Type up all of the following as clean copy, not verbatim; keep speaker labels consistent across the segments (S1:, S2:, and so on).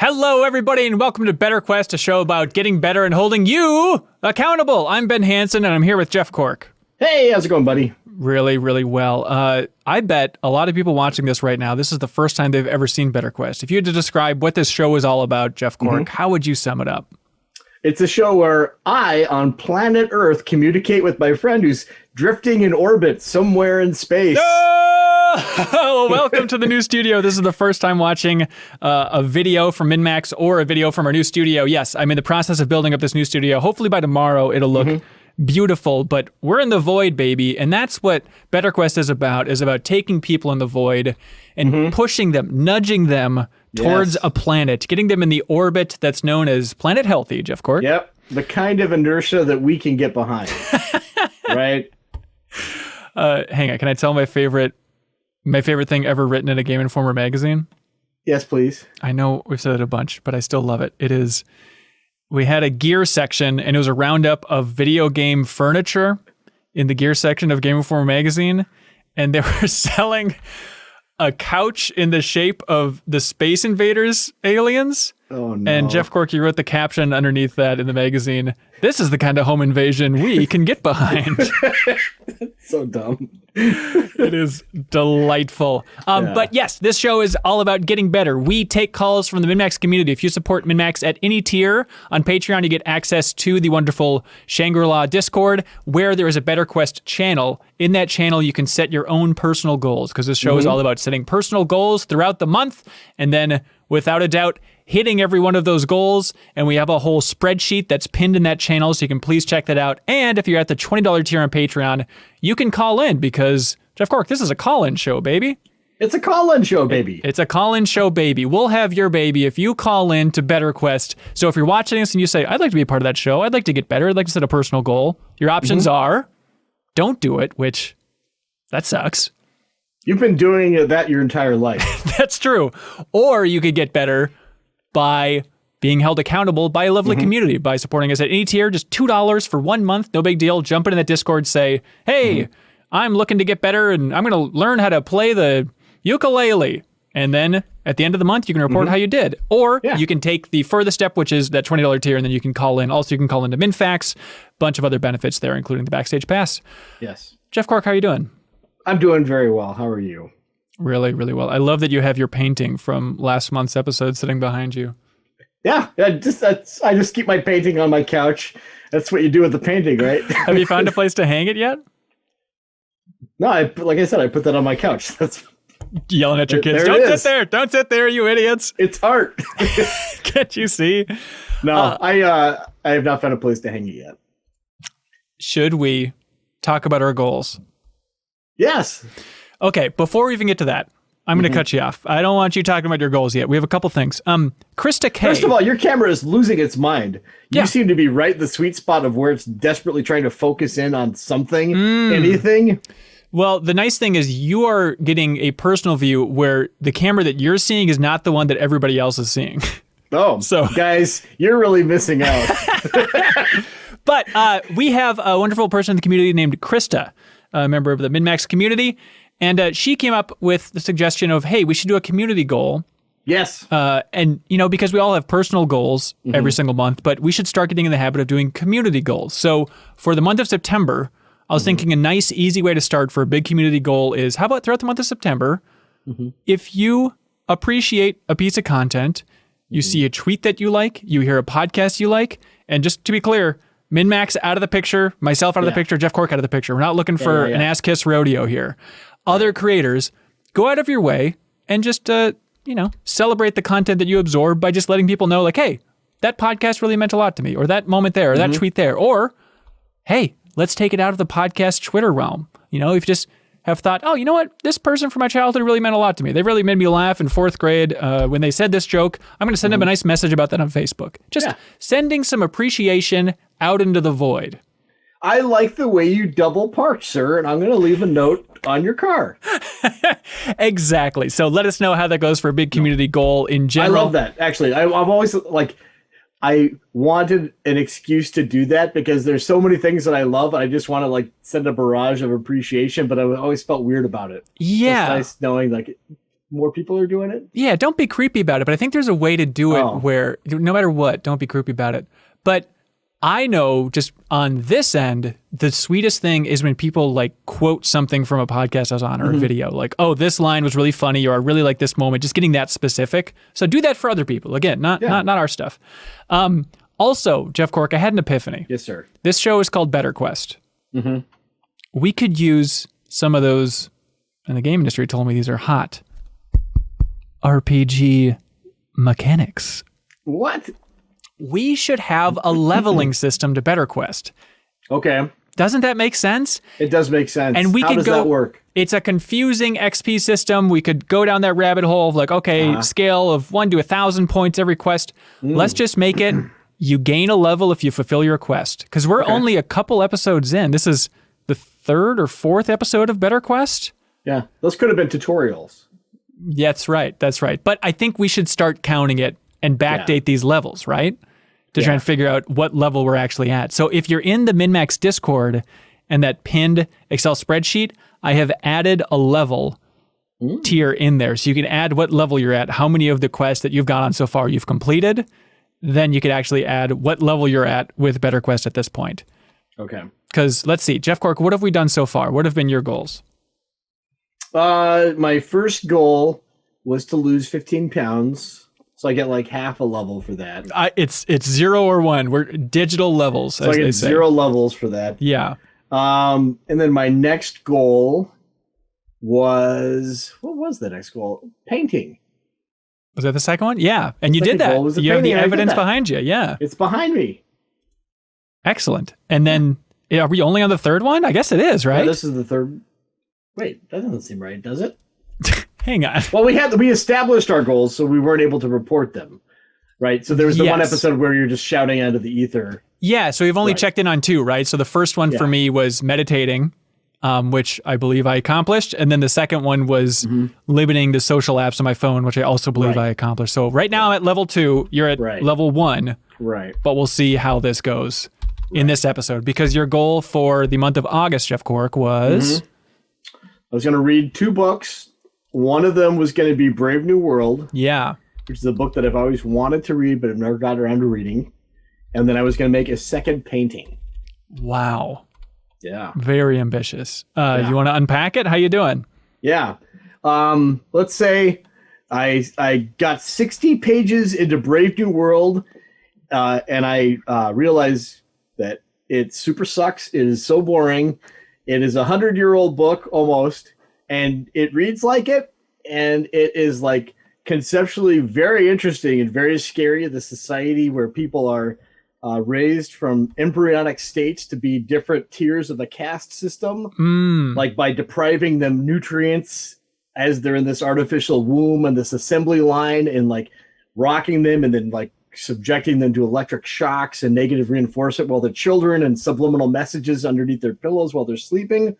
S1: Hello, everybody, and welcome to BetterQuest, a show about getting better and holding you accountable. I'm Ben Hanson, and I'm here with Jeff Cork.
S2: Hey, how's it going, buddy?
S1: Really, really well. I bet a lot of people watching this right now, this is the first time they've ever seen BetterQuest. If you had to describe what this show is all about, Jeff Cork, how would you sum it up?
S2: It's a show where I, on planet Earth, communicate with my friend who's drifting in orbit somewhere in space.
S1: Oh, welcome to the new studio. This is the first time watching a video from MinMax or a video from our new studio. Yes, I'm in the process of building up this new studio. Hopefully by tomorrow it'll look beautiful, but we're in the void, baby. And that's what BetterQuest is about taking people in the void and pushing them, nudging them towards a planet, getting them in the orbit that's known as Planet Healthy, Jeff Cork.
S2: Yep, the kind of inertia that we can get behind, right?
S1: Hang on, can I tell my favorite thing ever written in a Game Informer magazine?
S2: Yes, please.
S1: I know we've said it a bunch, but I still love it. It is, we had a gear section, and it was a roundup of video game furniture in the gear section of Game Informer magazine, and they were selling a couch in the shape of the Space Invaders aliens.
S2: Oh, no.
S1: And Jeff Cork, you wrote the caption underneath that in the magazine, "This is the kind of home invasion we can get behind."
S2: So dumb.
S1: It is delightful. But yes, this show is all about getting better. We take calls from the MinMax community. If you support MinMax at any tier on Patreon, you get access to the wonderful Shangri-La Discord, where there is a BetterQuest channel. In that channel, you can set your own personal goals, because this show is all about setting personal goals throughout the month, and then, without a doubt, hitting every one of those goals. And we have a whole spreadsheet that's pinned in that channel, so you can please check that out. And if you're at the $20 tier on Patreon, you can call in, because, Jeff Cork, this is a call-in show, baby.
S2: It's a call-in show, baby.
S1: It's a call-in show, baby. We'll have your baby if you call in to BetterQuest. So if you're watching this and you say, I'd like to be a part of that show, I'd like to get better, I'd like to set a personal goal, your options are, don't do it, which, that sucks.
S2: You've been doing that your entire life.
S1: That's true. Or you could get better by being held accountable by a lovely community, by supporting us at any tier, just $2 for 1 month, no big deal. Jump into that Discord, say, hey, I'm looking to get better, and I'm going to learn how to play the ukulele. And then at the end of the month, you can report how you did. Or you can take the furthest step, which is that $20 tier, and then you can call in. Also, you can call into MinFax, bunch of other benefits there, including the Backstage Pass.
S2: Yes.
S1: Jeff Cork, how are you doing?
S2: I'm doing very well. How are you?
S1: Really, really well. I love that you have your painting from last month's episode sitting behind you.
S2: Yeah, I just keep my painting on my couch. That's what you do with the painting, right?
S1: Have you found a place to hang it yet?
S2: No, like I said, I put that on my couch. That's
S1: yelling at your kids. Don't sit there, you idiots.
S2: It's art.
S1: Can't you see?
S2: No, I have not found a place to hang it yet.
S1: Should we talk about our goals?
S2: Yes.
S1: Okay, before we even get to that, I'm going to cut you off. I don't want you talking about your goals yet. We have a couple things. Krista K.
S2: First of all, your camera is losing its mind. You seem to be right in the sweet spot of where it's desperately trying to focus in on something, anything.
S1: Well, the nice thing is you are getting a personal view where the camera that you're seeing is not the one that everybody else is seeing.
S2: Oh, so guys, you're really missing out.
S1: But we have a wonderful person in the community named Krista, a member of the MinMax community. And she came up with the suggestion of, hey, we should do a community goal.
S2: Yes.
S1: And, because we all have personal goals every single month, but we should start getting in the habit of doing community goals. So for the month of September, I was thinking a nice, easy way to start for a big community goal is, how about throughout the month of September, if you appreciate a piece of content, you see a tweet that you like, you hear a podcast you like, and just to be clear, MinMax out of the picture, myself out of the picture, Jeff Cork out of the picture. We're not looking for an ass-kiss rodeo here. Other creators, go out of your way and just, celebrate the content that you absorb by just letting people know, like, hey, that podcast really meant a lot to me, or that moment there, or that tweet there, or, hey, let's take it out of the podcast Twitter realm. If you just have thought, oh, you know what? This person from my childhood really meant a lot to me. They really made me laugh in 4th grade when they said this joke. I'm going to send them a nice message about that on Facebook. Just sending some appreciation out into the void.
S2: I like the way you double park, sir, and I'm going to leave a note on your car.
S1: Exactly. So let us know how that goes for a big community goal in general.
S2: I love that. Actually, I've always I wanted an excuse to do that because there's so many things that I love. I just want to send a barrage of appreciation, but I always felt weird about it.
S1: Yeah.
S2: So it's nice knowing more people are doing it.
S1: Yeah, don't be creepy about it. But I think there's a way to do it where no matter what, don't be creepy about it. But I know just on this end, the sweetest thing is when people like quote something from a podcast I was on or a video, like, oh, this line was really funny, or I really like this moment, just getting that specific. So do that for other people. Again, not our stuff. Also, Jeff Cork, I had an epiphany.
S2: Yes, sir.
S1: This show is called BetterQuest. We could use some of those, and the game industry told me these are hot, RPG mechanics.
S2: What?
S1: We should have a leveling system to BetterQuest.
S2: Okay.
S1: Doesn't that make sense?
S2: It does make sense.
S1: And
S2: How does that work?
S1: It's a confusing XP system. We could go down that rabbit hole of like, okay, scale of 1 to 1,000 points every quest. Let's just make it, you gain a level if you fulfill your quest. Because we're only a couple episodes in. This is the 3rd or 4th episode of BetterQuest.
S2: Yeah, those could have been tutorials.
S1: Yeah, that's right. That's right. But I think we should start counting it and backdate these levels, right? To try and figure out what level we're actually at. So if you're in the MinMax Discord and that pinned Excel spreadsheet, I have added a level tier in there. So you can add what level you're at, how many of the quests that you've got on so far you've completed. Then you could actually add what level you're at with BetterQuest at this point.
S2: Okay.
S1: Because let's see, Jeff Cork, what have we done so far? What have been your goals?
S2: My first goal was to lose 15 pounds. So I get like half a level for that.
S1: It's 0 or 1. We're digital levels,
S2: so
S1: as
S2: I get
S1: they say.
S2: 0 levels for that.
S1: Yeah.
S2: And then my next goal was, what was the next goal? Painting.
S1: Was that the second one? Yeah. And you did that. You have the evidence behind you. Yeah.
S2: It's behind me.
S1: Excellent. And then are we only on the third one? I guess it is, right?
S2: No, this is the third. Wait, that doesn't seem right, does it?
S1: Hang on.
S2: Well, we established our goals, so we weren't able to report them, right? So there was the one episode where you're just shouting out of the ether.
S1: Yeah, so you've only checked in on 2, right? So the first one for me was meditating, which I believe I accomplished. And then the second one was limiting the social apps on my phone, which I also believe I accomplished. So right now I'm at level 2, you're at level 1.
S2: Right.
S1: But we'll see how this goes in this episode. Because your goal for the month of August, Jeff Cork, was...
S2: I was going to read 2 books. One of them was going to be Brave New World.
S1: Yeah.
S2: Which is a book that I've always wanted to read, but I've never got around to reading. And then I was going to make a second painting.
S1: Wow.
S2: Yeah.
S1: Very ambitious. You want to unpack it? How you doing?
S2: Yeah. Let's say I got 60 pages into Brave New World, and I realized that it super sucks. It is so boring. It is a 100-year-old book almost, and it reads like it, and it is like conceptually very interesting and very scary. The society where people are raised from embryonic states to be different tiers of the caste system, like by depriving them nutrients as they're in this artificial womb and this assembly line, and like rocking them and then like subjecting them to electric shocks and negative reinforcement while they're children, and subliminal messages underneath their pillows while they're sleeping.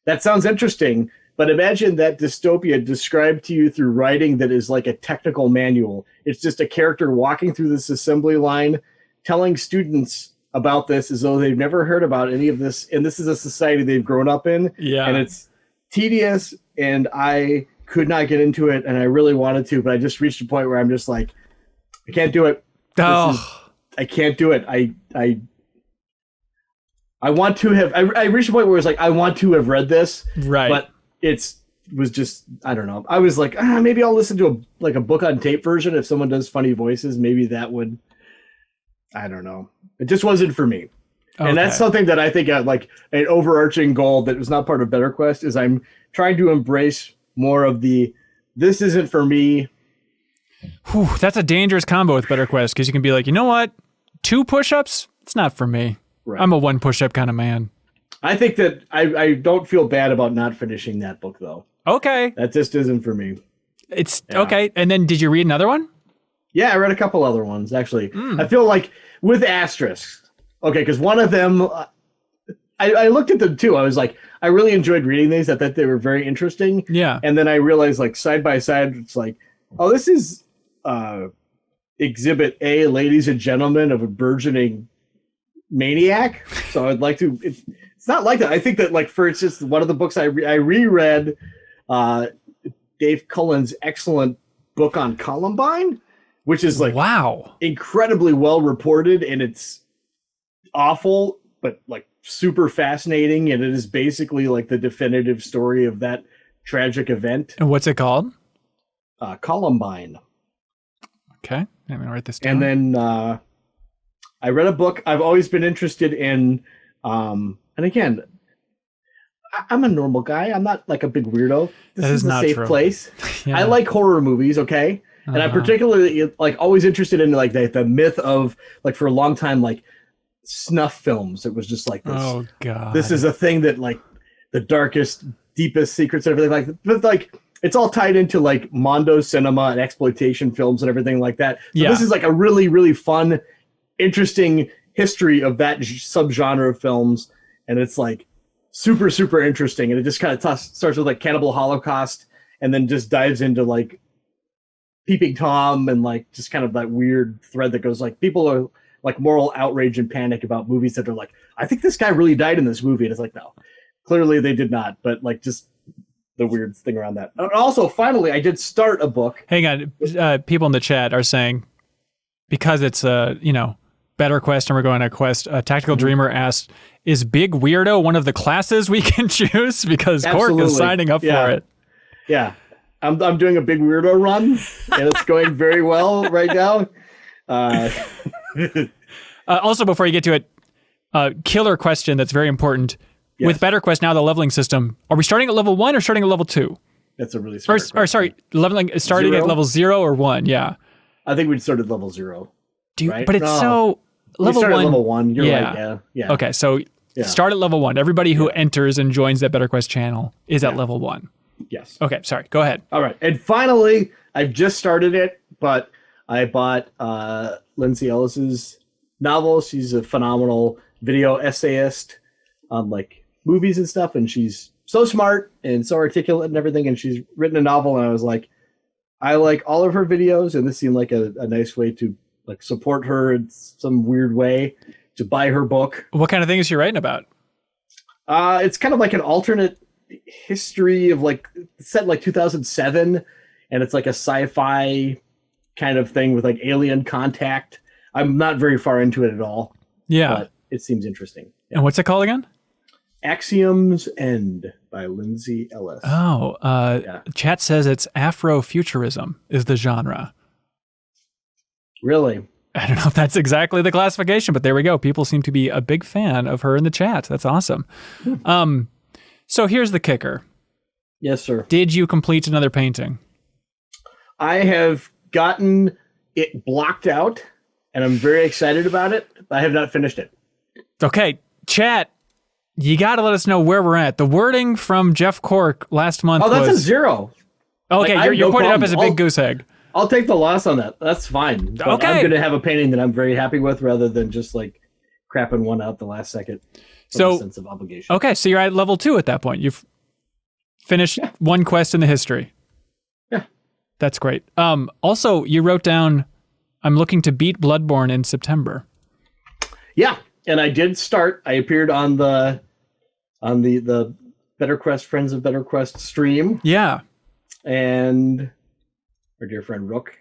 S2: That sounds interesting, but imagine that dystopia described to you through writing that is like a technical manual. It's just a character walking through this assembly line, telling students about this as though they've never heard about any of this, and this is a society they've grown up in. Yeah. And it's tedious, and I could not get into it, and I really wanted to, but I just reached a point where I'm just like, I can't do it. I can't do it. I want to have. I reached a point where it's like I want to have read this, right? But was just, I don't know. I was like, maybe I'll listen to a book on tape version if someone does funny voices. Maybe that would. I don't know. It just wasn't for me. Okay. And that's something that I think like an overarching goal that was not part of BetterQuest is I'm trying to embrace more of the this isn't for me.
S1: Whew, that's a dangerous combo with BetterQuest, because you can be like, you know what? 2 push-ups? It's not for me. Right. I'm a 1 push-up kind of man.
S2: I think that I don't feel bad about not finishing that book, though.
S1: Okay.
S2: That just isn't for me.
S1: It's okay. And then did you read another one?
S2: Yeah, I read a couple other ones, actually. I feel like with asterisks. Okay, because one of them, I looked at them too. I was like, I really enjoyed reading these. I thought they were very interesting. Yeah. And then I realized, like, side by side, it's like, oh, this is Exhibit A, ladies and gentlemen, of a burgeoning maniac. So I'd like to. It's not like that. I think that, like, for instance, one of the books I reread Dave Cullen's excellent book on Columbine, which is like
S1: wow,
S2: incredibly well reported, and it's awful, but like super fascinating. And it is basically like the definitive story of that tragic event.
S1: And what's it called?
S2: Columbine.
S1: Okay. I'm gonna write this down.
S2: And then I read a book. I've always been interested in, and again, I'm a normal guy. I'm not like a big weirdo. This is a safe place.
S1: Yeah.
S2: I like horror movies, okay? And I'm particularly like always interested in like the myth of like for a long time like snuff films. It was just like this.
S1: Oh god.
S2: This is a thing that like the darkest, deepest secrets and everything like that. But like it's all tied into like Mondo cinema and exploitation films and everything like that. So this is like a really, really fun, interesting history of that subgenre of films. And it's like super, super interesting. And it just kind of starts with like Cannibal Holocaust and then just dives into like Peeping Tom and like just kind of that weird thread that goes like people are like moral outrage and panic about movies that are like, I think this guy really died in this movie. And it's like, no, clearly they did not. But like just the weird thing around that. And also, finally, I did start a book.
S1: Hang on. People in the chat are saying, because it's BetterQuest and we're going to Quest, Tactical Dreamer asked, is Big Weirdo one of the classes we can choose? Because Cork is signing up for it.
S2: Yeah. I'm doing a Big Weirdo run, and it's going very well right now.
S1: Also, before you get to it, killer question that's very important. Yes. With BetterQuest now, the leveling system, are we starting at level 1 or starting at level 2?
S2: That's a really smart question.
S1: Or sorry, starting at level 0 or 1, yeah.
S2: I think we'd start at level 0. Right?
S1: But it's so... Level 1.
S2: At level 1, you're right, yeah.
S1: Okay, so start at level 1. Everybody who enters and joins that BetterQuest channel is at level 1.
S2: Yes.
S1: Okay, sorry, go ahead.
S2: All right, and finally, I've just started it, but I bought Lindsay Ellis's novel. She's a phenomenal video essayist on like movies and stuff, and she's so smart and so articulate and everything, and she's written a novel, and I was like, I like all of her videos, and this seemed like a nice way to like support her in some weird way, to buy her book.
S1: What kind of thing is she writing about?
S2: It's kind of like an alternate history of like set in like 2007, and it's like a sci-fi kind of thing with like alien contact. I'm not very far into it at all.
S1: Yeah.
S2: But it seems interesting. Yeah.
S1: And what's it called again?
S2: Axioms End by Lindsay Ellis.
S1: Oh, chat says it's Afrofuturism is the genre.
S2: Really?
S1: I don't know if that's exactly the classification, but there we go. People seem to be a big fan of her in the chat. That's awesome. So here's the kicker.
S2: Yes, sir.
S1: Did you complete another painting?
S2: I have gotten it blocked out, and I'm very excited about it. I have not finished it.
S1: Okay, chat. You got to let us know where we're at. The wording from Jeff Cork last month was...
S2: Oh, that's a 0.
S1: Okay, like, you're putting it up as a big goose egg.
S2: I'll take the loss on that. That's fine. But
S1: okay.
S2: I'm going to have a painting that I'm very happy with rather than just like crapping one out the last second. So, a sense of obligation.
S1: Okay, so you're at level 2 at that point. You've finished one quest in the history.
S2: Yeah.
S1: That's great. Also, you wrote down, I'm looking to beat Bloodborne in September. Yeah,
S2: and I did start. I appeared on the BetterQuest Friends of BetterQuest stream.
S1: Yeah.
S2: And our dear friend Rook.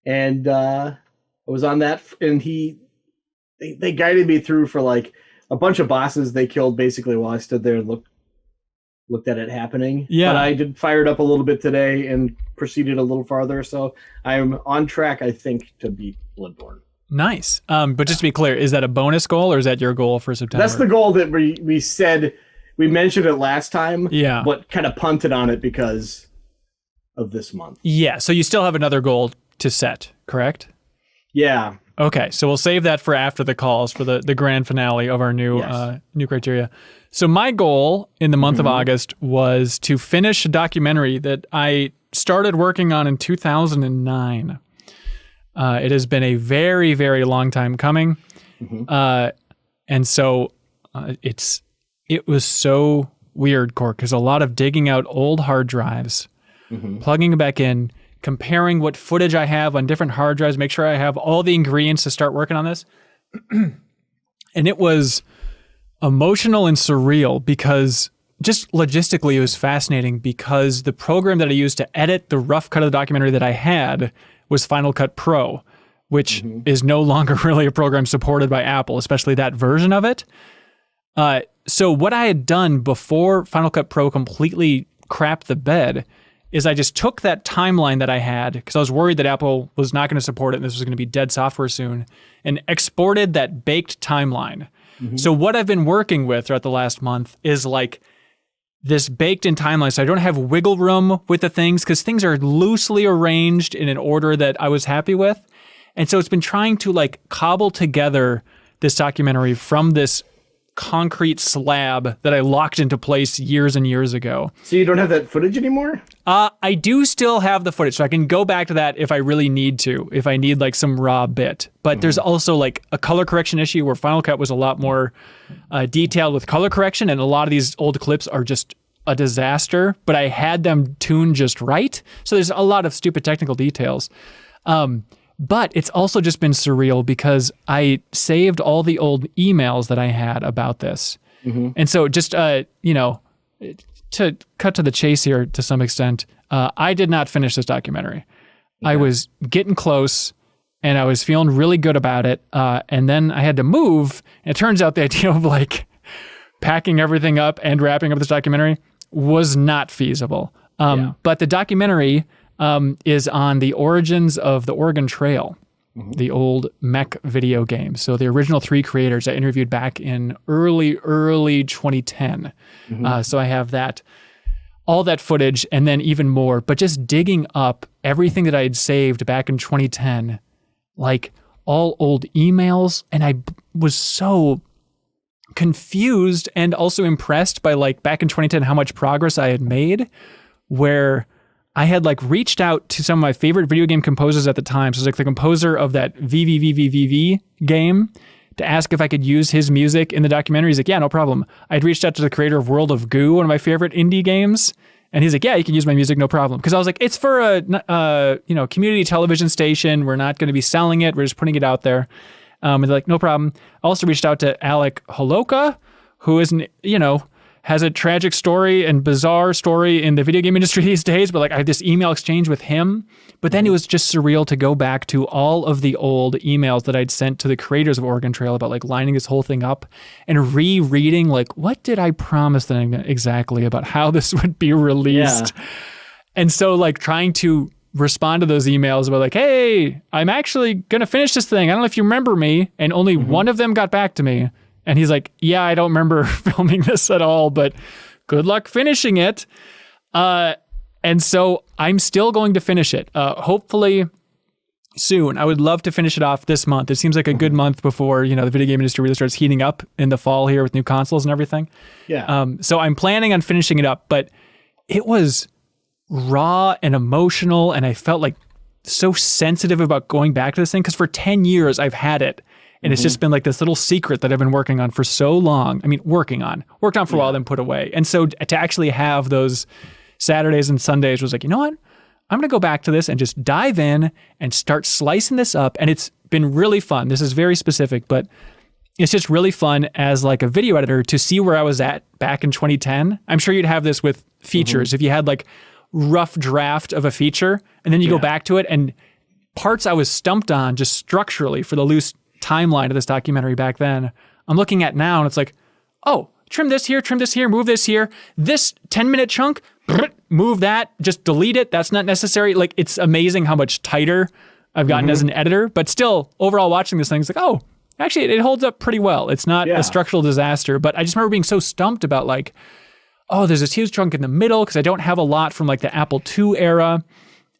S2: And I was on that, and they guided me through for like a bunch of bosses they killed basically while I stood there and looked at it happening.
S1: Yeah.
S2: But I did fire it up a little bit today and proceeded a little farther. So I'm on track, I think, to beat Bloodborne.
S1: Nice. But just to be clear, is that a bonus goal or is that your goal for September?
S2: That's the goal that we said. We mentioned it last time.
S1: Yeah.
S2: But kind of punted on it because of this month.
S1: Yeah. So you still have another goal to set, correct?
S2: Yeah.
S1: Okay. So we'll save that for after the calls for the grand finale of our new criteria. So my goal in the month of August was to finish a documentary that I started working on in 2009. It has been a very, very long time coming. And so it was so weird, Cork, because a lot of digging out old hard drives, plugging it back in, comparing what footage I have on different hard drives, make sure I have all the ingredients to start working on this. And it was emotional and surreal because just logistically, it was fascinating because the program that I used to edit the rough cut of the documentary that I had was Final Cut Pro, which is no longer really a program supported by Apple, especially that version of it. So what I had done before Final Cut Pro completely crapped the bed is I just took that timeline that I had, because I was worried that Apple was not going to support it and this was going to be dead software soon, and exported that baked timeline. So what I've been working with throughout the last month is like this baked in timeline. So I don't have wiggle room with the things because things are loosely arranged in an order that I was happy with. And so it's been trying to like cobble together this documentary from this concrete slab that I locked into place years and years ago.
S2: So you don't have that footage anymore?
S1: I do still have the footage, so I can go back to that if I really need to, if I need like some raw bit. But there's also like a color correction issue where Final Cut was a lot more detailed with color correction, and a lot of these old clips are just a disaster, but I had them tuned just right. So there's a lot of stupid technical details. But it's also just been surreal because I saved all the old emails that I had about this. And so just, to cut to the chase here to some extent, I did not finish this documentary. I was getting close and I was feeling really good about it. And then I had to move. And it turns out the idea of like packing everything up and wrapping up this documentary was not feasible. But the documentary is on the origins of the Oregon Trail, the old mech video game. So the original 3 creators I interviewed back in early 2010. So I have all that footage and then even more, but just digging up everything that I had saved back in 2010, like all old emails. And I was so confused and also impressed by like back in 2010, how much progress I had made, where I had like reached out to some of my favorite video game composers at the time. So it was like the composer of that VVVVVV game to ask if I could use his music in the documentary. He's like, yeah, no problem. I'd reached out to the creator of World of Goo, one of my favorite indie games. And he's like, yeah, you can use my music, no problem. Because I was like, it's for a community television station. We're not going to be selling it. We're just putting it out there. And they're like, no problem. I also reached out to Alec Holoka, who is, has a tragic story and bizarre story in the video game industry these days, but like I had this email exchange with him. But then it was just surreal to go back to all of the old emails that I'd sent to the creators of Oregon Trail about like lining this whole thing up and rereading like, what did I promise them exactly about how this would be released? Yeah. And so like trying to respond to those emails about like, hey, I'm actually going to finish this thing. I don't know if you remember me. And only one of them got back to me. And he's like, yeah, I don't remember filming this at all, but good luck finishing it. And so I'm still going to finish it. Hopefully soon. I would love to finish it off this month. It seems like a good month before, the video game industry really starts heating up in the fall here with new consoles and everything.
S2: Yeah.
S1: So I'm planning on finishing it up, but it was raw and emotional. And I felt like so sensitive about going back to this thing because for 10 years I've had it. And it's just been like this little secret that I've been working on for so long. I mean, worked on for a while, then put away. And so to actually have those Saturdays and Sundays was like, you know what? I'm going to go back to this and just dive in and start slicing this up. And it's been really fun. This is very specific, but it's just really fun as like a video editor to see where I was at back in 2010. I'm sure you'd have this with features. If you had like rough draft of a feature and then you go back to it and parts I was stumped on just structurally for the loose timeline of this documentary back then, I'm looking at now and it's like, oh, trim this here, move this here. This 10-minute chunk, move that, just delete it. That's not necessary. Like, it's amazing how much tighter I've gotten as an editor, but still overall watching this thing, it's like, oh, actually it holds up pretty well. It's not a structural disaster, but I just remember being so stumped about like, oh, there's this huge chunk in the middle because I don't have a lot from like the Apple II era.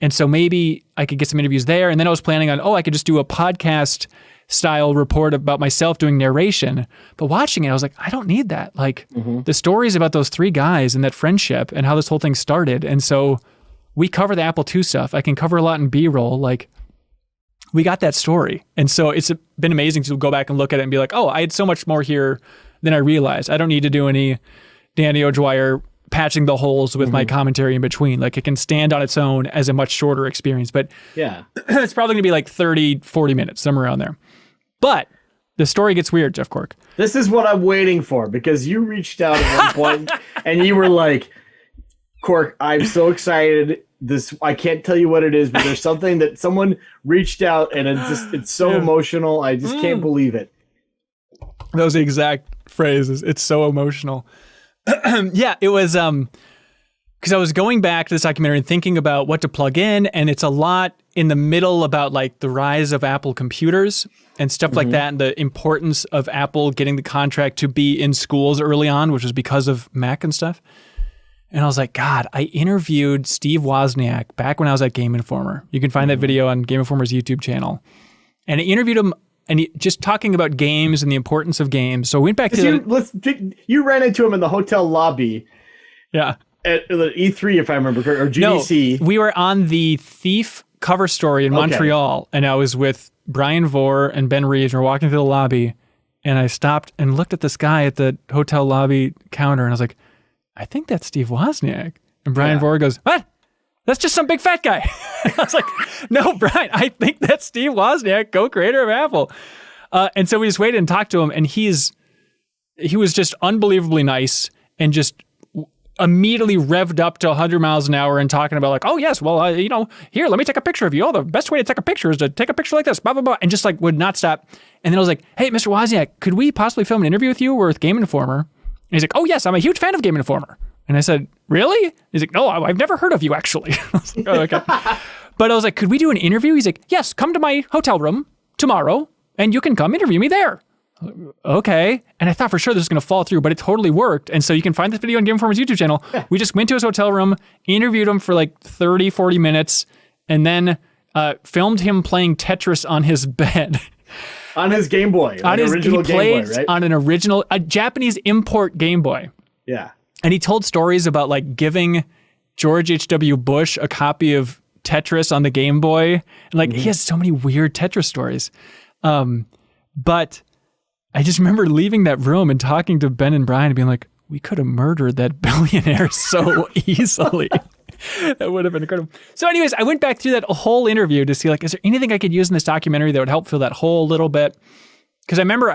S1: And so maybe I could get some interviews there. And then I was planning on, I could just do a podcast style report about myself doing narration. But watching it, I was like, I don't need that. Like the stories about those 3 guys and that friendship and how this whole thing started. And so we cover the Apple II stuff. I can cover a lot in B-roll. Like we got that story. And so it's been amazing to go back and look at it and be like, oh, I had so much more here than I realized. I don't need to do any Danny O'Dwyer patching the holes with my commentary in between. Like it can stand on its own as a much shorter experience. But it's probably gonna be like 30, 40 minutes, somewhere around there. But the story gets weird, Jeff Cork.
S2: This is what I'm waiting for, because you reached out at one point and you were like, Cork, I'm so excited. I can't tell you what it is, but there's something that someone reached out and it's so emotional. I just can't believe it.
S1: Those exact phrases. It's so emotional. Yeah, it was because I was going back to this documentary and thinking about what to plug in, and it's a lot in the middle about like the rise of Apple computers and stuff like that, and the importance of Apple getting the contract to be in schools early on, which was because of Mac and stuff. And I was like, God, I interviewed Steve Wozniak back when I was at Game Informer. You can find that video on Game Informer's YouTube channel. And I interviewed him, and just talking about games and the importance of games. So I went back to
S2: you ran into him in the hotel lobby.
S1: Yeah.
S2: At the E3, if I remember correctly, or GDC.
S1: No, we were on the Thief cover story in Montreal, and I was with Brian Vore and Ben Reeves, and we're walking through the lobby, and I stopped and looked at this guy at the hotel lobby counter, and I was like, I think that's Steve Wozniak. And Brian Vore goes, what? That's just some big fat guy. I was like, no, Brian, I think that's Steve Wozniak, co-creator of Apple. And so we just waited and talked to him, and he was just unbelievably nice and just immediately revved up to 100 miles an hour and talking about like, oh yes, well, here, let me take a picture of you. Oh, the best way to take a picture is to take a picture like this, blah, blah, blah. And just like would not stop. And then I was like, hey, Mr. Wozniak, could we possibly film an interview with you? We're with Game Informer. And he's like, oh yes, I'm a huge fan of Game Informer. And I said, really? He's like, no, I've never heard of you actually. I was like, oh, okay. But I was like, could we do an interview? He's like, yes, come to my hotel room tomorrow and you can come interview me there. Okay. And I thought for sure this was going to fall through, but it totally worked. And so you can find this video on Game Informer's YouTube channel. Yeah. We just went to his hotel room, interviewed him for like 30, 40 minutes, and then filmed him playing Tetris on his bed.
S2: On his Game Boy.
S1: On his original Game Boy, right? On an original, a Japanese import Game Boy.
S2: Yeah.
S1: And he told stories about like giving George H.W. Bush a copy of Tetris on the Game Boy. And like, he has so many weird Tetris stories. But I just remember leaving that room and talking to Ben and Bryan and being like, we could have murdered that billionaire so easily. That would have been incredible. So anyways, I went back through that whole interview to see like, is there anything I could use in this documentary that would help fill that hole a little bit? Because I remember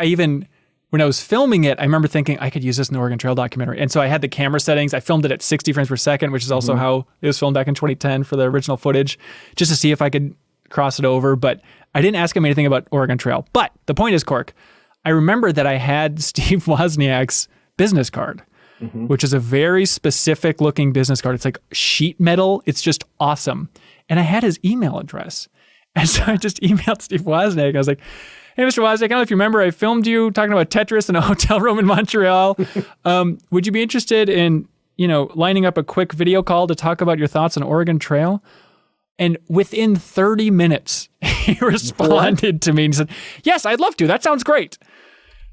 S1: when I was filming it, I remember thinking I could use this in the Oregon Trail documentary. And so I had the camera settings. I filmed it at 60 frames per second, which is also how it was filmed back in 2010 for the original footage, just to see if I could cross it over. But I didn't ask him anything about Oregon Trail. But the point is, Cork, I remember that I had Steve Wozniak's business card, which is a very specific looking business card. It's like sheet metal. It's just awesome. And I had his email address. And so I just emailed Steve Wozniak. I was like, hey, Mr. Wozniak, I don't know if you remember, I filmed you talking about Tetris in a hotel room in Montreal. Would you be interested in, lining up a quick video call to talk about your thoughts on Oregon Trail? And within 30 minutes, he responded to me and said, yes, I'd love to. That sounds great.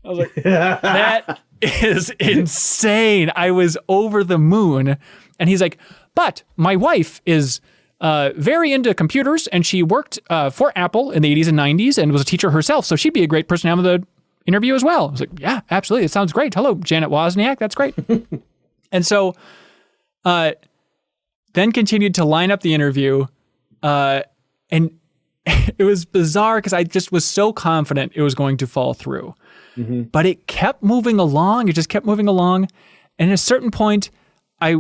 S1: I was like, that is insane. I was over the moon. And he's like, but my wife is very into computers, and she worked for Apple in the 80s and 90s and was a teacher herself, so she'd be a great person to have the interview as well. I was like, yeah, absolutely. It sounds great. Hello, Janet Wozniak. That's great. And so then continued to line up the interview, and it was bizarre because I just was so confident it was going to fall through. But it kept moving along. It just kept moving along. And at a certain point, I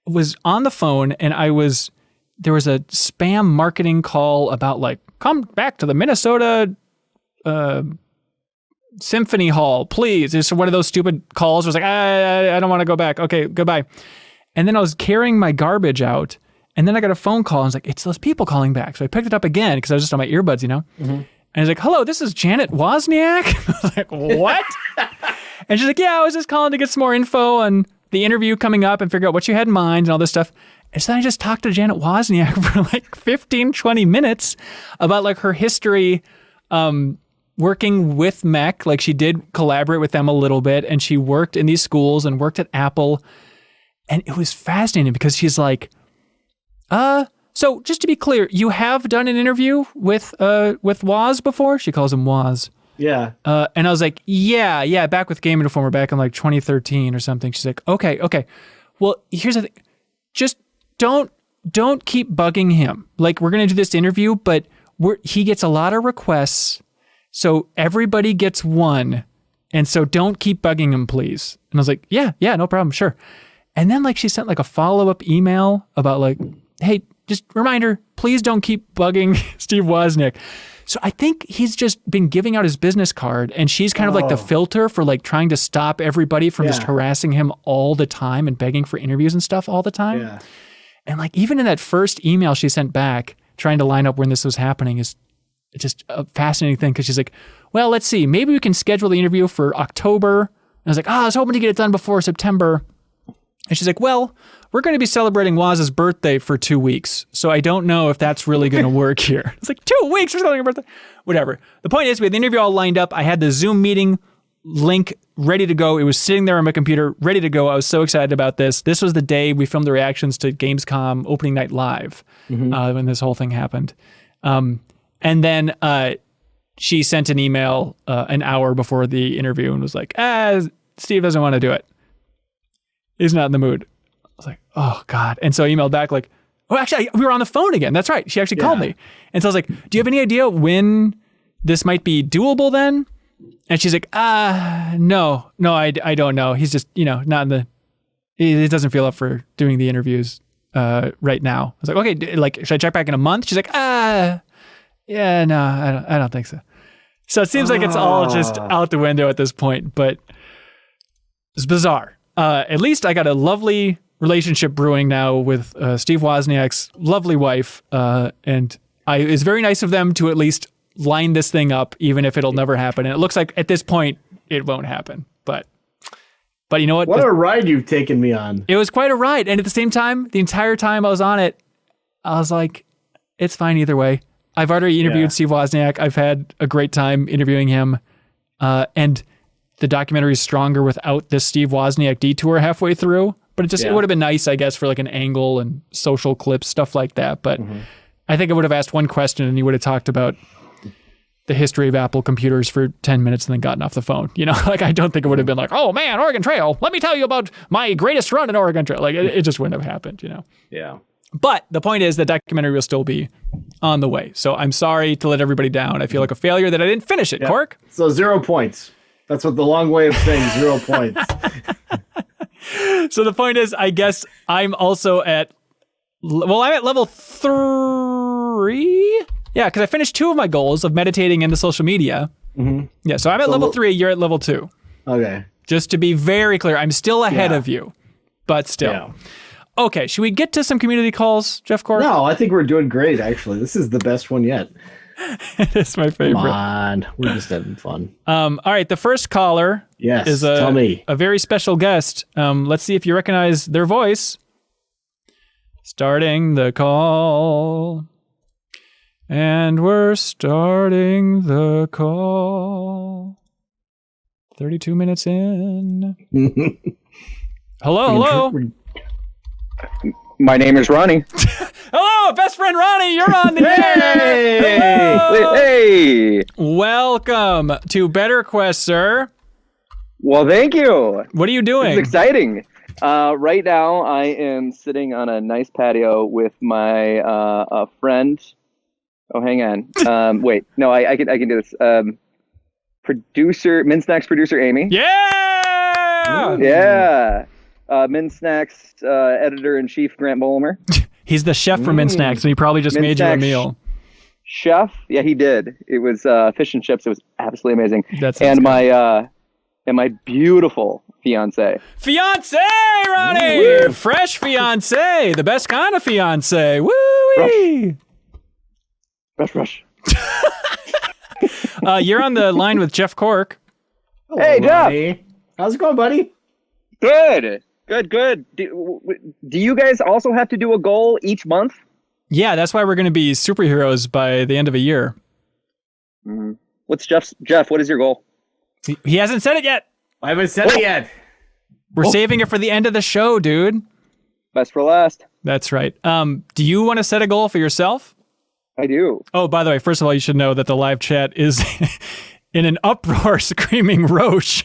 S1: was on the phone and there was a spam marketing call about like, come back to the Minnesota Symphony Hall, please. It's one of those stupid calls. I was like, I don't want to go back. Okay, goodbye. And then I was carrying my garbage out, and then I got a phone call. And I was like, it's those people calling back. So I picked it up again because I was just on my earbuds, And I was like, hello, this is Janet Wozniak. I was like, what? And she's like, yeah, I was just calling to get some more info on the interview coming up and figure out what you had in mind and all this stuff. And so then I just talked to Janet Wozniak for like 15, 20 minutes about like her history working with MEC. Like she did collaborate with them a little bit, and she worked in these schools and worked at Apple. And it was fascinating because she's like, so just to be clear, you have done an interview with Woz before? She calls him Woz.
S2: Yeah.
S1: And I was like, yeah, back with Game Informer back in like 2013 or something. She's like, okay. Well, here's the thing. Just don't keep bugging him. Like, we're going to do this interview, but he gets a lot of requests. So everybody gets one. And so don't keep bugging him, please. And I was like, yeah, no problem, sure. And then like she sent like a follow-up email about like, hey, just reminder, please don't keep bugging Steve Wozniak. So I think he's just been giving out his business card, and she's kind of like the filter for like trying to stop everybody from just harassing him all the time and begging for interviews and stuff all the time.
S2: Yeah.
S1: And like even in that first email she sent back trying to line up when this was happening is just a fascinating thing, because she's like, well, let's see, maybe we can schedule the interview for October. And I was like, I was hoping to get it done before September. And she's like, well, we're going to be celebrating Waz's birthday for 2 weeks, so I don't know if that's really going to work here. It's like 2 weeks for celebrating her birthday? Whatever. The point is, we had the interview all lined up. I had the Zoom meeting link ready to go. It was sitting there on my computer, ready to go. I was so excited about this. This was the day we filmed the reactions to Gamescom opening night live when this whole thing happened. And then she sent an email an hour before the interview and was like, Steve doesn't want to do it. He's not in the mood. I was like, oh God. And so I emailed back like, oh, actually, we were on the phone again. That's right. She actually called me. And so I was like, do you have any idea when this might be doable then? And she's like, no, I don't know. He's just, not in he doesn't feel up for doing the interviews right now. I was like, okay, like, should I check back in a month? She's like, yeah, no, I don't think so. So it seems like it's all just out the window at this point, but it's bizarre. At least I got a lovely relationship brewing now with Steve Wozniak's lovely wife, and it's very nice of them to at least line this thing up, even if it'll never happen. And it looks like at this point it won't happen. But you know what?
S2: What a ride you've taken me on.
S1: It was quite a ride, and at the same time, the entire time I was on it, I was like, it's fine either way. I've already interviewed Steve Wozniak. I've had a great time interviewing him, and the documentary is stronger without this Steve Wozniak detour halfway through. But it would have been nice, I guess, for like an angle and social clips, stuff like that. But I think I would have asked one question and he would have talked about the history of Apple computers for 10 minutes and then gotten off the phone. Like I don't think it would have been like, oh man, Oregon Trail, let me tell you about my greatest run in Oregon Trail. Like it just wouldn't have happened,
S2: Yeah.
S1: But the point is the documentary will still be on the way. So I'm sorry to let everybody down. I feel like a failure that I didn't finish it, Cork.
S2: So 0 points. That's what the long way of saying 0 points.
S1: So the point is, I guess I'm also I'm at level 3. Yeah, because I finished 2 of my goals of meditating into social media. Yeah, so I'm at level 3, you're at level 2.
S2: Okay.
S1: Just to be very clear, I'm still ahead of you, but still. Yeah. Okay, should we get to some community calls, Jeff Cork?
S2: No, I think we're doing great, actually. This is the best one yet.
S1: It's my favorite.
S2: Come on, we're just having fun.
S1: All right, the first caller is
S2: tell me.
S1: A very special guest. Let's see if you recognize their voice. Starting the call. And we're starting the call. 32 minutes in. Hello.
S3: My name is Ronnie.
S1: Hello, best friend Ronnie. You're on the
S3: air. Hey.
S1: Welcome to BetterQuest, sir.
S3: Well, thank you.
S1: What are you doing?
S3: It's exciting. Right now, I am sitting on a nice patio with my friend. Oh, hang on. Wait, no, I can do this. Min Snacks producer Amy.
S1: Yeah.
S3: Ooh. Yeah. Min Snacks editor-in-chief Grant Bolimer.
S1: He's the chef for Min Snacks, and he probably just made you a meal.
S3: Chef? Yeah, he did. It was fish and chips. It was absolutely amazing.
S1: And
S3: my beautiful fiance.
S1: Fiance, Ronnie! Woo! Fresh fiance. The best kind of fiance. Woo-wee!
S3: Rush.
S1: You're on the line with Jeff Cork.
S2: Hello,
S3: hey, Jeff.
S2: Ronnie. How's it going, buddy?
S3: Good. Do you guys also have to do a goal each month?
S1: Yeah, that's why we're going to be superheroes by the end of a year.
S3: Mm-hmm. What's Jeff? What is your goal?
S1: He hasn't said it yet.
S2: I haven't said it yet.
S1: We're saving it for the end of the show, dude.
S3: Best for last.
S1: That's right. Do you want to set a goal for yourself?
S3: I do.
S1: Oh, by the way, first of all, you should know that the live chat is in an uproar screaming Roche.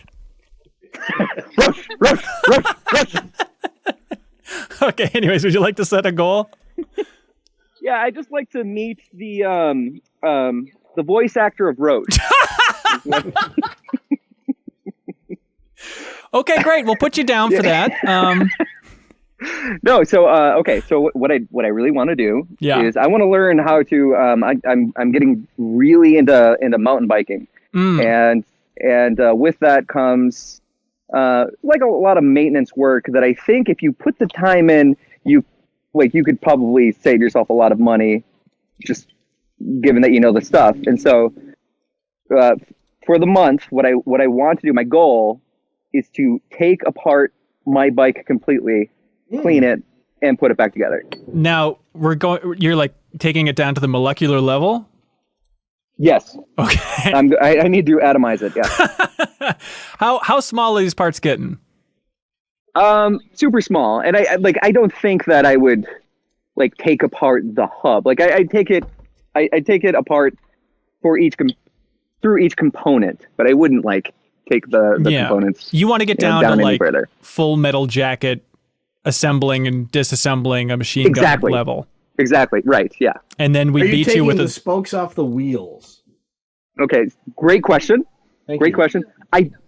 S3: Rush.
S1: Okay, anyways, would you like to set a goal?
S3: Yeah, I just like to meet the voice actor of Roach.
S1: Okay, great. We'll put you down for that.
S3: No, so okay. So what I really want to do is I want to learn how to. I'm getting really into mountain biking, and with that comes like a lot of maintenance work that I think if you put the time in, you could probably save yourself a lot of money, just given that you know the stuff. And so for the month, what I want to do, my goal is to take apart my bike completely, clean it, and put it back together.
S1: Now you're like taking it down to the molecular level?
S3: Yes.
S1: Okay.
S3: I need to atomize it. Yeah.
S1: How small are these parts getting?
S3: Super small. And I don't think that I would like take apart the hub. Like I take it apart for through each component, but I wouldn't like take the components.
S1: You want to get down to like
S3: further.
S1: Full Metal Jacket assembling and disassembling a machine gun level.
S3: Exactly. Right. Yeah.
S1: And then we beat you with
S2: the spokes off the wheels.
S3: Okay. Great question. Great question.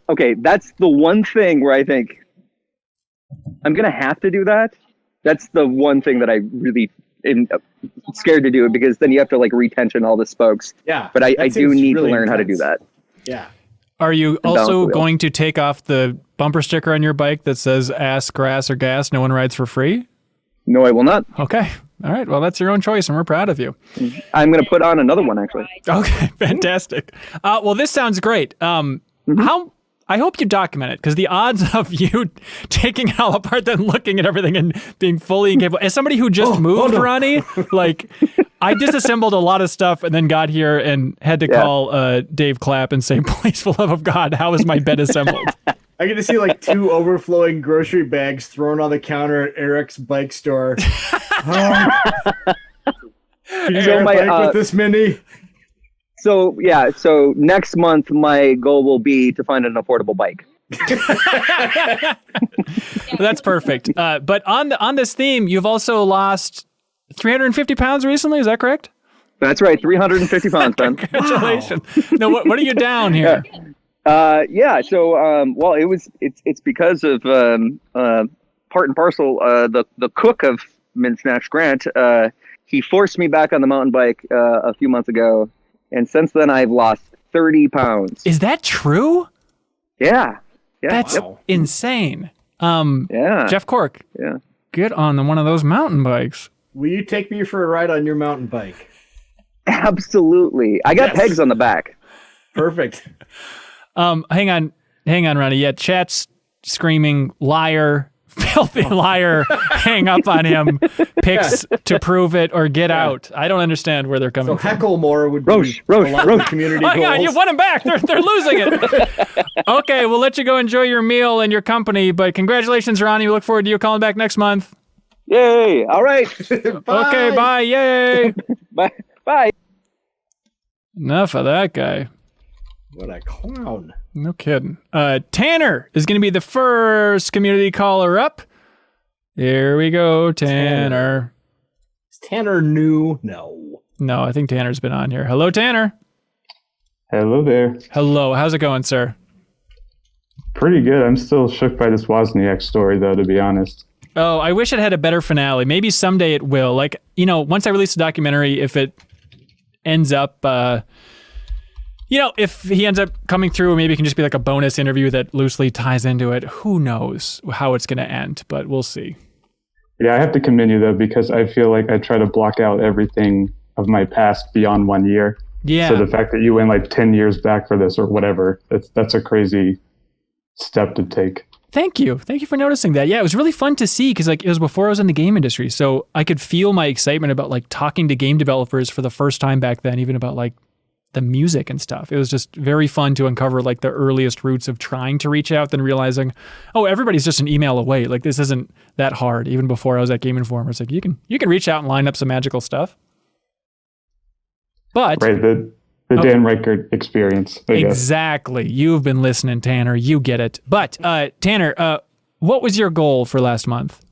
S3: Okay. That's the one thing where I think I'm going to have to do that. That's the one thing that I really am scared to do, because then you have to like retension all the spokes.
S2: Yeah.
S3: But I do need
S2: really
S3: to learn
S2: intense.
S3: how to do that.
S2: Yeah.
S1: Are you also going to take off the bumper sticker on your bike that says ass, grass, or gas, no one rides for free?
S3: No, I will not.
S1: Okay. All right. Well, that's your own choice, and we're proud of you.
S3: I'm going to put on another one, actually.
S1: Okay. Fantastic. Well, this sounds great. I hope you document it, because the odds of you taking it all apart, then looking at everything and being fully incapable. As somebody who just moved, Ronnie, like I disassembled a lot of stuff and then got here and had to call Dave Clapp and say, please, for the love of God, how is my bed assembled?
S2: I get to see like 2 overflowing grocery bags thrown on the counter at Eric's bike store. Can you get a bike with this mini?
S3: So next month my goal will be to find an affordable bike.
S1: That's perfect. But on this theme, you've also lost 350 pounds recently. Is that correct?
S3: That's right, 350 pounds, Ben.
S1: Congratulations. No, what are you down here?
S3: So it's because of part and parcel. The cook of Mint Snatch Grant, he forced me back on the mountain bike a few months ago. And since then, I've lost 30 pounds.
S1: Is that true?
S3: Yeah.
S1: That's insane. Jeff Cork.
S3: Yeah.
S1: Get on one of those mountain bikes.
S2: Will you take me for a ride on your mountain bike?
S3: Absolutely. I got pegs on the back.
S2: Perfect.
S1: Hang on, Ronnie. Yeah, chat's screaming, liar, filthy liar, hang up on him, pics to prove it, or get out. I don't understand where they're coming from.
S2: So Hecklemore would be Roche community goals.
S1: Hang on, you won him back. They're losing it. Okay, we'll let you go enjoy your meal and your company, but congratulations, Ronnie. We look forward to you calling back next month.
S3: Yay. All right.
S2: Bye.
S1: Okay, bye. Yay.
S3: Bye.
S1: Enough of that guy.
S2: What a clown.
S1: No kidding. Tanner is going to be the first community caller up. Here we go, Tanner.
S2: Is Tanner new? No.
S1: No, I think Tanner's been on here. Hello, Tanner.
S4: Hello there.
S1: Hello. How's it going, sir?
S4: Pretty good. I'm still shook by this Wozniak story, though, to be honest.
S1: Oh, I wish it had a better finale. Maybe someday it will. Like, once I release the documentary, if it ends up... if he ends up coming through, maybe it can just be like a bonus interview that loosely ties into it. Who knows how it's going to end, but we'll see.
S4: Yeah, I have to commend you, though, because I feel like I try to block out everything of my past beyond 1 year.
S1: Yeah.
S4: So the fact that you went like 10 years back for this or whatever, that's a crazy step to take.
S1: Thank you. Thank you for noticing that. Yeah, it was really fun to see because it was before I was in the game industry. So I could feel my excitement about like talking to game developers for the first time back then, even about like the music and stuff. It was just very fun to uncover like the earliest roots of trying to reach out, then realizing, everybody's just an email away. Like this isn't that hard. Even before I was at Game Informer, it's like you can reach out and line up some magical stuff. But
S4: right, the Dan Reichert experience.
S1: Exactly. You've been listening, Tanner. You get it. But Tanner, what was your goal for last month?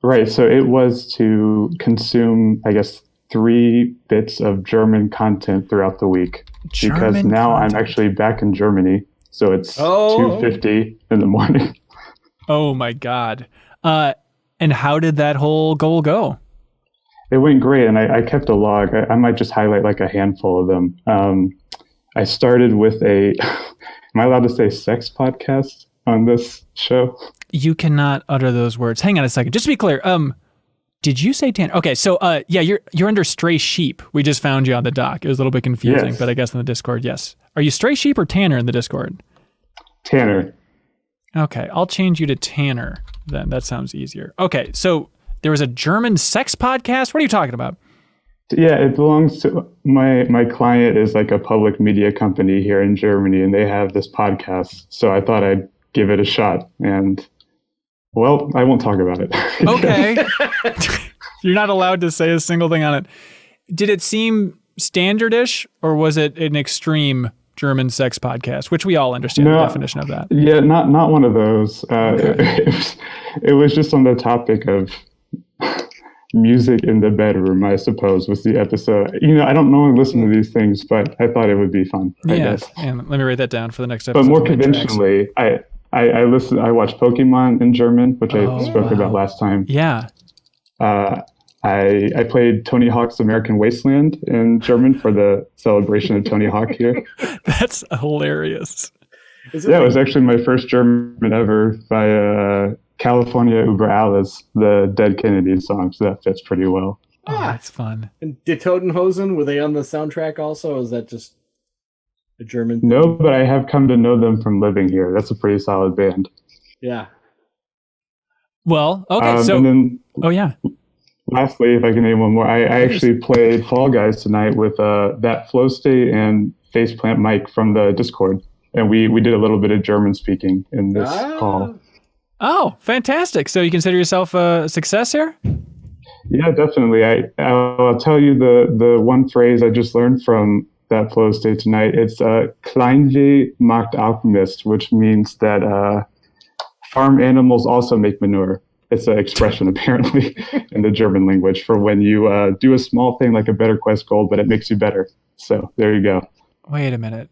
S4: Right. So it was to consume, I guess, 3 bits of German content throughout the week because now I'm actually back in Germany. So it's 2:50 in the morning.
S1: Oh my God. And how did that whole goal go?
S4: It went great, and I kept a log. I might just highlight like a handful of them. I started with am I allowed to say sex podcast on this show?
S1: You cannot utter those words. Hang on a second. Just to be clear, did you say Tanner? Okay, so you're under Stray Sheep. We just found you on the dock. It was a little bit confusing, yes. But I guess in the Discord, yes. Are you Stray Sheep or Tanner in the Discord?
S4: Tanner.
S1: Okay, I'll change you to Tanner then. That sounds easier. Okay, so there was a German sex podcast? What are you talking about?
S4: Yeah, it belongs to my client is like a public media company here in Germany, and they have this podcast. So I thought I'd give it a shot. And, well, I won't talk about it.
S1: Okay. You're not allowed to say a single thing on it. Did it seem standardish, or was it an extreme German sex podcast, which we all understand the definition of that?
S4: Yeah, not one of those. It was just on the topic of music in the bedroom, I suppose, was the episode. I don't normally listen to these things, but I thought it would be fun. I guess.
S1: And let me write that down for the next episode.
S4: But more conventionally, I watched Pokemon in German, which I spoke about last time.
S1: Yeah.
S4: I played Tony Hawk's American Wasteland in German for the celebration of Tony Hawk here.
S1: That's hilarious.
S4: It was actually my first German ever by California über alles, the Dead Kennedys song, so that fits pretty well.
S1: That's fun.
S2: And Die Totenhosen, were they on the soundtrack also, or is that just a German thing?
S4: No, but I have come to know them from living here. That's a pretty solid band.
S2: Yeah.
S1: Well, okay,
S4: lastly, if I can name one more, I actually played Fall Guys tonight with that Flow State and Faceplant Mike from the Discord. And we did a little bit of German speaking in this call.
S1: Oh, fantastic. So you consider yourself a success here?
S4: Yeah, definitely. I'll tell you the one phrase I just learned from that Flow State tonight. It's Kleinvieh macht auch Mist, which means that farm animals also make manure. It's an expression, apparently, in the German language for when you do a small thing like a BetterQuest goal, but it makes you better. So there you go.
S1: Wait a minute.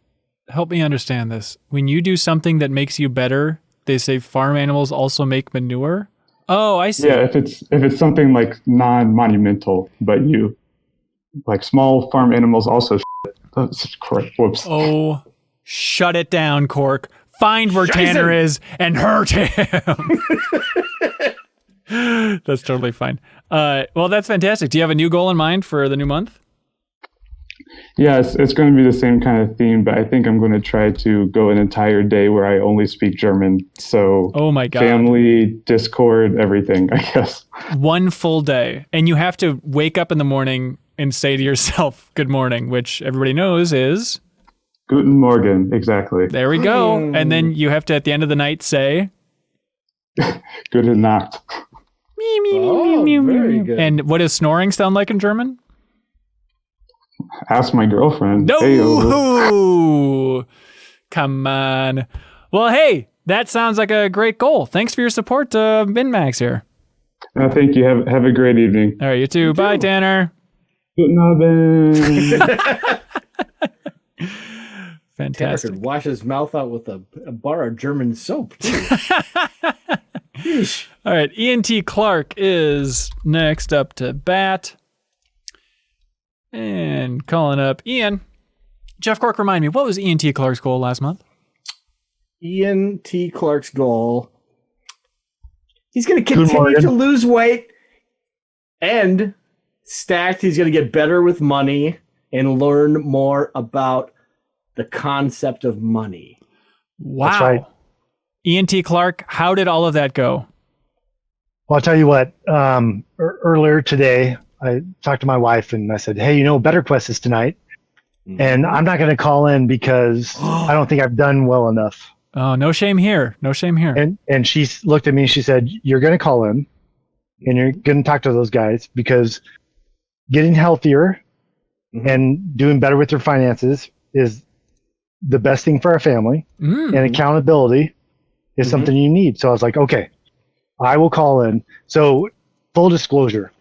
S1: Help me understand this. When you do something that makes you better, they say farm animals also make manure? Oh, I see.
S4: Yeah, if it's something like non-monumental, but you like small farm animals also whoops.
S1: Oh, shut it down, Cork. Find where Tanner is and hurt him. That's totally fine. Well, that's fantastic. Do you have a new goal in mind for the new month?
S4: Yeah, it's going to be the same kind of theme, but I think I'm going to try to go an entire day where I only speak German. So,
S1: oh my God.
S4: Family, Discord, everything, I guess.
S1: One full day. And you have to wake up in the morning and say to yourself, good morning, which everybody knows is...
S4: Guten Morgen, exactly.
S1: There we go. And then you have to, at the end of the night, say...
S4: Gute Nacht.
S2: Very good.
S1: And what does snoring sound like in German?
S4: Ask my girlfriend.
S1: No!
S4: Hey,
S1: come on. Well, hey, that sounds like a great goal. Thanks for your support, MinMax here.
S4: Thank you. Have a great evening.
S1: All right, you too. Bye, Tanner.
S4: Guten Abend.
S1: Fantastic.
S2: Tanner could wash his mouth out with a bar of German soap, too.
S1: All right, Ian T. Clark is next up to bat. And calling up Ian. Jeff Cork, remind me, what was Ian T. Clark's goal last month?
S2: Ian T. Clark's goal. He's going to continue to lose weight and stacked. He's going to get better with money and learn more about the concept of money.
S1: Wow.
S5: That's right.
S1: Ian T. Clark, how did all of that go?
S5: Well, I'll tell you what, earlier today, I talked to my wife and I said, hey, BetterQuest is tonight. And I'm not going to call in because I don't think I've done well enough.
S1: Oh, no shame here. No shame here.
S5: And she looked at me and she said, you're going to call in and you're going to talk to those guys because getting healthier and doing better with your finances is the best thing for our family. And accountability is something you need. So I was like, okay, I will call in. So full disclosure,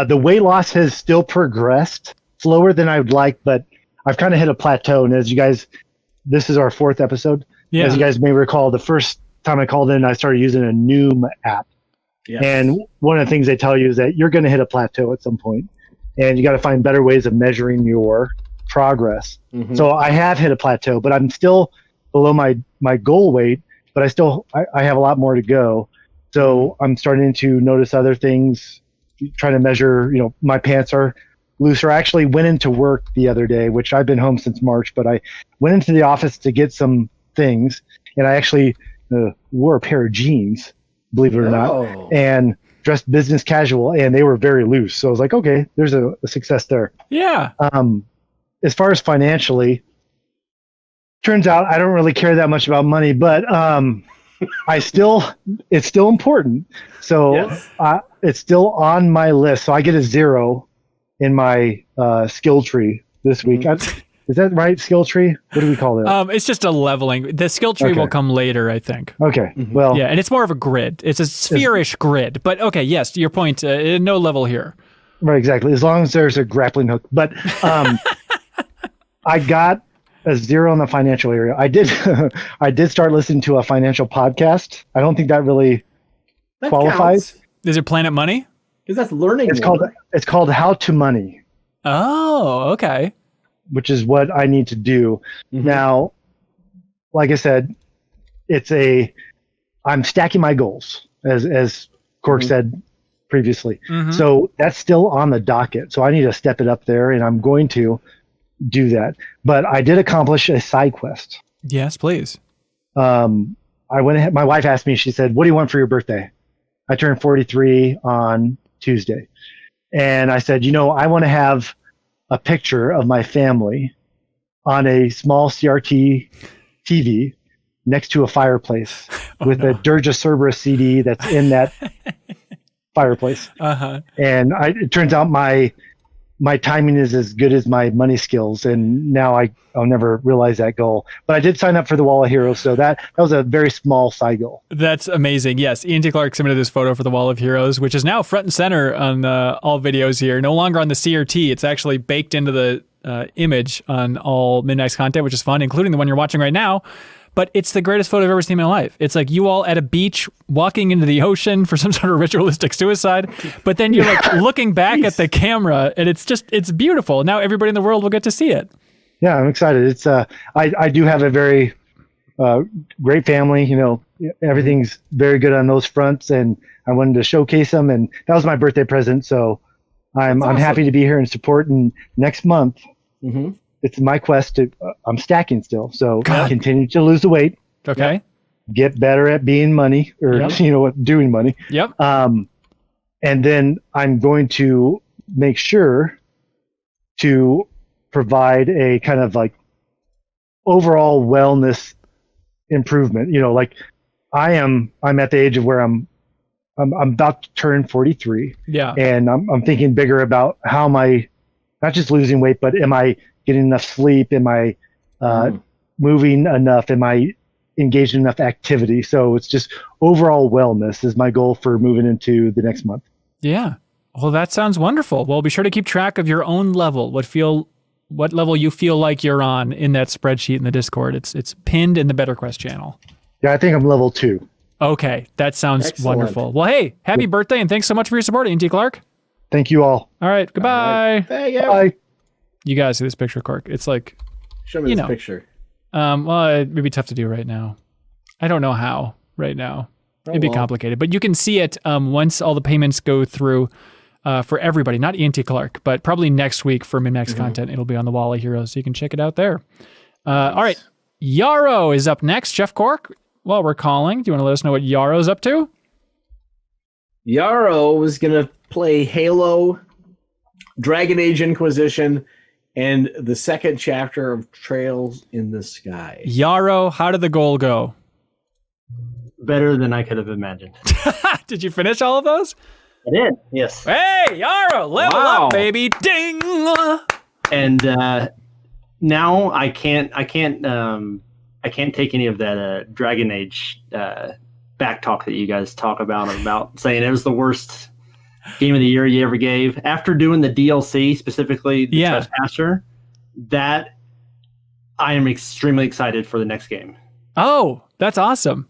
S5: The weight loss has still progressed slower than I would like, but I've kind of hit a plateau. And as you guys, this is our 4th episode. Yeah. As you guys may recall, the first time I called in, I started using a Noom app. Yes. And one of the things they tell you is that you're going to hit a plateau at some point, and you got to find better ways of measuring your progress. Mm-hmm. So I have hit a plateau, but I'm still below my goal weight, but I have a lot more to go. So I'm starting to notice other things, trying to measure, my pants are looser. I actually went into work the other day, which I've been home since March, but I went into the office to get some things, and I actually wore a pair of jeans, believe it or not, and dressed business casual, and they were very loose. So I was like, okay, there's a success there.
S1: Yeah.
S5: As far as financially, turns out I don't really care that much about money, but it's still important. So yes. It's still on my list. So I get a 0 in my skill tree this week. Is that right? Skill tree? What do we call that?
S1: It's just a leveling. The skill tree will come later, I think.
S5: Okay. Well.
S1: Yeah, and it's more of a grid. It's a sphere-ish grid. But okay, yes, to your point, no level here.
S5: Right, exactly. As long as there's a grappling hook. But I got a 0 in the financial area. I did start listening to a financial podcast. I don't think that really qualifies.
S2: Counts.
S1: Is it Planet Money?
S2: Because that's learning.
S5: It's called How to Money.
S1: Oh, okay.
S5: Which is what I need to do. Mm-hmm. Now, like I said, I'm stacking my goals, as Cork said previously. Mm-hmm. So that's still on the docket. So I need to step it up there, and I'm going to do that. But I did accomplish a side quest.
S1: Yes, please.
S5: I went ahead. My wife asked me, she said, "What do you want for your birthday?" I turned 43 on Tuesday. And I said, I want to have a picture of my family on a small CRT TV next to a fireplace with a Dirge Cerberus CD that's in that fireplace. Uh-huh. And it turns out my timing is as good as my money skills, and now I'll never realize that goal. But I did sign up for the Wall of Heroes, so that was a very small side goal.
S1: That's amazing. Yes, Ian T. Clark submitted this photo for the Wall of Heroes, which is now front and center on all videos here. No longer on the CRT. It's actually baked into the image on all Midnight's content, which is fun, including the one you're watching right now. But it's the greatest photo I've ever seen in my life. It's like you all at a beach walking into the ocean for some sort of ritualistic suicide. But then you're like looking back at the camera, and it's beautiful. Now everybody in the world will get to see it.
S5: Yeah, I'm excited. It's I do have a very great family. Everything's very good on those fronts, and I wanted to showcase them. And that was my birthday present. So I'm happy to be here and support. And next month. Mm-hmm. It's my quest I'm stacking still. So continue to lose the weight.
S1: Okay.
S5: Get better at being money doing money.
S1: Yep.
S5: And then I'm going to make sure to provide a kind of like overall wellness improvement. I'm at the age of where I'm about to turn 43.
S1: Yeah.
S5: And I'm thinking bigger about how am I not just losing weight, but am I getting enough sleep? Am I moving enough? Am I engaged in enough activity? So it's just overall wellness is my goal for moving into the next month.
S1: Yeah. Well, that sounds wonderful. Well, be sure to keep track of your own level. What level you feel like you're on in that spreadsheet in the Discord. It's pinned in the BetterQuest channel.
S5: Yeah, I think I'm level 2.
S1: Okay. That sounds wonderful. Well, hey, happy birthday, and thanks so much for your support, Ian T. Clark.
S5: Thank you all.
S1: All right. Goodbye.
S2: Thank you.
S5: Bye.
S1: You guys see this picture, Cork. It's like...
S2: Show me this picture.
S1: Well, it would be tough to do right now. I don't know how right now. It'd be complicated. But you can see it once all the payments go through for everybody. Not Ian T. Clark, but probably next week for Min-Max content. It'll be on the Wall of Heroes, so you can check it out there. Nice. All right. Yarrow is up next. Jeff Cork, while we're calling, do you want to let us know what Yarrow's up to?
S2: Yarrow was going to play Halo, Dragon Age Inquisition, and the second chapter of Trails in the Sky.
S1: Yarrow, how did the goal go?
S6: Better than I could have imagined.
S1: Did you finish all of those?
S6: I did, yes.
S1: Hey, Yarrow, level up, baby. Ding!
S6: And now I can't take any of that Dragon Age back talk that you guys talk about saying it was the worst game of the year you ever gave. After doing the DLC, specifically the Trespasser, that I am extremely excited for the next game.
S1: Oh, that's awesome.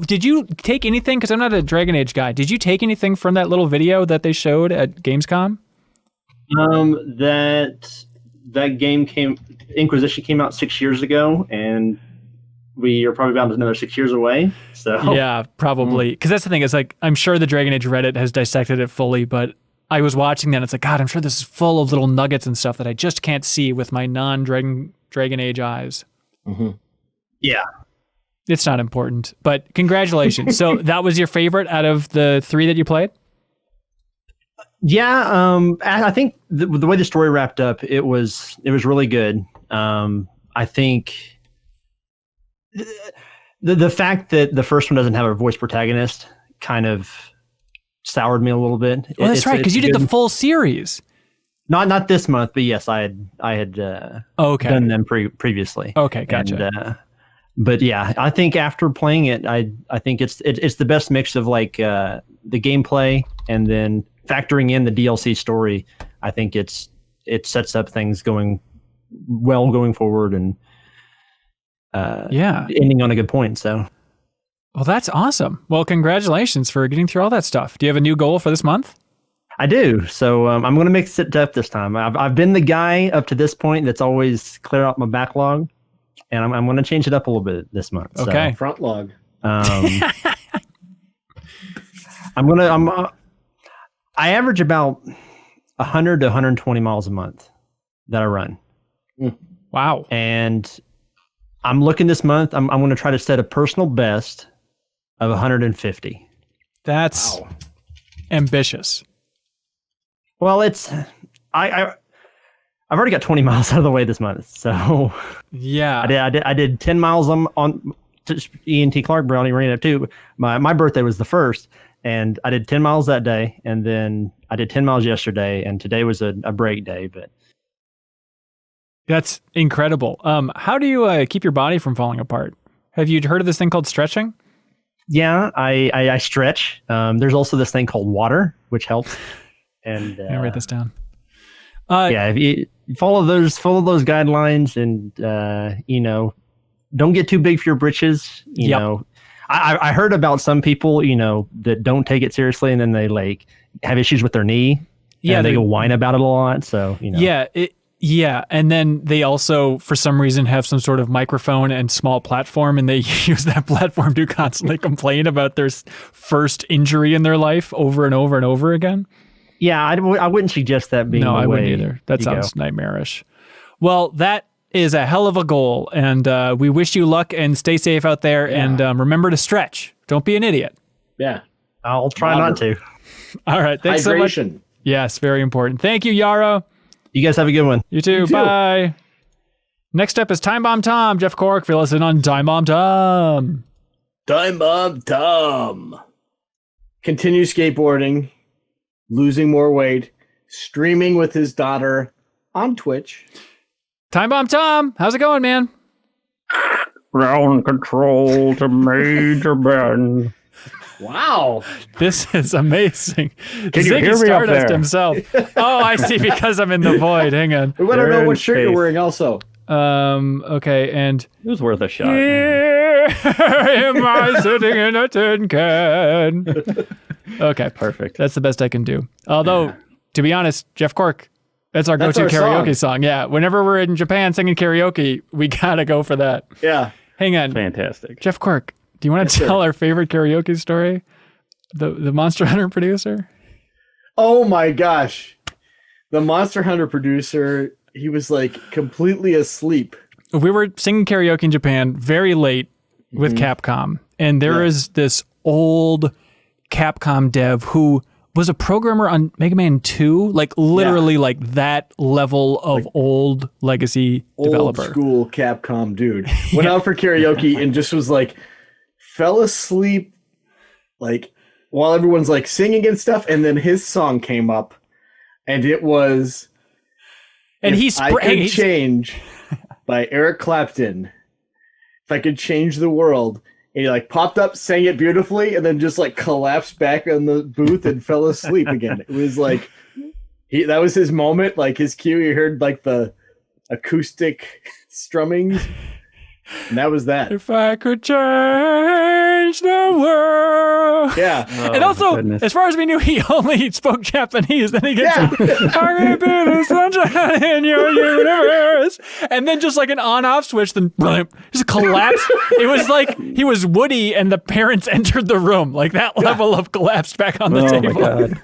S1: Did you take anything, because I'm not a Dragon Age guy, did you take anything from that little video that they showed at Gamescom?
S6: That game Inquisition came out 6 years ago, and we are probably about another 6 years away. So
S1: yeah, probably. Because that's the thing, is like, I'm sure the Dragon Age Reddit has dissected it fully, but I was watching that and it's like, God, I'm sure this is full of little nuggets and stuff that I just can't see with my non-Dragon Age eyes.
S2: Mm-hmm.
S6: Yeah.
S1: It's not important, but congratulations. So that was your favorite out of the 3 that you played?
S6: Yeah, I think the way the story wrapped up, it was really good. I think the fact that the first one doesn't have a voice protagonist kind of soured me a little bit.
S1: Oh, that's right, because you did the full series.
S6: Not this month, but yes, I had done them previously.
S1: Okay, gotcha.
S6: And, but yeah, I think after playing it, I think it's the best mix of like the gameplay and then factoring in the DLC story. I think it sets up things going forward and ending on a good point. So,
S1: well, that's awesome. Well, congratulations for getting through all that stuff. Do you have a new goal for this month?
S6: I do. So I'm going to mix it up this time. I've been the guy up to this point that's always clear out my backlog, and I'm going to change it up a little bit this month.
S1: Okay.
S6: So,
S2: front log.
S6: I average about 100 to 120 miles a month that I run.
S1: Wow.
S6: And I'm looking this month, I'm going to try to set a personal best of 150.
S1: That's ambitious.
S6: Well, I've already got 20 miles out of the way this month. So
S1: yeah,
S6: I did 10 miles on E&T Clark Brownie Arena too. My birthday was the 1st, and I did 10 miles that day, and then I did 10 miles yesterday, and today was a break day. But
S1: that's incredible. How do you keep your body from falling apart? Have you heard of this thing called stretching?
S6: Yeah, I stretch. There's also this thing called water, which helps. And
S1: I'll write this down.
S6: If you follow those guidelines, and don't get too big for your britches. You know, I heard about some people, that don't take it seriously, and then they like have issues with their knee. Yeah, they go whine about it a lot. So
S1: Yeah, and then they also, for some reason, have some sort of microphone and small platform, and they use that platform to constantly complain about their first injury in their life over and over and over again.
S6: Yeah, I wouldn't suggest that being the way.
S1: No, I wouldn't either. That sounds nightmarish. Well, that is a hell of a goal, and we wish you luck and stay safe out there, and remember to stretch. Don't be an idiot.
S2: Yeah.
S6: I'll try not to.
S1: All right, thanks so much. Yes, very important. Thank you, Yarrow.
S6: You guys have a good one.
S1: You too. Bye. Next up is TimeBombTom. Jeff Cork, fill us in on TimeBombTom.
S2: TimeBombTom. Continue skateboarding, losing more weight, streaming with his daughter on Twitch.
S1: TimeBombTom, how's it going, man?
S7: Ground control to Major Ben.
S2: Wow.
S1: This is amazing.
S7: Can you hear me
S1: Stardust
S7: up there?
S1: himself. Oh, I see, because I'm in the void. Hang on.
S2: We want to know what shirt you're wearing also.
S1: Okay, and
S7: It was worth a shot.
S1: here am I sitting in a tin can. Okay,
S7: Perfect.
S1: that's the best I can do. Although, to be honest, Jeff Cork, that's our go-to karaoke song. Yeah, whenever we're in Japan singing karaoke, we gotta go for that.
S2: Yeah.
S1: Hang on.
S7: Fantastic.
S1: Jeff Cork, do you want to tell our favorite karaoke story? The Monster Hunter producer?
S2: Oh my gosh. The Monster Hunter producer, he was like completely asleep.
S1: We were singing karaoke in Japan very late with Capcom, and there is this old Capcom dev who was a programmer on Mega Man 2, like literally like that level of like old legacy developer.
S2: Old school Capcom dude. Went out for karaoke and just was like, fell asleep like while everyone's like singing and stuff, and then his song came up, and it was
S1: and
S2: I Could Change by Eric Clapton. If I could change the world, And he like popped up, sang it beautifully, and then just like collapsed back on the booth and fell asleep again. It was like that was his moment, like his cue. He heard like the acoustic strummings, and that was that.
S1: If I could change the world.
S2: Yeah.
S1: And also, as far as we knew, he only spoke Japanese. Then he gets I can be the sunshine in your universe. And then just like an on-off switch, then just collapse. It was like he was Woody and the parents entered the room. Like that level of collapse back on the table.
S7: My God.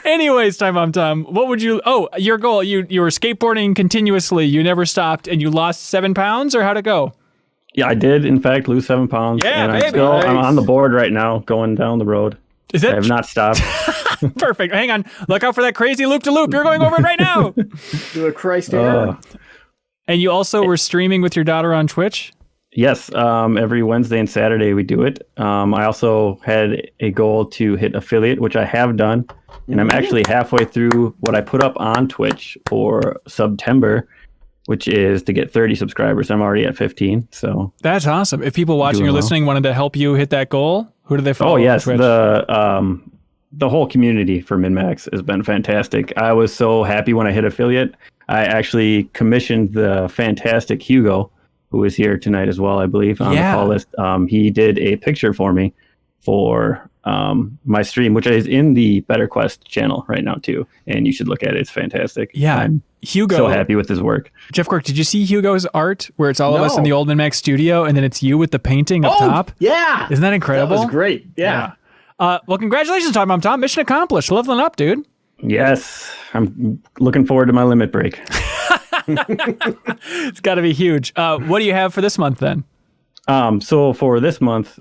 S1: Anyways, TimeBombTom, what would you? Oh, your goal. You were skateboarding continuously. You never stopped, and you lost 7 pounds, or how'd it go?
S7: Yeah, I did, in fact, lose 7 pounds.
S1: Yeah,
S7: and
S1: baby.
S7: I'm on the board right now, going down the road.
S1: Is it?
S7: I have not stopped.
S1: Perfect. Hang on. Look out for that crazy loop-to-loop. You're going over it right now.
S2: Do a Christ error.
S1: And you also were streaming with your daughter on Twitch?
S7: Yes, every Wednesday and Saturday we do it. I also had a goal to hit affiliate, which I have done. And I'm actually halfway through what I put up on Twitch for September, which is to get 30 subscribers. I'm already at 15. So
S1: that's awesome. If people watching or listening wanted to help you hit that goal, who do they follow?
S7: Oh, yes.
S1: On Twitch?
S7: The whole community for MinMax has been fantastic. I was so happy when I hit affiliate. I actually commissioned the fantastic Hugo, who is here tonight as well, I believe, on the call list. He did a picture for me for my stream, which is in the BetterQuest channel right now, too. And you should look at it. It's fantastic.
S1: Yeah.
S7: I'm
S1: Hugo.
S7: so happy with his work.
S1: Jeff Cork, did you see Hugo's art where it's all of us in the old MinMax studio and then it's you with the painting up top?
S2: Yeah.
S1: Isn't that incredible?
S2: That was great. Yeah.
S1: Well, congratulations, TimeBombTom. Mission accomplished. Leveling up, dude.
S7: Yes. I'm looking forward to my limit break.
S1: It's got to be huge. What do you have for this month then?
S7: So for this month,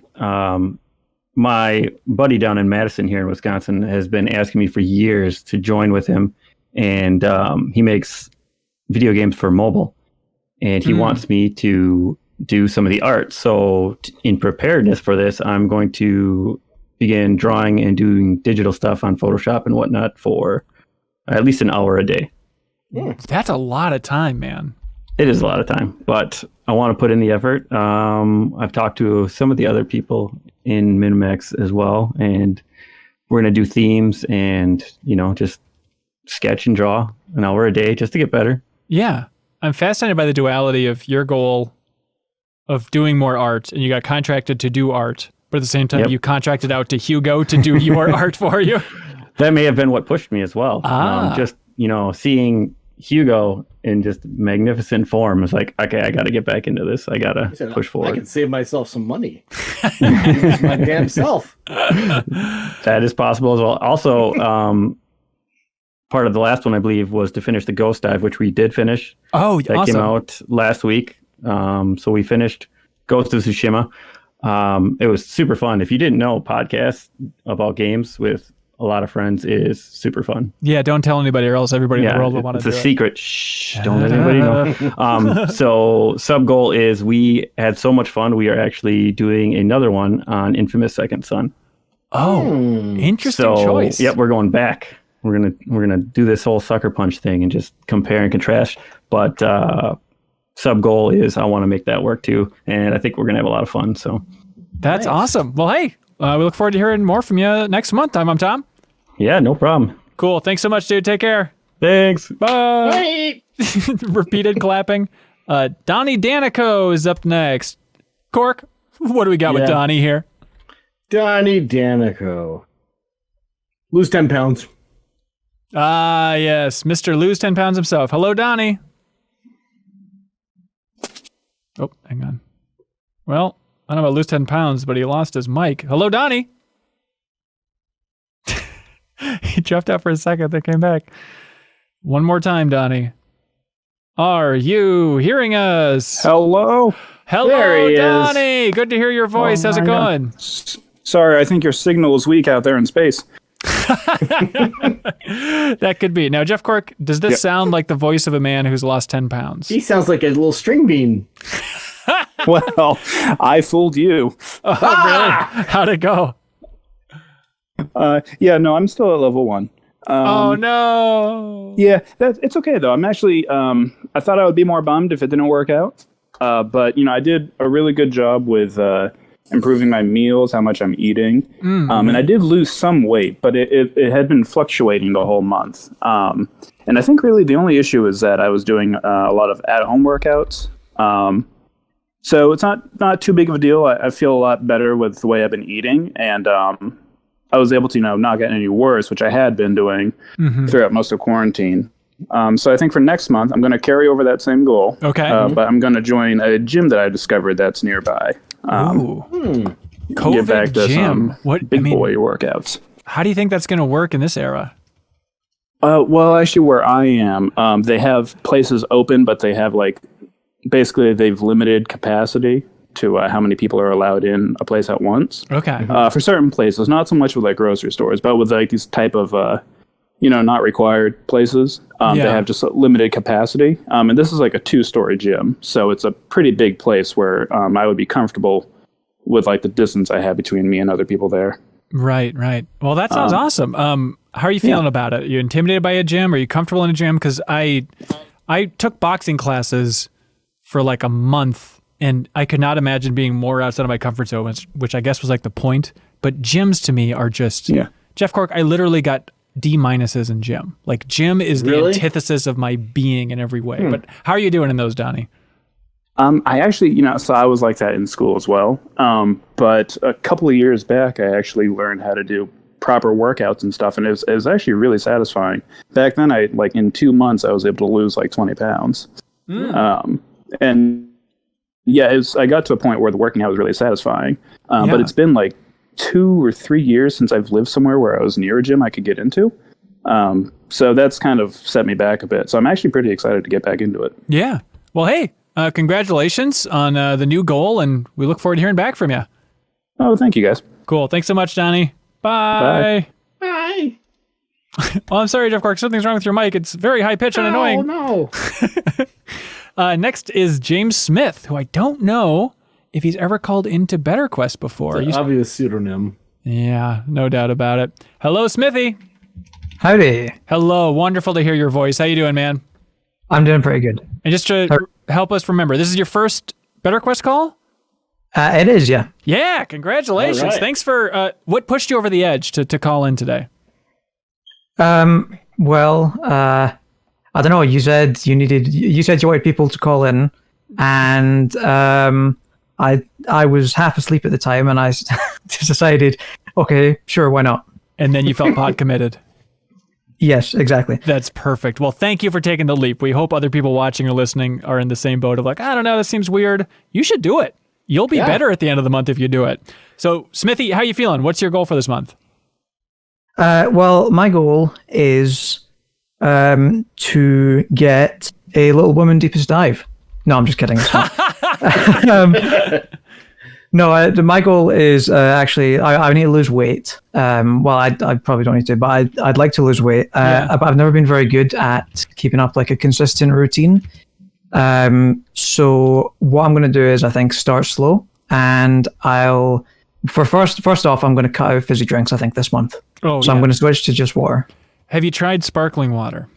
S7: my buddy down in Madison here in Wisconsin has been asking me for years to join with him. And he makes video games for mobile. And he wants me to do some of the art. So in preparedness for this, I'm going to begin drawing and doing digital stuff on Photoshop and whatnot for at least an hour a day.
S1: That's a lot of time, man.
S7: It is a lot of time, but I want to put in the effort. I've talked to some of the other people in MinMax as well, and we're going to do themes and, just sketch and draw an hour a day just to get better.
S1: Yeah. I'm fascinated by the duality of your goal of doing more art, and you got contracted to do art, but at the same time, you contracted out to Hugo to do your art for you.
S7: That may have been what pushed me as well. Just, seeing Hugo in just magnificent form is like, okay, I got to get back into this. I got to push forward.
S2: I can save myself some money. Use my damn self.
S7: That is possible as well. Also, part of the last one, I believe, was to finish the Ghost Dive, which we did finish.
S1: Oh,
S7: that came out last week. So we finished Ghost of Tsushima. It was super fun. If you didn't know, podcasts about games with a lot of friends is super fun.
S1: Yeah, don't tell anybody or else everybody in the world will want to do it.
S7: It's a secret. Shh, don't let anybody know. So sub goal is we had so much fun. We are actually doing another one on Infamous Second Son.
S1: Oh, interesting choice.
S7: Yep, we're going back. We're gonna do this whole sucker punch thing and just compare and contrast. But sub goal is I want to make that work too, and I think we're gonna have a lot of fun. So
S1: that's awesome. Well, hey. We look forward to hearing more from you next month. TimeBombTom.
S7: Yeah, no problem.
S1: Cool. Thanks so much, dude. Take care.
S7: Thanks.
S1: Bye. Repeated clapping. Donnie Danico is up next. Cork, what do we got with Donnie here?
S2: Donnie Danico. Lose 10 pounds.
S1: Ah, yes. Mr. Lose 10 pounds himself. Hello, Donnie. Oh, hang on. Well, I don't know about lose 10 pounds, but he lost his mic. Hello, Donnie. He dropped out for a second, then came back. One more time, Donnie. Are you hearing us?
S8: Hello?
S1: Hello, Donnie. Good to hear your voice. How's it going?
S8: Sorry, I think your signal is weak out there in space.
S1: That could be. Now, Jeff Cork, does this sound like the voice of a man who's lost 10 pounds?
S2: He sounds like a little string bean.
S8: Well, I fooled you.
S1: Oh, really? How'd it go?
S8: I'm still at level 1.
S1: Oh, no.
S8: Yeah, it's okay, though. I'm actually, I thought I would be more bummed if it didn't work out. but I did a really good job with improving my meals, how much I'm eating, and I did lose some weight, but it had been fluctuating the whole month. And I think really the only issue is that I was doing a lot of at-home workouts. So it's not too big of a deal. I feel a lot better with the way I've been eating, and I was able to not get any worse, which I had been doing throughout most of quarantine. So I think for next month, I'm going to carry over that same goal.
S1: Okay.
S8: But I'm going to join a gym that I discovered that's nearby.
S1: COVID
S8: get back to
S1: gym.
S8: Some big boy workouts.
S1: How do you think that's going to work in this era?
S8: Well, actually, where I am, they have places open, but they have basically they've limited capacity to how many people are allowed in a place at once.
S1: Okay.
S8: For certain places, not so much with grocery stores, but with these type of not required places, they have just a limited capacity. And this is a 2-story gym, so it's a pretty big place where I would be comfortable with the distance I have between me and other people there.
S1: Right. Well, that sounds awesome. How are you feeling about it? Are you intimidated by a gym? Are you comfortable in a gym? Because I took boxing classes for a month, and I could not imagine being more outside of my comfort zone, which I guess was the point. But gyms to me are just Jeff Cork. I literally got D- in gym. Gym is the antithesis of my being in every way. But how are you doing in those, Donnie?
S8: I actually, so I was like that in school as well. But a couple of years back, I actually learned how to do proper workouts and stuff, and it was actually really satisfying. Back then, in 2 months, I was able to lose 20 pounds. And yeah, I got to a point where the working out was really satisfying. But it's been 2 or 3 years since I've lived somewhere where I was near a gym I could get into. So that's kind of set me back a bit. So I'm actually pretty excited to get back into it.
S1: Yeah. Well, hey, congratulations on the new goal, and we look forward to hearing back from you.
S8: Oh, thank you, guys.
S1: Cool. Thanks so much, Donnie. Bye.
S2: Bye.
S1: Oh, I'm sorry, Jeff Cork. Something's wrong with your mic. It's very high pitched and annoying.
S2: Oh, no.
S1: Next is James Smith, who I don't know if he's ever called into BetterQuest before.
S2: It's an obvious pseudonym.
S1: Yeah, no doubt about it. Hello, Smithy.
S9: Howdy.
S1: Hello. Wonderful to hear your voice. How you doing, man?
S9: I'm doing pretty good.
S1: And just to help us remember, this is your first BetterQuest call?
S9: It is, yeah.
S1: Yeah, congratulations.
S2: All right.
S1: Thanks for what pushed you over the edge to call in today?
S9: Well, I don't know. You said you wanted people to call in, and I was half asleep at the time, and I decided, okay, sure, why not?
S1: And then you felt pod committed.
S9: Yes, exactly.
S1: That's perfect. Well, thank you for taking the leap. We hope other people watching or listening are in the same boat of I don't know, this seems weird. You should do it. You'll be better at the end of the month if you do it. So, Smithy, how you feeling? What's your goal for this month?
S9: Well, my goal is to get a Little Women Deepest Dive. No, I'm just kidding. It's not. No, my goal is actually I need to lose weight. Well, I probably don't need to, but I'd like to lose weight. I've never been very good at keeping up a consistent routine. So what I'm going to do is I think start slow, and first off I'm going to cut out fizzy drinks I think this month. I'm going to switch to just water.
S1: Have you tried sparkling water?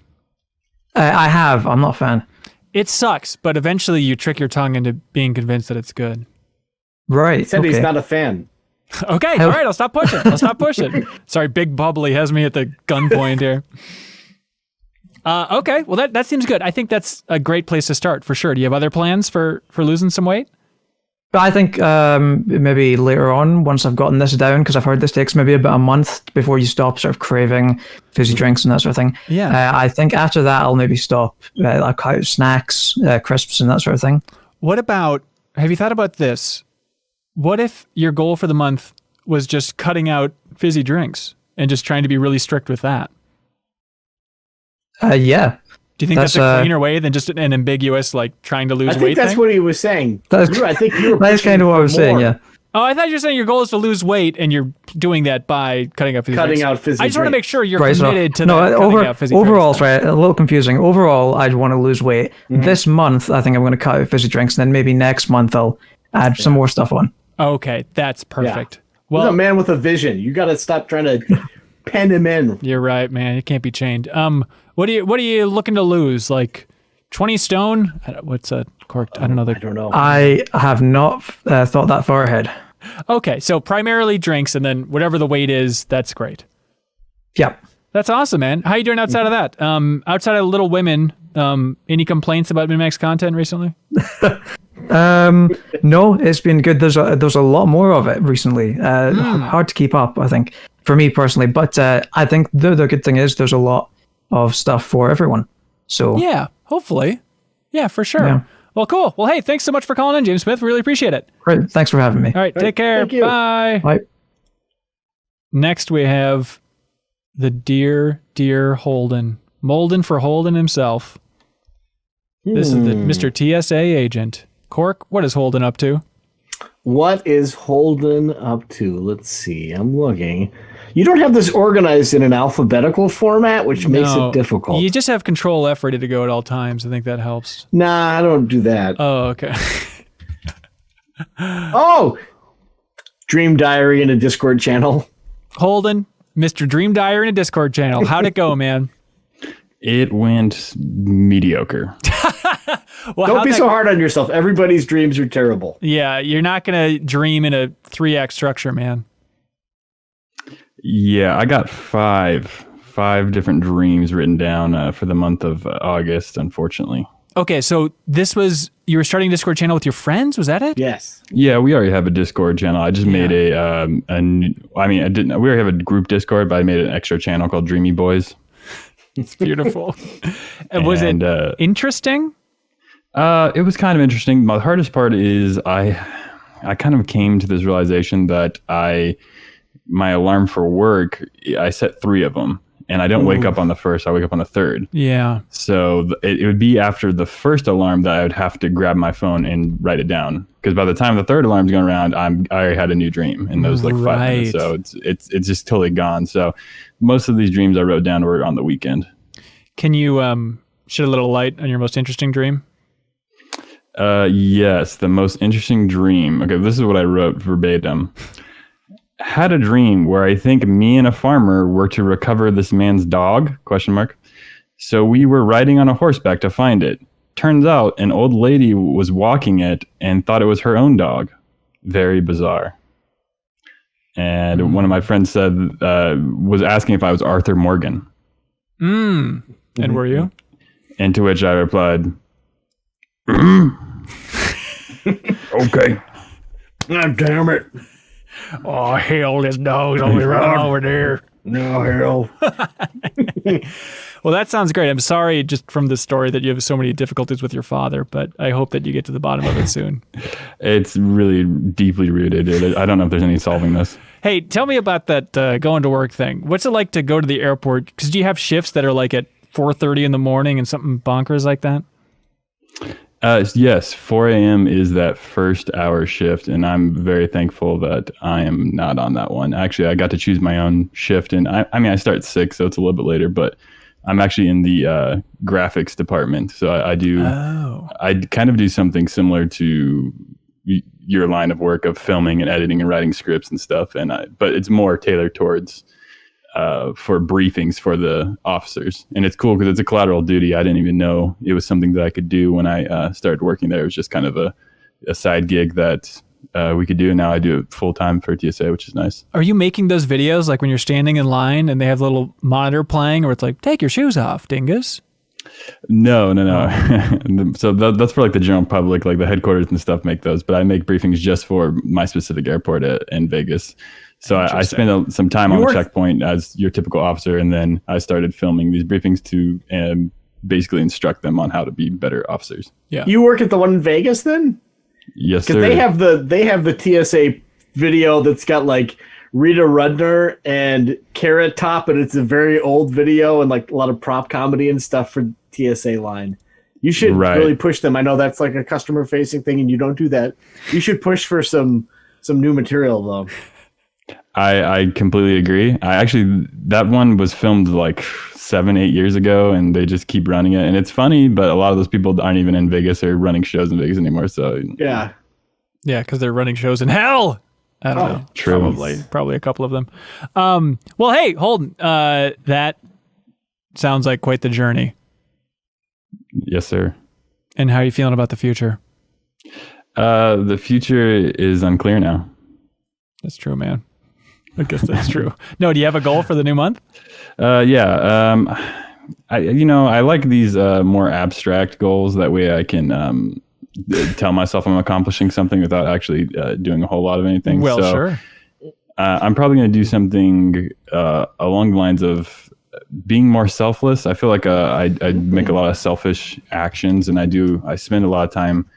S9: I have. I'm not a fan.
S1: It sucks, but eventually you trick your tongue into being convinced that it's good.
S9: Right.
S2: He said he's not a fan.
S1: Okay, all right, I'll stop pushing. Sorry, Big Bubbly has me at the gunpoint here. Okay, well that seems good. I think that's a great place to start for sure. Do you have other plans for losing some weight?
S9: I think maybe later on, once I've gotten this down, because I've heard this takes maybe about a month before you stop sort of craving fizzy drinks and that sort of thing.
S1: Yeah.
S9: I think after that, I'll maybe stop. I'll cut out snacks, crisps, and that sort of thing.
S1: Have you thought about this? What if your goal for the month was just cutting out fizzy drinks and just trying to be really strict with that?
S9: Yeah.
S1: Do you think that's a cleaner way than just an ambiguous, trying to lose weight
S2: I think that's
S1: thing?
S2: what he was saying. I think you were
S9: That's kind of what I was saying, yeah.
S1: Oh, I thought you were saying your goal is to lose weight, and you're doing that by cutting out fizzy drinks. I just want to make sure you're committed to that.
S9: Overall, sorry, a little confusing. Overall, I'd want to lose weight. Mm-hmm. This month, I think I'm going to cut out fizzy drinks, and then maybe next month I'll add some more stuff on.
S1: Okay, that's perfect.
S2: Yeah.
S1: Well,
S2: he's a man with a vision. You got to stop trying to pen him in.
S1: You're right, man. You can't be chained. What are you looking to lose? 20 stone? What's a Cork, I don't know.
S2: I don't know.
S9: I have not thought that far ahead.
S1: Okay, so primarily drinks, and then whatever the weight is, that's great.
S9: Yep.
S1: That's awesome, man. How you doing outside of that? Outside of Little Women, any complaints about Min-Max content recently?
S9: No, it's been good. There's a lot more of it recently. Hard to keep up, I think, for me personally. But I think the good thing is there's a lot of stuff for everyone. So
S1: yeah, hopefully. Yeah, for sure.
S9: Yeah.
S1: Well, cool. Well, hey, thanks so much for calling in, James Smith. Really appreciate it.
S9: Great. Thanks for having me.
S1: All right, take care.
S2: Thank you.
S1: Bye.
S9: Bye.
S1: Next, we have the dear Holden. Molden for Holden himself. This is the Mr. TSA agent. Cork, what is Holden up to?
S2: What is Holden up to? Let's see. I'm looking. You don't have this organized in an alphabetical format, which makes it difficult.
S1: You just have Control F ready to go at all times. I think that helps.
S2: Nah, I don't do that.
S1: Oh, okay.
S2: Oh! Dream Diary in a Discord channel.
S1: Holden, Mr. Dream Diary in a Discord channel. How'd it go, man?
S7: It went mediocre.
S1: Well,
S2: Don't be so hard on yourself. Everybody's dreams are terrible.
S1: Yeah, you're not going to dream in a 3-act structure, man.
S7: Yeah, I got five different dreams written down for the month of August, unfortunately.
S1: Okay, so you were starting a Discord channel with your friends? Was that it?
S2: Yes.
S7: Yeah, we already have a Discord channel. I just made we already have a group Discord, but I made an extra channel called Dreamy Boys.
S1: It's beautiful. Was it interesting?
S7: It was kind of interesting. The hardest part is I kind of came to this realization that my alarm for work, I set 3 of them, and I don't wake up on the first. I wake up on the third. Yeah. So it would be after the first alarm that I would have to grab my phone and write it down, because by the time the third alarm's going around, I already had a new dream, and those 5 minutes. So it's just totally gone. So most of these dreams I wrote down were on the weekend. Can you shed a little light on your most interesting dream? Yes, the most interesting dream. Okay, this is what I wrote verbatim. Had a dream where I think me and a farmer were to recover this man's dog, ? So we were riding on a horseback to find it. Turns out an old lady was walking it and thought it was her own dog. Very bizarre. And one of my friends was asking if I was Arthur Morgan. And were you? And to which I replied, okay.
S2: God damn it.
S1: Oh, hell, this dog's only running over there.
S2: No, hell.
S1: Well, that sounds great. I'm sorry just from this story that you have so many difficulties with your father, but I hope that you get to the bottom of it soon. It's really deeply rooted. I don't know if there's any solving this. Hey, tell me about that going to work thing. What's it like to go to the airport? Because do you have shifts that are like at 4:30 in the morning and something bonkers like that? Yes, 4 a.m. is that first hour shift, and I'm very thankful that I am not on that one. Actually, I got to choose my own shift, and I start at 6, so it's a little bit later, but I'm actually in the graphics department, so I kind of do something similar to your line of work of filming and editing and writing scripts and stuff, but it's more tailored towards for briefings for the officers. And it's cool because it's a collateral duty. I didn't even know it was something that I could do when I started working there. It was just kind of a side gig that we could do. And now I do it full time for TSA, which is nice. Are you making those videos like when you're standing in line and they have a little monitor playing, or it's like, take your shoes off, dingus? No. So that's for like the general public, like the headquarters and stuff make those, but I make briefings just for my specific airport in Vegas. So I spent some time on the checkpoint as your typical officer, and then I started filming these briefings to basically instruct them on how to be better officers. Yeah. You work at the one in Vegas then? Yes, sir. Because they have the TSA video that's got like Rita Rudner and Carrot Top, and it's a very old video and like a lot of prop comedy and stuff for TSA line. You should really push them. I know that's like a customer facing thing, and you don't do that. You should push for some new material though. I completely agree. That one was filmed like 7-8 years ago, and they just keep running it. And it's funny, but a lot of those people aren't even in Vegas or running shows in Vegas anymore. So yeah, because they're running shows in hell. I don't know. True. Probably a couple of them. Well, hey, Holden, that sounds like quite the journey. Yes, sir. And how are you feeling about the future?
S10: The future is unclear now.
S1: That's true, man. I guess that's true. No, do you have a goal for the new month?
S10: Yeah. I like these more abstract goals. That way I can tell myself I'm accomplishing something without actually doing a whole lot of anything.
S1: Well, sure.
S10: I'm probably going to do something along the lines of being more selfless. I feel like I make a lot of selfish actions, and I spend a lot of time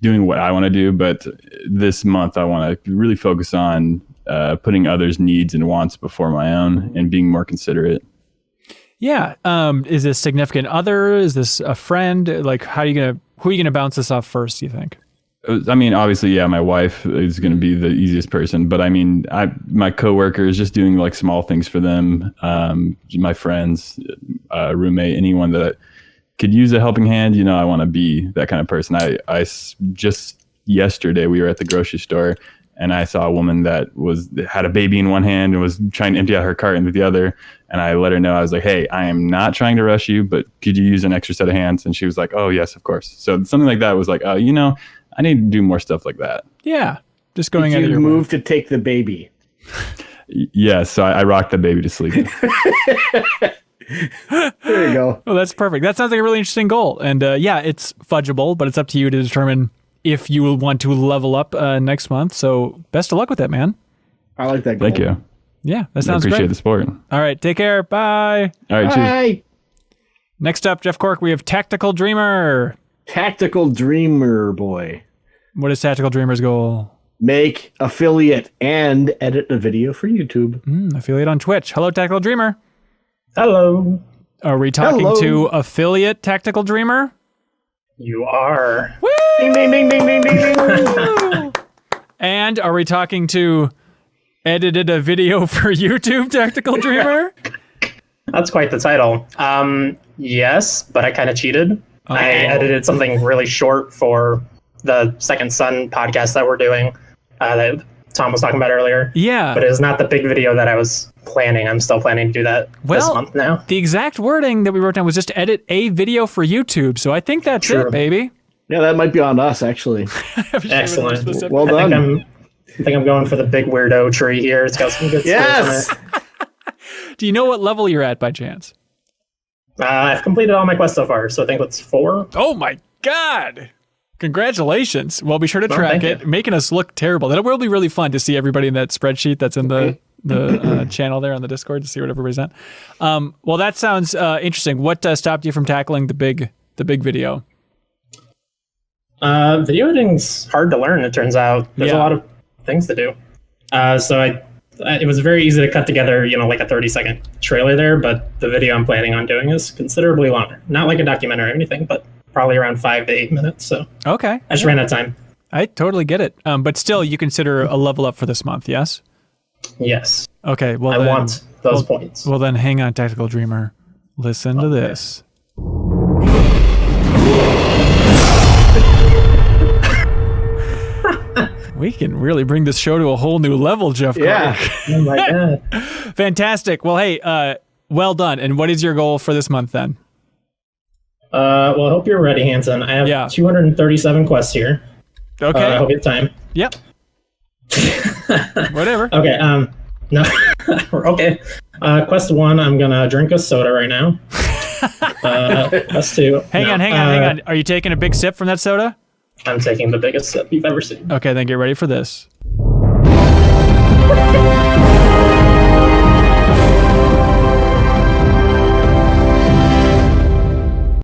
S10: doing what I want to do. But this month I want to really focus on putting others' needs and wants before my own and being more considerate. Yeah.
S1: Is this significant other? Is this a friend? Like, who are you gonna bounce this off first, do you think?
S10: I mean, obviously, yeah, my wife is going to be the easiest person, but I mean, my coworkers, just doing like small things for them, my friends, roommate, anyone that could use a helping hand. I want to be that kind of person. I just yesterday we were at the grocery store, and I saw a woman that had a baby in one hand and was trying to empty out her carton with the other. And I let her know, I was like, hey, I am not trying to rush you, but could you use an extra set of hands? And she was like, oh, yes, of course. So something like that was like, I need to do more stuff like that.
S1: Yeah. Just going
S2: out of your move to take the baby.
S10: Yes. So I rocked the baby to sleep.
S2: There you go.
S1: Well, that's perfect. That sounds like a really interesting goal. And it's fudgeable, but it's up to you to determine if you will want to level up next month. So best of luck with that, man.
S2: I like that goal.
S10: Thank you.
S1: Yeah, that sounds great.
S10: I appreciate the support.
S1: All right, take care. Bye.
S10: All right,
S2: Bye.
S10: cheers.
S1: Next up, Jeff Cork, we have Tactical Dreamer.
S2: Tactical Dreamer, boy.
S1: What is Tactical Dreamer's goal?
S2: Make affiliate and edit a video for YouTube.
S1: Affiliate on Twitch. Hello, Tactical Dreamer.
S11: Hello.
S1: Are we talking to affiliate Tactical Dreamer?
S11: You are.
S1: Woo!
S2: Ding, ding, ding, ding, ding, ding, ding.
S1: And are we talking to edited a video for YouTube Tactical Dreamer?
S11: That's quite the title. Yes, but I kind of cheated. Oh. I edited something really short for the Second Son podcast that we're doing that Tom was talking about earlier.
S1: Yeah.
S11: But it is not the big video that I was planning. I'm still planning to do that this month now.
S1: The exact wording that we wrote down was just edit a video for YouTube. So I think that's it, baby.
S2: Yeah, that might be on us, actually.
S11: Excellent.
S2: Well done.
S11: I think I'm going for the big weirdo tree here. It's got some good
S2: yes!
S11: stuff on it.
S1: Do you know what level you're at by chance?
S11: I've completed all my quests so far, so I think it's 4.
S1: Oh my God! Congratulations. Well, be sure to track it. Making us look terrible. That will be really fun to see everybody in that spreadsheet that's in the channel there on the Discord to see what everybody's at. Well, that sounds interesting. What stopped you from tackling the big video?
S11: Video editing's hard to learn, it turns out. There's a lot of things to do. So it was very easy to cut together, like a 30-second trailer there, but the video I'm planning on doing is considerably longer. Not like a documentary or anything, but probably around 5 to 8 minutes. So
S1: okay,
S11: I just ran out of time.
S1: I totally get it. But still, you consider a level up for this month, yes?
S11: Yes.
S1: Okay. Well,
S11: I want those points.
S1: Well, then hang on, Tactical Dreamer. Listen to this. We can really bring this show to a whole new level, Jeff.
S2: Yeah.
S11: Oh my God.
S1: Fantastic. Well, hey, well done. And what is your goal for this month then?
S11: Well, I hope you're ready, Hanson. I have 237 quests here.
S1: Okay.
S11: I hope you have time.
S1: Yep. Whatever.
S11: Okay. No. Okay. Quest 1, I'm gonna drink a soda right now. Quest 2.
S1: Hang on. Are you taking a big sip from that soda?
S11: I'm taking the biggest sip you've ever seen.
S1: Okay, then get ready for this.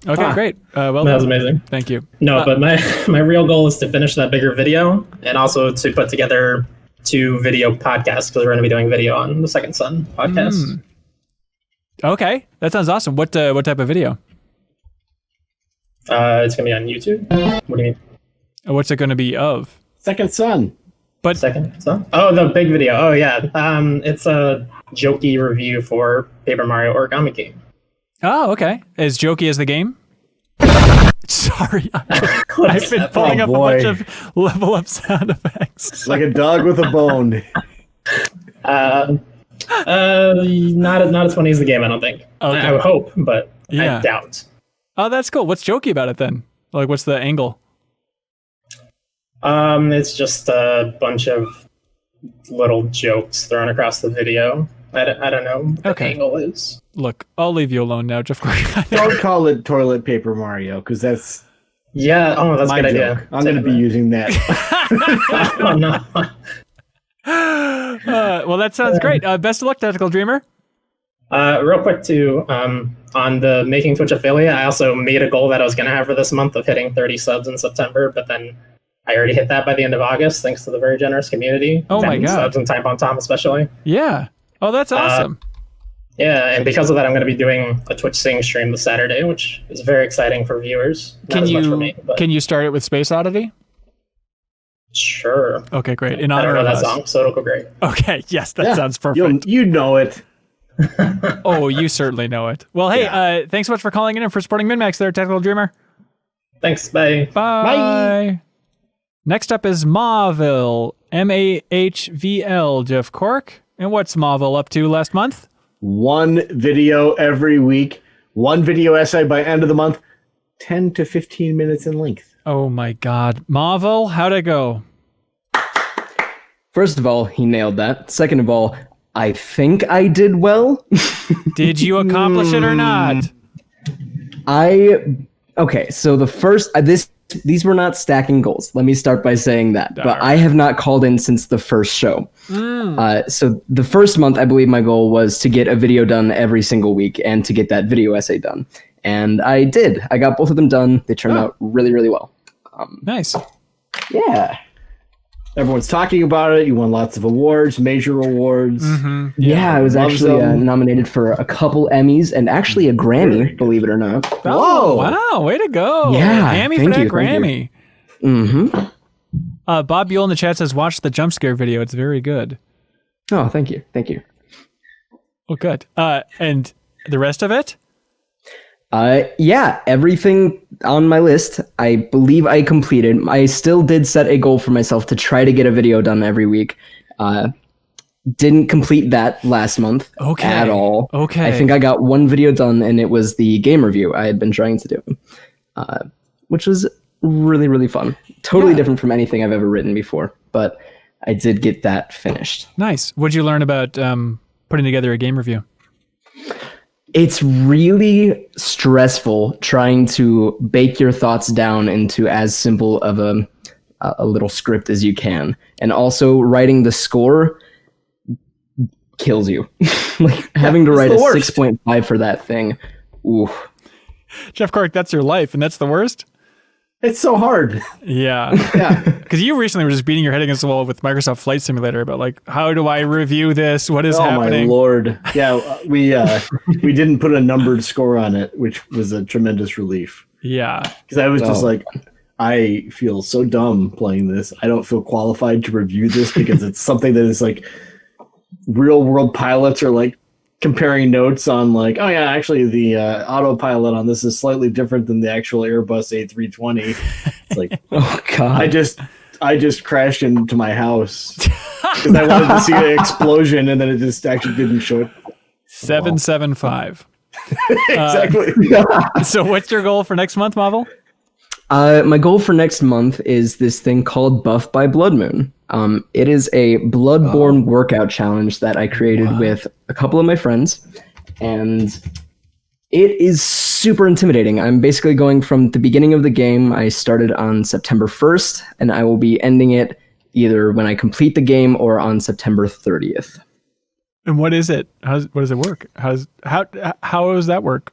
S1: Okay, great. Well
S11: that
S1: done.
S11: was amazing.
S1: Thank you.
S11: No, but my real goal is to finish that bigger video and also to put together 2 video podcasts because we're going to be doing video on the Second Son podcast.
S1: Okay, that sounds awesome. What type of video?
S11: It's going to be on YouTube. What do you mean?
S1: What's it going to be of?
S2: Second Son.
S1: But
S11: Second Son? Oh, the big video. Oh, yeah. It's a jokey review for Paper Mario Origami King.
S1: Oh, okay. As jokey as the game? Sorry. I've been pulling up a bunch of level up sound effects.
S2: Like a dog with a bone.
S11: Not as funny as the game, I don't think. Okay. I would hope, but I doubt.
S1: Oh, that's cool. What's jokey about it then? Like, what's the angle?
S11: It's just a bunch of little jokes thrown across the video. I don't know what the angle is.
S1: Look, I'll leave you alone now, Jeff.
S2: Don't call it toilet paper Mario, because that's
S11: that's a good idea.
S2: I'm going to be using that.
S11: Oh no.
S1: Well, that sounds great. Best of luck, Tactical Dreamer.
S11: Real quick too, on the Making Twitch affiliate, I also made a goal that I was going to have for this month of hitting 30 subs in September, but then I already hit that by the end of August, thanks to the very generous community.
S1: Oh my God.
S11: Subs and TimeBombTom especially.
S1: Yeah. Oh, that's awesome.
S11: Yeah, and because of that, I'm going to be doing a Twitch Sing stream this Saturday, which is very exciting for viewers. Not as much for me, but
S1: can you start it with Space Oddity?
S11: Sure.
S1: Okay, great. In
S11: I
S1: honor
S11: don't know
S1: of
S11: that
S1: us.
S11: song, so it'll go great.
S1: Okay, yes, that sounds perfect.
S2: You know it.
S1: Oh, you certainly know it. Well, hey, thanks so much for calling in and for supporting MinMax there, Tactical Dreamer.
S11: Thanks, bye.
S1: Bye. Next up is Mahville, Mahvl, Jeff Cork. And what's Mahville up to last month?
S2: One video every week, one video essay by end of the month, 10 to 15 minutes in length.
S1: Oh my God. Mahville, how'd it go?
S12: First of all, he nailed that. Second of all, I think I did well.
S1: Did you accomplish it or not?
S12: Okay, so the first, these were not stacking goals. Let me start by saying that. But
S1: right.
S12: I have not called in since the first show. So the first month, I believe my goal was to get a video done every single week and to get that video essay done. And I did. I got both of them done. They turned out really, really well.
S1: Nice.
S12: Yeah.
S2: Everyone's talking about it. You won lots of awards, major awards.
S1: Mm-hmm.
S12: Yeah, I was actually nominated for a couple Emmys and actually a Grammy, believe it or not.
S1: Oh, wow. Way to go.
S12: Yeah.
S1: Hammy for that Grammy.
S12: Mm-hmm.
S1: Bob Buell in the chat says, watch the jump scare video. It's very good.
S12: Oh, thank you. Thank you.
S1: Well, good. And the rest of it?
S12: Yeah, everything on my list, I believe I completed. I still did set a goal for myself to try to get a video done every week. Didn't complete that last month at all.
S1: Okay.
S12: I think I got one video done, and it was the game review I had been trying to do, which was really, really fun. Totally different from anything I've ever written before, but I did get that finished.
S1: Nice. What'd you learn about putting together a game review?
S12: It's really stressful trying to bake your thoughts down into as simple of a little script as you can. And also writing the score kills you. Like having to write a 6.5 for that thing. Ooh.
S1: Jeff Cork, that's your life, and that's the worst?
S2: It's so hard.
S1: Yeah. Because you recently were just beating your head against the wall with Microsoft Flight Simulator about like, how do I review this? What is happening?
S2: Oh my Lord. Yeah, we didn't put a numbered score on it, which was a tremendous relief.
S1: Yeah.
S2: Because I was just like, I feel so dumb playing this. I don't feel qualified to review this because it's something that is like real world pilots are like comparing notes on like, oh yeah, actually the autopilot on this is slightly different than the actual Airbus A320. It's like,
S12: oh God.
S2: I just crashed into my house because I wanted to see an explosion and then it just actually didn't show it.
S1: 775.
S2: Exactly.
S1: So what's your goal for next month, Mahville?
S12: My goal for next month is this thing called Buff by Blood Moon. It is a Bloodborne workout challenge that I created with a couple of my friends, and it is super intimidating. I'm basically going from the beginning of the game. I started on September 1st, and I will be ending it either when I complete the game or on September 30th.
S1: And what is it? What does it work? How does that work?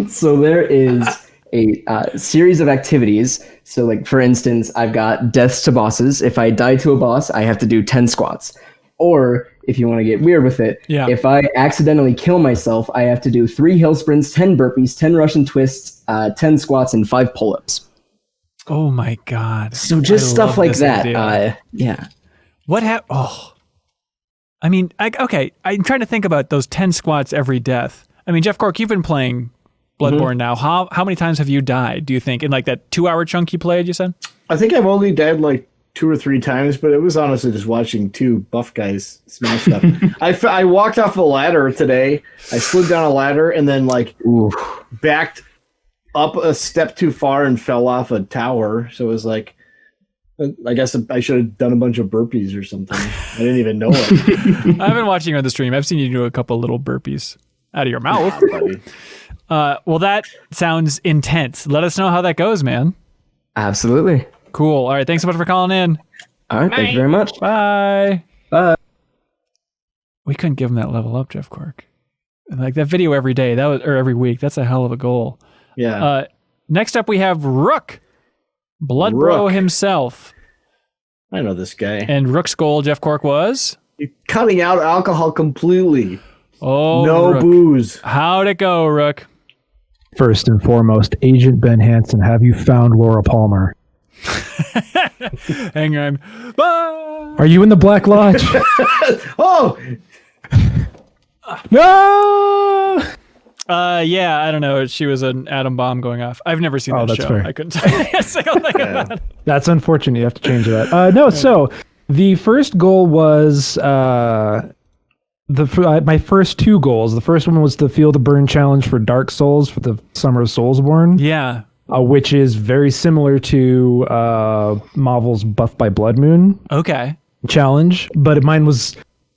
S12: So there is a series of activities. So like, for instance, I've got deaths to bosses. If I die to a boss, I have to do 10 squats. Or if you want to get weird with it, if I accidentally kill myself, I have to do 3 hill sprints, 10 burpees, 10 Russian twists, 10 squats, and 5 pull-ups.
S1: Oh my God.
S12: So just stuff like that. Yeah.
S1: What I mean, okay, I'm trying to think about those 10 squats every death. I mean, Jeff Cork, you've been playing Bloodborne now. How many times have you died, do you think? In like that 2-hour chunk you played, you said?
S2: I think I've only died like 2 or 3 times, but it was honestly just watching 2 buff guys smash stuff. I walked off a ladder today. I slid down a ladder and then like backed up a step too far and fell off a tower. So it was like, I guess I should have done a bunch of burpees or something. I didn't even know it.
S1: I've been watching you on the stream. I've seen you do a couple little burpees out of your mouth. Well, that sounds intense. Let us know how that goes, man.
S12: Absolutely.
S1: Cool. All right. Thanks so much for calling in.
S12: All right. Thank you very much.
S1: Bye.
S12: Bye.
S1: We couldn't give him that level up, Jeff Cork. Like that video every day, or every week. That's a hell of a goal.
S2: Yeah.
S1: Next up, we have Rook. Blood Bro himself.
S2: I know this guy.
S1: And Rook's goal, Jeff Cork, was?
S2: Cutting out alcohol completely.
S1: Oh,
S2: no
S1: Rook.
S2: booze.
S1: How'd it go, Rook?
S13: First and foremost, Agent Ben Hanson, have you found Laura Palmer?
S1: Hang on. Bye.
S13: Are you in the Black Lodge?
S2: Oh!
S13: No!
S1: Yeah, I don't know. She was an atom bomb going off. I've never seen that
S13: that's
S1: show.
S13: fair.
S1: I couldn't tell you a single thing about it.
S13: That's unfortunate. You have to change that. No, so the first goal was my first two goals. The first one was the Feel the Burn challenge for Dark Souls for the Summer of Soulsborne.
S1: Yeah.
S13: Which is very similar to Marvel's Buff by Blood Moon.
S1: Okay.
S13: Challenge, but mine was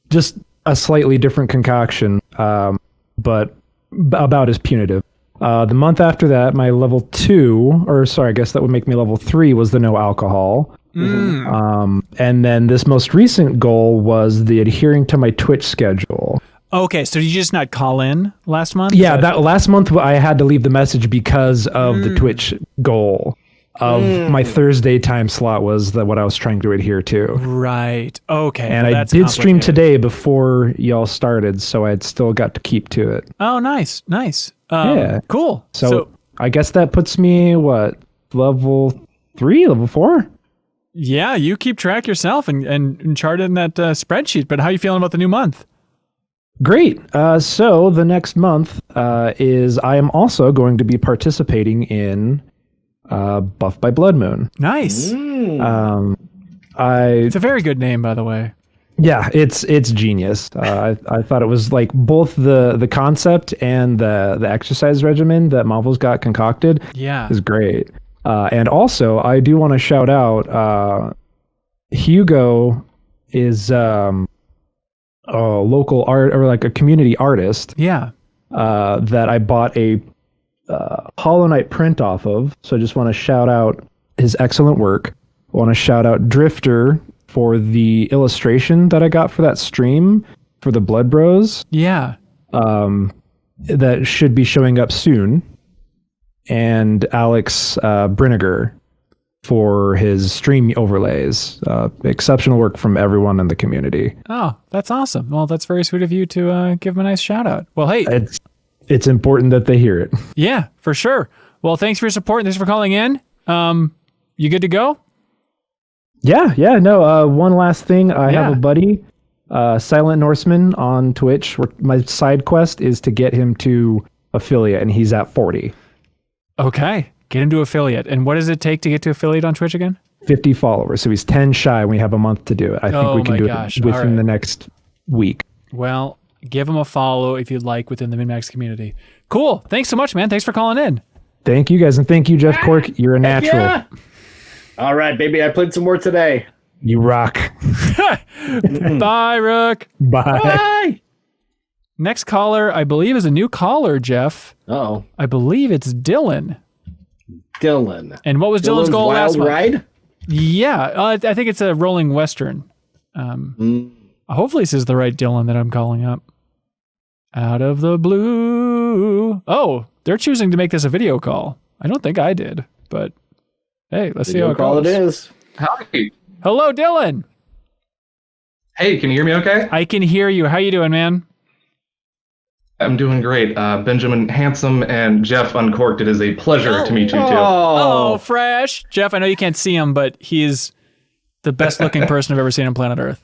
S13: just a slightly different concoction, but about as punitive. The month after that, my level 2, or sorry, I guess that would make me level 3, was the no alcohol. And then this most recent goal was the adhering to my Twitch schedule.
S1: Okay, so did you just not call in last month?
S13: Yeah, that last month I had to leave the message because of the Twitch goal of my Thursday time slot was what I was trying to adhere to.
S1: Right. Okay.
S13: And I did stream today before y'all started, so I'd still got to keep to it.
S1: Oh, nice. Nice.
S13: Yeah.
S1: Cool.
S13: So I guess that puts me, level 3, level 4?
S1: Yeah, you keep track yourself and chart it in that spreadsheet, but how are you feeling about the new month?
S13: Great. So the next month is I am also going to be participating in Buff by Blood Moon.
S1: Nice.
S13: It's
S1: a very good name, by the way.
S13: Yeah, it's genius. I thought it was like both the concept and the exercise regimen that Marvel's got concocted.
S1: Yeah,
S13: is great. And also, I do want to shout out Hugo is a local art or like a community artist.
S1: Yeah,
S13: that I bought a Hollow Knight print off of. So I just want to shout out his excellent work. I want to shout out Drifter for the illustration that I got for that stream for the Blood Bros.
S1: Yeah.
S13: That should be showing up soon. And Alex Briniger for his stream overlays. Exceptional work from everyone in the community.
S1: Oh, that's awesome. Well, that's very sweet of you to give him a nice shout out. Well, hey.
S13: It's important that they hear it.
S1: Yeah, for sure. Well, thanks for your support. Thanks for calling in. You good to go?
S13: Yeah. No, one last thing. I have a buddy, Silent Norseman on Twitch. My side quest is to get him to affiliate, and he's at 40.
S1: Okay. Get him to affiliate. And what does it take to get to affiliate on Twitch again?
S13: 50 followers. So he's 10 shy. We have a month to do it. I think we can do it within the next week.
S1: Well, give him a follow if you'd like within the MinMax community. Cool. Thanks so much, man. Thanks for calling in.
S13: Thank you guys. And thank you, Jeff Cork. You're a natural.
S2: Yeah. All right, baby. I played some more today.
S13: You rock.
S1: Bye, Rook.
S13: Bye.
S1: Next caller, I believe, is a new caller, Jeff.
S2: Uh-oh.
S1: I believe it's Dylan. And what was Dylan's goal last month?
S2: Ride?
S1: Yeah, I think it's a rolling Western. Hopefully this is the right Dylan that I'm calling up. Out of the blue. Oh, they're choosing to make this a video call. I don't think I did, but hey, let's see how it goes.
S2: It is.
S14: Howdy.
S1: Hello, Dylan.
S14: Hey, can you hear me okay?
S1: I can hear you. How you doing, man?
S14: I'm doing great. Benjamin Handsome and Jeff Uncorked, it is a pleasure to meet you too.
S1: Oh, fresh. Jeff, I know you can't see him, but he's the best looking person I've ever seen on planet Earth.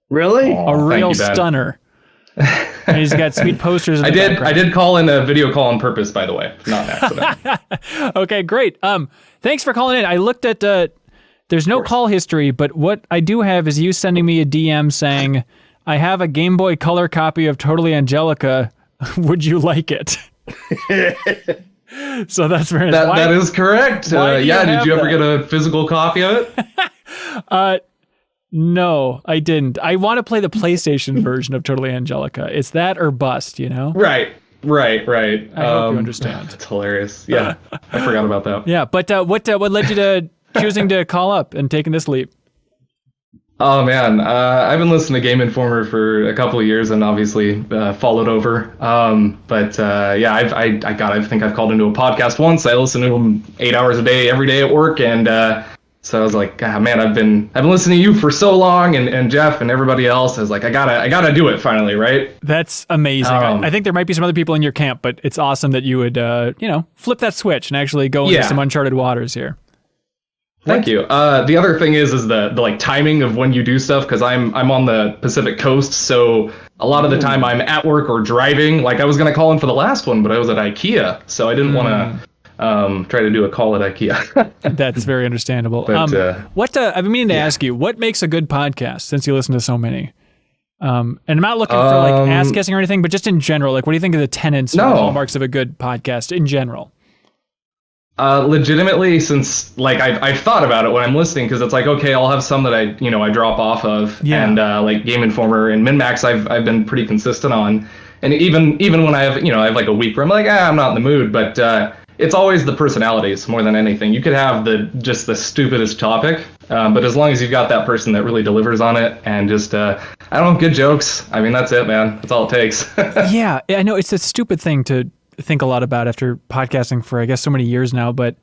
S2: Really?
S1: A real stunner. And he's got sweet posters in the background.
S14: I did call in a video call on purpose, by the way. Not an accident.
S1: Okay, great. Thanks for calling in. I looked at there's no call history, but what I do have is you sending me a DM saying, I have a Game Boy Color copy of Totally Angelica. Would you like it? So that's very
S14: that is correct. Did you ever get a physical copy of it?
S1: No, I didn't. I want to play the PlayStation version of Totally Angelica. It's that or bust, you know?
S14: Right.
S1: I hope you understand.
S14: It's hilarious. Yeah, I forgot about that.
S1: Yeah, but what led you to choosing to call up and taking this leap?
S14: Oh man, I've been listening to Game Informer for a couple of years and obviously followed over. I think I've called into a podcast once. I listen to them 8 hours a day, every day at work, and so I was like, man, I've been listening to you for so long, and Jeff and everybody else. I was like, I gotta do it finally, right?
S1: That's amazing. I think there might be some other people in your camp, but it's awesome that you would flip that switch and actually go into some uncharted waters here.
S14: Thank you. The other thing is the like timing of when you do stuff, because I'm on the Pacific Coast, so a lot of the time I'm at work or driving. Like I was gonna call in for the last one, but I was at IKEA, so I didn't want to try to do a call at IKEA.
S1: That's very understandable.
S14: But,
S1: I've been meaning to ask you, what makes a good podcast, since you listen to so many? And I'm not looking for like ass kissing or anything, but just in general, like what do you think of the tenets or hallmarks of a good podcast in general?
S14: Legitimately, since like I've thought about it when I'm listening, because it's like, okay, I'll have some that I drop off of, and like Game Informer and MinMax I've been pretty consistent on, and even when I have like a week where I'm like, I'm not in the mood, but it's always the personalities more than anything. You could have just the stupidest topic, but as long as you've got that person that really delivers on it and just good jokes, I mean, that's it, man. That's all it takes.
S1: Yeah, I know it's a stupid thing to think a lot about after podcasting for I guess so many years now, but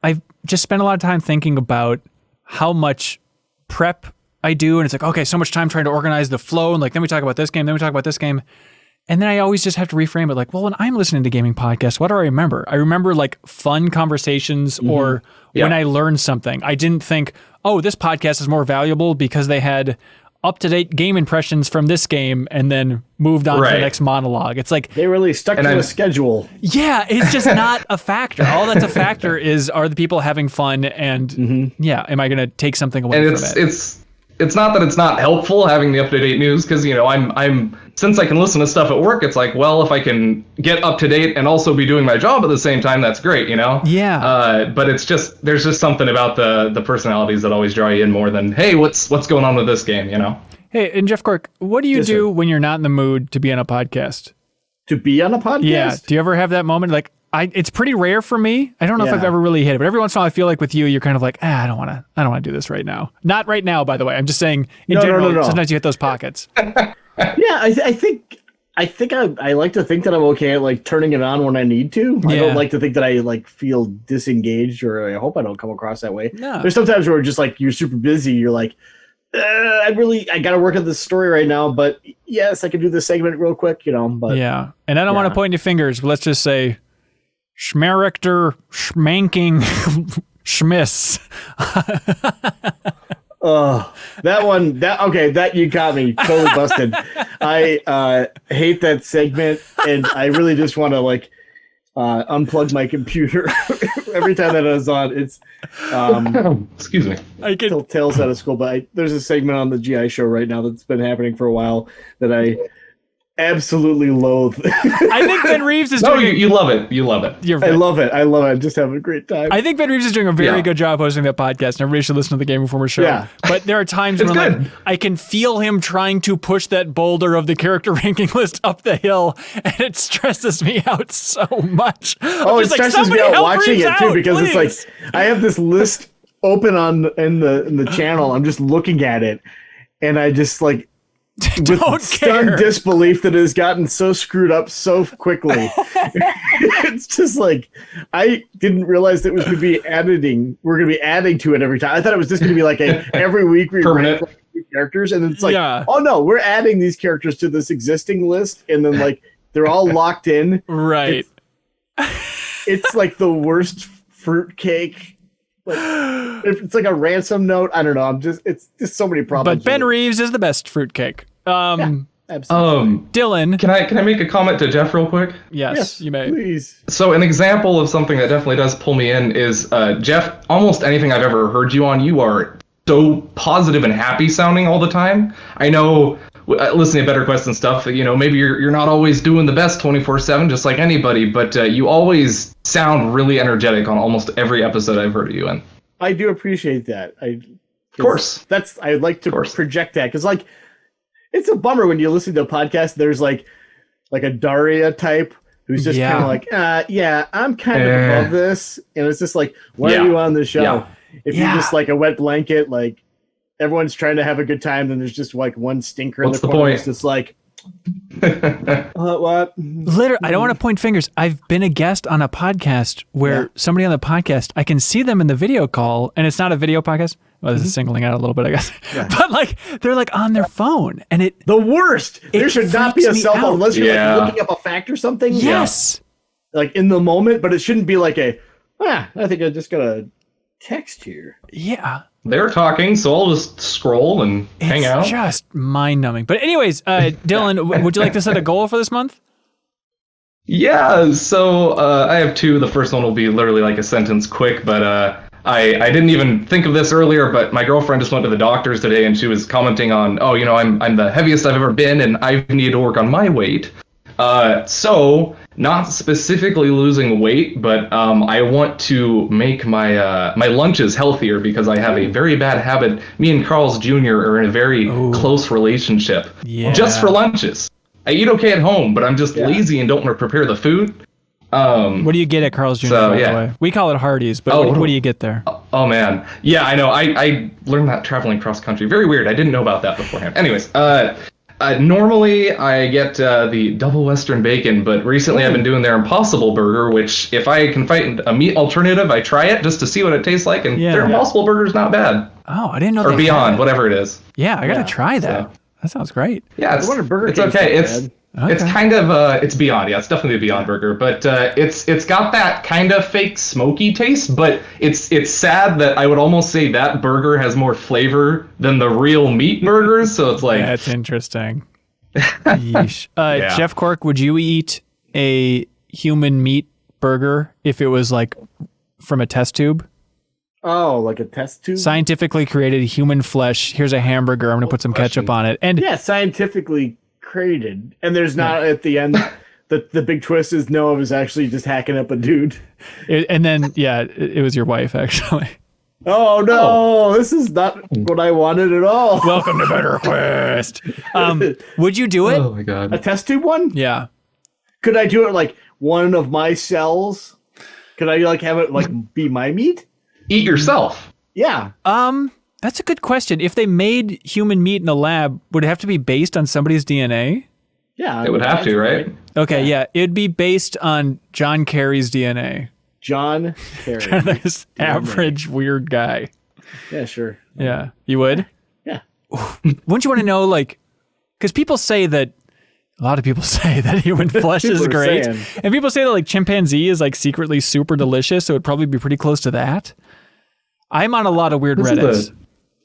S1: I've just spent a lot of time thinking about how much prep I do, and it's like, okay, so much time trying to organize the flow, and like then we talk about this game, and then I always just have to reframe it like, well, when I'm listening to gaming podcasts, what do I remember? I remember like fun conversations or when I learned something. I didn't think, oh, this podcast is more valuable because they had up-to-date game impressions from this game and then moved on to the next monologue. It's like
S2: they really stuck to a schedule.
S1: Yeah, it's just not a factor. All that's a factor is, are the people having fun, and am I going to take something away from it?
S14: It's not that it's not helpful having the up-to-date news, because I'm since I can listen to stuff at work, it's like, well, if I can get up to date and also be doing my job at the same time, that's great,
S1: Yeah.
S14: But it's just there's just something about the personalities that always draw you in more than, hey, what's going on with this game,
S1: Hey, and Jeff Cork, what do you do when you're not in the mood to be on a podcast?
S2: To be on a podcast?
S1: Yeah. Do you ever have that moment? Like, it's pretty rare for me. I don't know if I've ever really hit it, but every once in a while I feel like with you, you're kind of like, I don't want to do this right now. Not right now, by the way. I'm just saying in general, sometimes you hit those pockets.
S2: I think I like to think that I'm okay at like turning it on when I need to. I don't like to think that I like feel disengaged, or I hope I don't come across that way.
S1: No.
S2: There's sometimes where just like you're super busy, you're like, I got to work on this story right now, but yes, I can do this segment real quick, but
S1: yeah. And I don't want to point any fingers, but let's just say Schmerichter Schmanking Schmiss.
S2: That you got me totally busted. I hate that segment, and I really just want to like unplug my computer every time that it's on. It's
S14: excuse me.
S2: I get till tails out of school, but there's a segment on the GI show right now that's been happening for a while that I absolutely loathe.
S1: I think Ben Reeves is doing
S14: you love it. You love it.
S2: I love it. I'm just having a great time.
S1: I think Ben Reeves is doing a very good job hosting that podcast, and everybody should listen to the Game Informer show.
S2: Yeah.
S1: But there are times when like, I can feel him trying to push that boulder of the character ranking list up the hill, and it stresses me out so much.
S2: It stresses me out watching it too, because it's like I have this list open in the channel. I'm just looking at it, and I just like with stunned disbelief that it has gotten so screwed up so quickly. It's just like I didn't realize that it was going to be editing. We're going to be adding to it every time. I thought it was just going to be like every week we rank like characters, and it's like, oh no, we're adding these characters to this existing list, and then like they're all locked in.
S1: Right.
S2: It's like the worst fruitcake. Like it's like a ransom note. I don't know. It's just so many problems.
S1: But Ben Reeves is the best fruitcake.
S2: Absolutely.
S1: Dylan,
S14: can I make a comment to Jeff real quick?
S1: Yes, you may.
S2: Please.
S14: So an example of something that definitely does pull me in is Jeff. Almost anything I've ever heard you on, you are so positive and happy sounding all the time. I know listening to BetterQuest and stuff, maybe you're not always doing the best 24/7, just like anybody, but you always sound really energetic on almost every episode I've heard of you in.
S2: I do appreciate that.
S14: Of course.
S2: I'd like to project that, because like it's a bummer when you listen to a podcast. There's like a Daria type who's just kind of like, I'm kind of above this, and it's just like, why are you on the show? Yeah. If you're just like a wet blanket, like everyone's trying to have a good time, then there's just like one stinker in the corner. It's just like, what?
S1: Literally, I don't want to point fingers. I've been a guest on a podcast where somebody on the podcast, I can see them in the video call, and it's not a video podcast. Well, this is singling out a little bit, I guess. Yeah. But like they're like on their phone, and
S2: the worst. There should not be a cell phone unless you're like looking up a fact or something.
S1: Yes.
S2: Like in the moment, but it shouldn't be like I think I just got a text here.
S1: Yeah.
S14: They're talking, so I'll just scroll and hang out.
S1: It's just mind-numbing. But anyways, Dylan, would you like to set a goal for this month?
S14: Yeah, so I have two. The first one will be literally like a sentence quick, but I didn't even think of this earlier, but my girlfriend just went to the doctor's today, and she was commenting on, I'm the heaviest I've ever been, and I need to work on my weight. So not specifically losing weight, but I want to make my my lunches healthier, because I have a very bad habit. Me and Carl's Jr. are in a very close relationship, just for lunches. I eat okay at home, but I'm just lazy and don't want to prepare the food.
S1: What do you get at Carl's Jr., by the way? We call it Hardee's, but what do you get there?
S14: Oh, man. Yeah, I know. I learned that traveling cross-country. Very weird. I didn't know about that beforehand. Anyways, normally I get the double Western bacon, but recently I've been doing their Impossible Burger, which if I can find a meat alternative, I try it just to see what it tastes like, and their Impossible Burger is not bad.
S1: Oh, I didn't know
S14: Or Beyond, whatever it is.
S1: Yeah, I got to try that. So. That sounds great.
S14: Yeah, it's okay. It's kind of it's Beyond. Yeah, it's definitely a Beyond Burger, but it's got that kind of fake smoky taste. But it's sad that I would almost say that burger has more flavor than the real meat burgers. So it's like
S1: that's interesting. Yeesh. Jeff Cork, would you eat a human meat burger if it was like from a test tube?
S2: Oh, like a test tube?
S1: Scientifically created human flesh. Here's a hamburger. I'm going to put some ketchup on it. And
S2: scientifically created. And there's not at the end, the big twist is Noah was actually just hacking up a dude.
S1: It was your wife, actually.
S2: Oh, no. This is not what I wanted at all.
S1: Welcome to BetterQuest. Would you do it?
S14: Oh, my God.
S2: A test tube one?
S1: Yeah.
S2: Could I do it like one of my cells? Could I like have it like be my meat?
S14: Eat yourself.
S2: Yeah.
S1: That's a good question. If they made human meat in a lab, would it have to be based on somebody's DNA?
S2: Yeah.
S14: It would have to, right?
S1: Okay, yeah. It'd be based on John Kerry's DNA.
S2: John Kerry.
S1: This average weird guy.
S2: Yeah, sure.
S1: Yeah. You would?
S2: Yeah.
S1: Wouldn't you want to know, like, because a lot of people say that human flesh is great. And people say that like chimpanzee is like secretly super delicious, so it'd probably be pretty close to that. I'm on a lot of weird Reddits.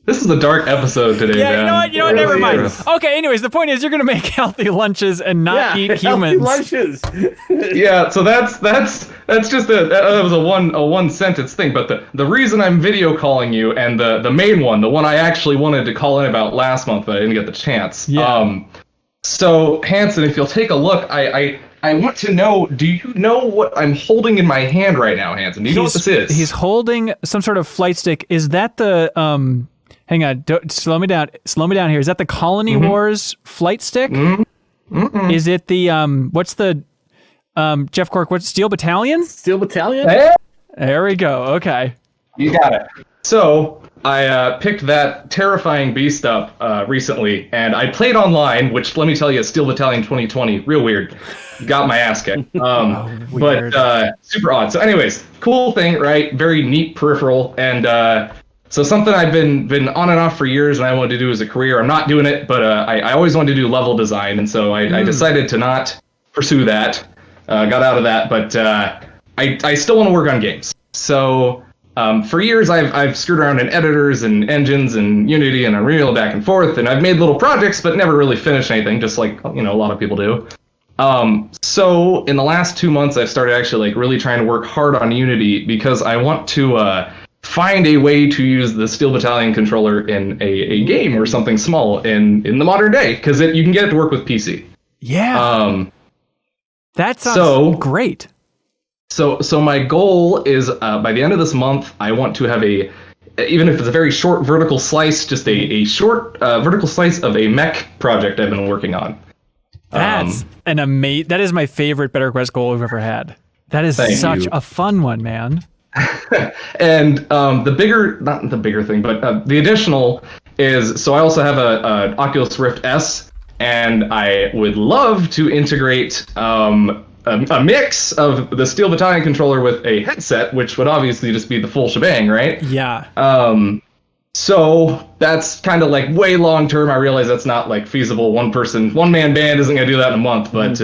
S14: This is a dark episode today, man.
S1: You know what? Never mind. Okay, anyways, the point is you're going to make healthy lunches and not eat humans.
S2: Lunches.
S14: Yeah, so that's just that was a one sentence thing, but the reason I'm video calling you, and the main one, the one I actually wanted to call in about last month, but I didn't get the chance.
S1: Yeah.
S14: So Hanson, if you'll take a look, I want to know, do you know what I'm holding in my hand right now, Hanson? Do you know what this is?
S1: He's holding some sort of flight stick. Is that the hang on, slow me down here. Is that the Colony Wars flight stick? Is it the what's the Jeff Cork, what's Steel Battalion?
S2: Steel Battalion?
S14: Hey.
S1: There we go. Okay.
S14: You got it. So I picked that terrifying beast up recently, and I played online, which let me tell you, Steel Battalion 2020, real weird. Got my ass kicked. But super odd. So anyways, cool thing, right? Very neat peripheral, and so something I've been on and off for years, and I wanted to do as a career. I'm not doing it, but I always wanted to do level design, and so I decided to not pursue that. Got out of that, but I still want to work on games. So for years, I've screwed around in editors and engines and Unity and Unreal back and forth, and I've made little projects, but never really finished anything, just like a lot of people do. So in the last 2 months, I've started actually like really trying to work hard on Unity because I want to find a way to use the Steel Battalion controller in a game or something small in the modern day, because you can get it to work with PC.
S1: Yeah. That sounds great.
S14: So my goal is by the end of this month, I want to have even if it's a very short vertical slice, just a short vertical slice of a mech project I've been working on.
S1: That's that is my favorite BetterQuest goal we've ever had. That is such a fun one, man.
S14: And the additional is, so I also have a Oculus Rift S, and I would love to integrate a mix of the Steel Battalion controller with a headset, which would obviously just be the full shebang, right?
S1: Yeah.
S14: So that's kind of like way long term. I realize that's not like feasible. One man band isn't gonna do that in a month, but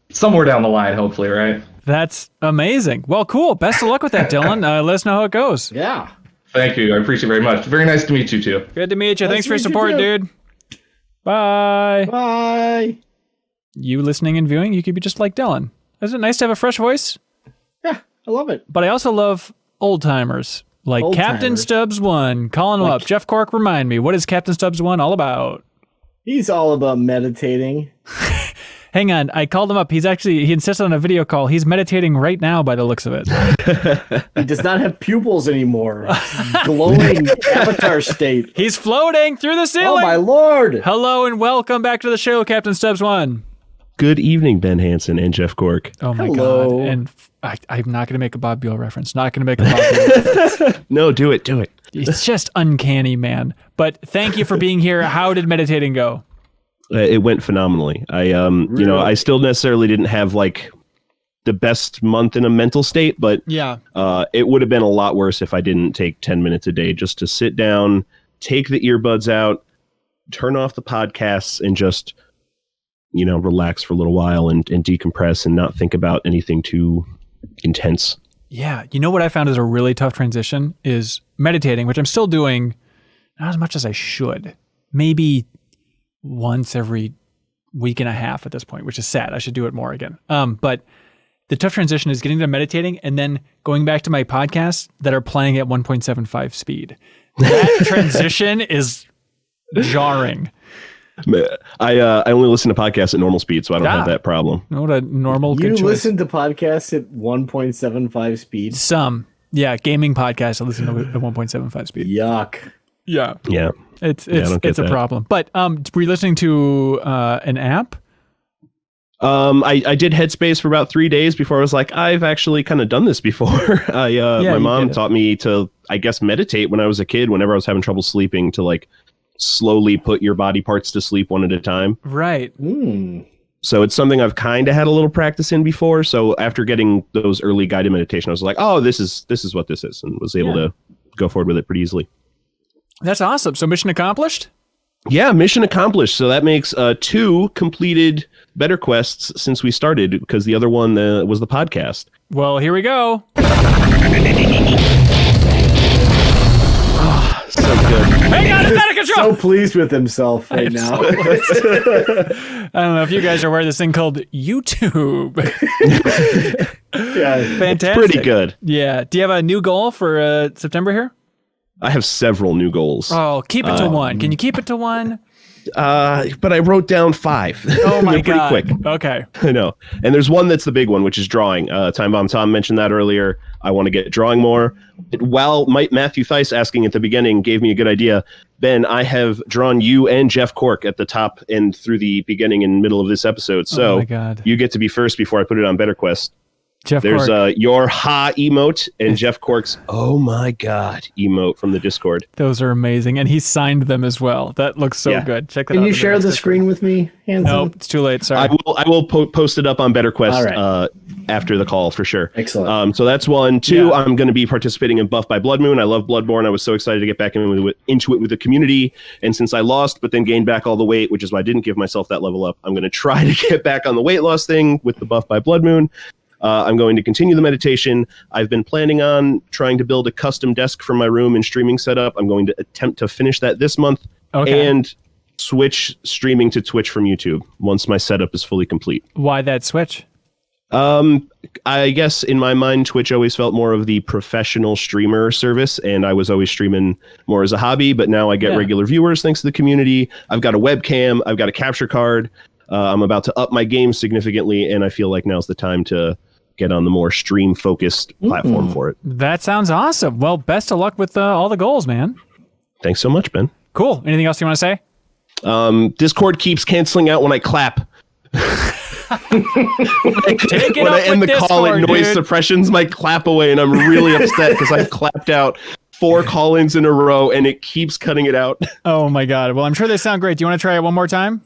S14: somewhere down the line, hopefully, right?
S1: That's amazing. Well, cool. Best of luck with that, Dylan. Let us know how it goes.
S2: Yeah.
S14: Thank you. I appreciate it very much. Very nice to meet you too.
S1: Good to meet you. Thanks for your support, dude. Bye.
S2: Bye.
S1: You listening and viewing, you could be just like Dylan. Isn't it nice to have a fresh voice?
S2: Yeah, I love it.
S1: But I also love old timers. Like Captain Stubbs 1. Calling him up. Jeff Cork, remind me. What is Captain Stubbs 1 all about?
S2: He's all about meditating.
S1: Hang on. I called him up. He insisted on a video call. He's meditating right now by the looks of it.
S2: He does not have pupils anymore. Glowing avatar state.
S1: He's floating through the ceiling.
S2: Oh, my Lord.
S1: Hello and welcome back to the show, Captain Stubbs 1.
S15: Good evening, Ben Hanson and Jeff Cork.
S1: Oh, my God. And I'm not going to make a Bob Beal reference. Not going to make a Bob Beal reference.
S15: No, do it.
S1: It's just uncanny, man. But thank you for being here. How did meditating go?
S15: It went phenomenally. Really? I still necessarily didn't have like the best month in a mental state, but it would have been a lot worse if I didn't take 10 minutes a day just to sit down, take the earbuds out, turn off the podcasts, and just relax for a little while and decompress and not think about anything too intense.
S1: Yeah. You know what I found is a really tough transition is meditating, which I'm still doing not as much as I should. Maybe once every week and a half at this point, which is sad. I should do it more again. But the tough transition is getting to meditating and then going back to my podcasts that are playing at 1.75 speed. That transition is jarring.
S15: I only listen to podcasts at normal speed, so I don't have that problem.
S1: What a normal
S2: You
S1: good choice.
S2: listen to podcasts at 1.75 speed?
S1: Some. Yeah, gaming podcasts I listen to at 1.75 speed.
S2: Yuck.
S1: Yeah.
S15: Yeah.
S1: It's a problem. But were you listening to an app?
S15: I did Headspace for about 3 days before I was like, I've actually kind of done this before. My mom taught me to, I guess, meditate when I was a kid, whenever I was having trouble sleeping, to like slowly put your body parts to sleep one at a time.
S1: Right.
S15: So it's something I've kind of had a little practice in before. So after getting those early guided meditation, I was like, oh, this is what this is, and was able to go forward with it pretty easily.
S1: That's awesome. So mission accomplished?
S15: Yeah, mission accomplished. So that makes 2 completed BetterQuests since we started, because the other one was the podcast.
S1: Well, here we go.
S15: So good.
S1: Hang on, it's out of control.
S2: So pleased with himself right now.
S1: I don't know if you guys are aware of this thing called YouTube.
S2: Yeah,
S1: fantastic.
S15: It's pretty good.
S1: Yeah. Do you have a new goal for September here?
S15: I have several new goals.
S1: Oh, keep it to one. Can you keep it to one?
S15: But I wrote down 5.
S1: Oh my God.
S15: Pretty quick.
S1: Okay.
S15: I know. And there's one that's the big one, which is drawing. TimeBombTom mentioned that earlier. I want to get drawing more. While Matthew Theis asking at the beginning gave me a good idea, Ben, I have drawn you and Jeff Cork at the top and through the beginning and middle of this episode. So
S1: oh my God.
S15: You get to be first before I put it on BetterQuest.
S1: There's
S15: your ha emote and Jeff Cork's oh my God emote from the Discord.
S1: Those are amazing, and he signed them as well. That looks so good. Check that out.
S2: Can you share the screen with me, Hanson?
S1: Nope, it's too late. Sorry.
S15: I will post it up on BetterQuest
S2: right.
S15: After the call for sure.
S2: Excellent.
S15: So that's 1. 2. I'm going to be participating in Buff by Blood Moon. I love Bloodborne. I was so excited to get back into it with the community, and since I lost but then gained back all the weight, which is why I didn't give myself that level up, I'm going to try to get back on the weight loss thing with the Buff by Blood Moon. I'm going to continue the meditation. I've been planning on trying to build a custom desk for my room and streaming setup. I'm going to attempt to finish that this month and switch streaming to Twitch from YouTube once my setup is fully complete.
S1: Why that switch?
S15: I guess in my mind, Twitch always felt more of the professional streamer service, and I was always streaming more as a hobby, but now I get regular viewers thanks to the community. I've got a webcam, I've got a capture card. I'm about to up my game significantly, and I feel like now's the time to get on the more stream-focused platform for it.
S1: That sounds awesome. Well, best of luck with all the goals, man.
S15: Thanks so much, Ben.
S1: Cool. Anything else you want to
S15: say? Discord keeps canceling out when I clap. When I end the call, it noise suppressions my clap away, and I'm really upset because I've clapped out 4 call-ins in a row, and it keeps cutting it out.
S1: Oh my god! Well, I'm sure they sound great. Do you want to try it one more time?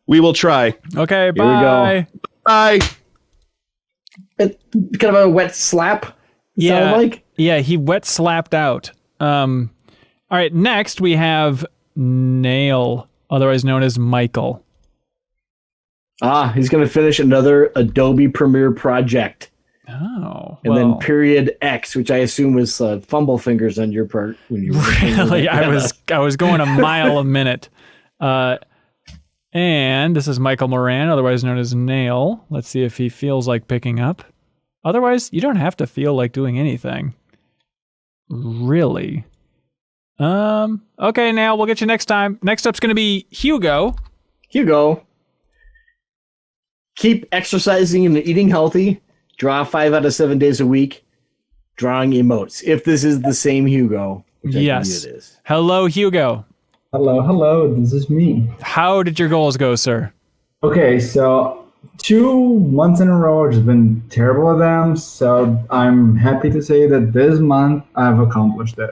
S15: We will try.
S1: Okay, bye.
S15: Here we go. Bye.
S2: Kind of a wet slap.
S1: Yeah, he wet slapped out. All right, next we have Nail, otherwise known as Michael.
S2: He's going to finish another Adobe Premiere project.
S1: Oh,
S2: and then period X, which I assume was fumble fingers on your part when you were
S1: really. I was going a mile a minute. And this is Michael Moran, otherwise known as Nail. Let's see if he feels like picking up. Otherwise, you don't have to feel like doing anything. Really. Okay, Nail, we'll get you next time. Next up's going to be Hugo.
S2: Keep exercising and eating healthy. Draw 5 out of 7 days a week. Drawing emotes. If this is the same Hugo.
S1: Yes. It is. Hello, Hugo.
S16: Hello. This is me.
S1: How did your goals go, sir?
S16: Okay, so 2 months in a row have just been terrible at them. So I'm happy to say that this month I've accomplished it.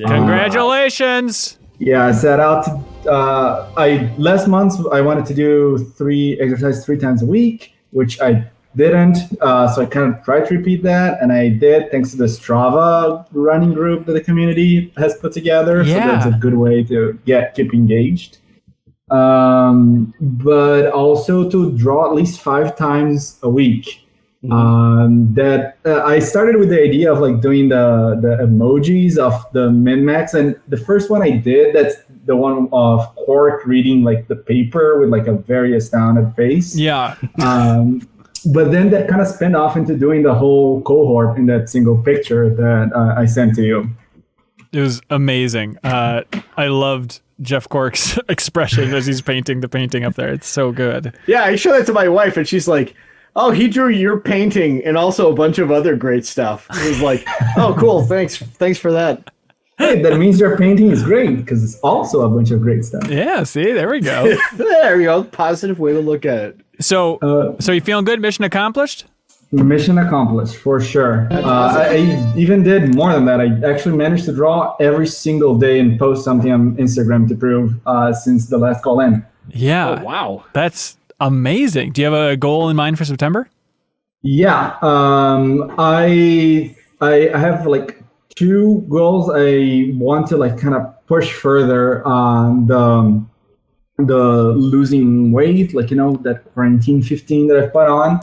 S1: Congratulations.
S16: I set out to last month I wanted to do exercise 3 times a week, which I didn't. So I kind of tried to repeat that, and I did thanks to the Strava running group that the community has put together. So that's a good way to keep engaged. But also to draw at least 5 times a week. I started with the idea of like doing the emojis of the min-max, and the first one I did, that's the one of Cork reading like the paper with like a very astounded face. But then that kind of spun off into doing the whole cohort in that single picture that I sent to you.
S1: It was amazing. I loved Jeff Cork's expression as he's painting the painting up there. It's so good.
S2: Yeah, I showed that to my wife, and she's like, "Oh, he drew your painting and also a bunch of other great stuff." It was like, "Oh, cool. Thanks for that."
S16: Hey, that means your painting is great because it's also a bunch of great stuff.
S1: Yeah, see, there we go.
S2: There we go. Positive way to look at it.
S1: So you feeling good? Mission accomplished?
S16: Mission accomplished, for sure. I even did more than that. I actually managed to draw every single day and post something on Instagram to prove since the last call in.
S1: Yeah.
S2: Oh, wow.
S1: That's amazing. Do you have a goal in mind for September?
S16: Yeah. I have like 2 goals. I want to like kind of push further on the losing weight, like, that quarantine 15 that I put on.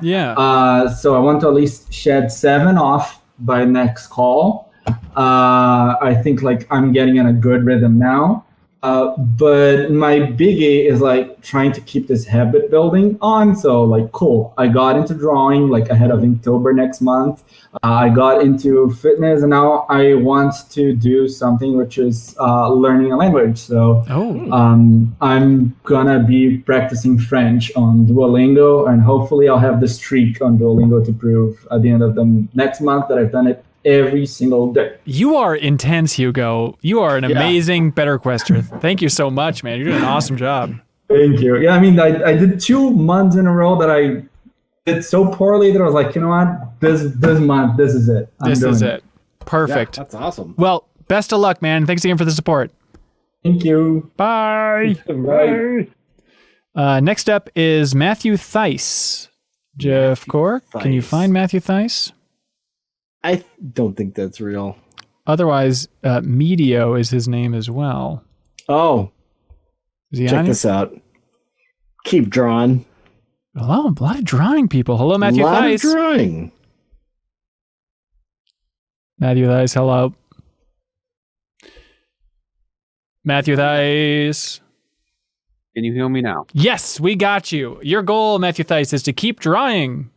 S16: So I want to at least shed 7 off by next call. I think like I'm getting in a good rhythm now. But my biggie is like trying to keep this habit building on. So like, cool. I got into drawing like ahead of Inktober next month. I got into fitness, and now I want to do something which is learning a language. So I'm gonna be practicing French on Duolingo, and hopefully I'll have the streak on Duolingo to prove at the end of the next month that I've done it every single day.
S1: You are intense, Hugo. You are an amazing BetterQuester. Thank you so much, man. You're doing an awesome job.
S16: Thank you. Yeah, I mean, I did 2 months in a row that I did so poorly that I was like, you know what? This month, this is it.
S1: This is it. Perfect.
S2: Yeah, that's awesome.
S1: Well, best of luck, man. Thanks again for the support.
S16: Thank you.
S1: Bye.
S2: Bye.
S1: Next up is Matthew Theis. Jeff Cork, can you find Matthew Theis?
S2: I don't think that's real.
S1: Otherwise, Medio is his name as well.
S2: Oh. Check this out. Keep drawing.
S1: Hello, a lot of drawing people. Hello, Matthew Theis.
S2: A lot of drawing.
S1: Matthew Theis, hello. Matthew Theis.
S17: Can you hear me now?
S1: Yes, we got you. Your goal, Matthew Theis, is to keep drawing.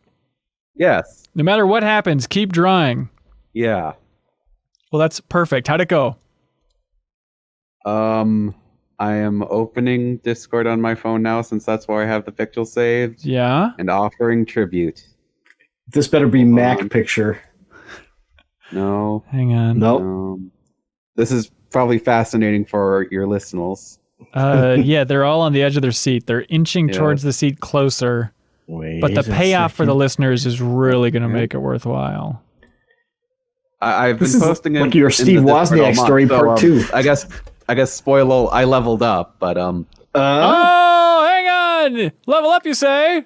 S15: Yes.
S1: No matter what happens, keep drawing.
S15: Yeah.
S1: Well, that's perfect. How'd it go?
S17: I am opening Discord on my phone now since that's where I have the picture saved.
S1: Yeah.
S17: And offering tribute.
S2: This better be Mac picture.
S17: No.
S1: Hang on.
S2: Nope.
S17: This is probably fascinating for your listeners.
S1: Yeah, they're all on the edge of their seat. They're inching towards the seat closer. But the payoff for the listeners is really going to make it worthwhile.
S17: I've been posting
S2: like your Steve Wozniak story part 2.
S17: I guess spoiler, I leveled up, but
S1: Oh, hang on! Level up, you say?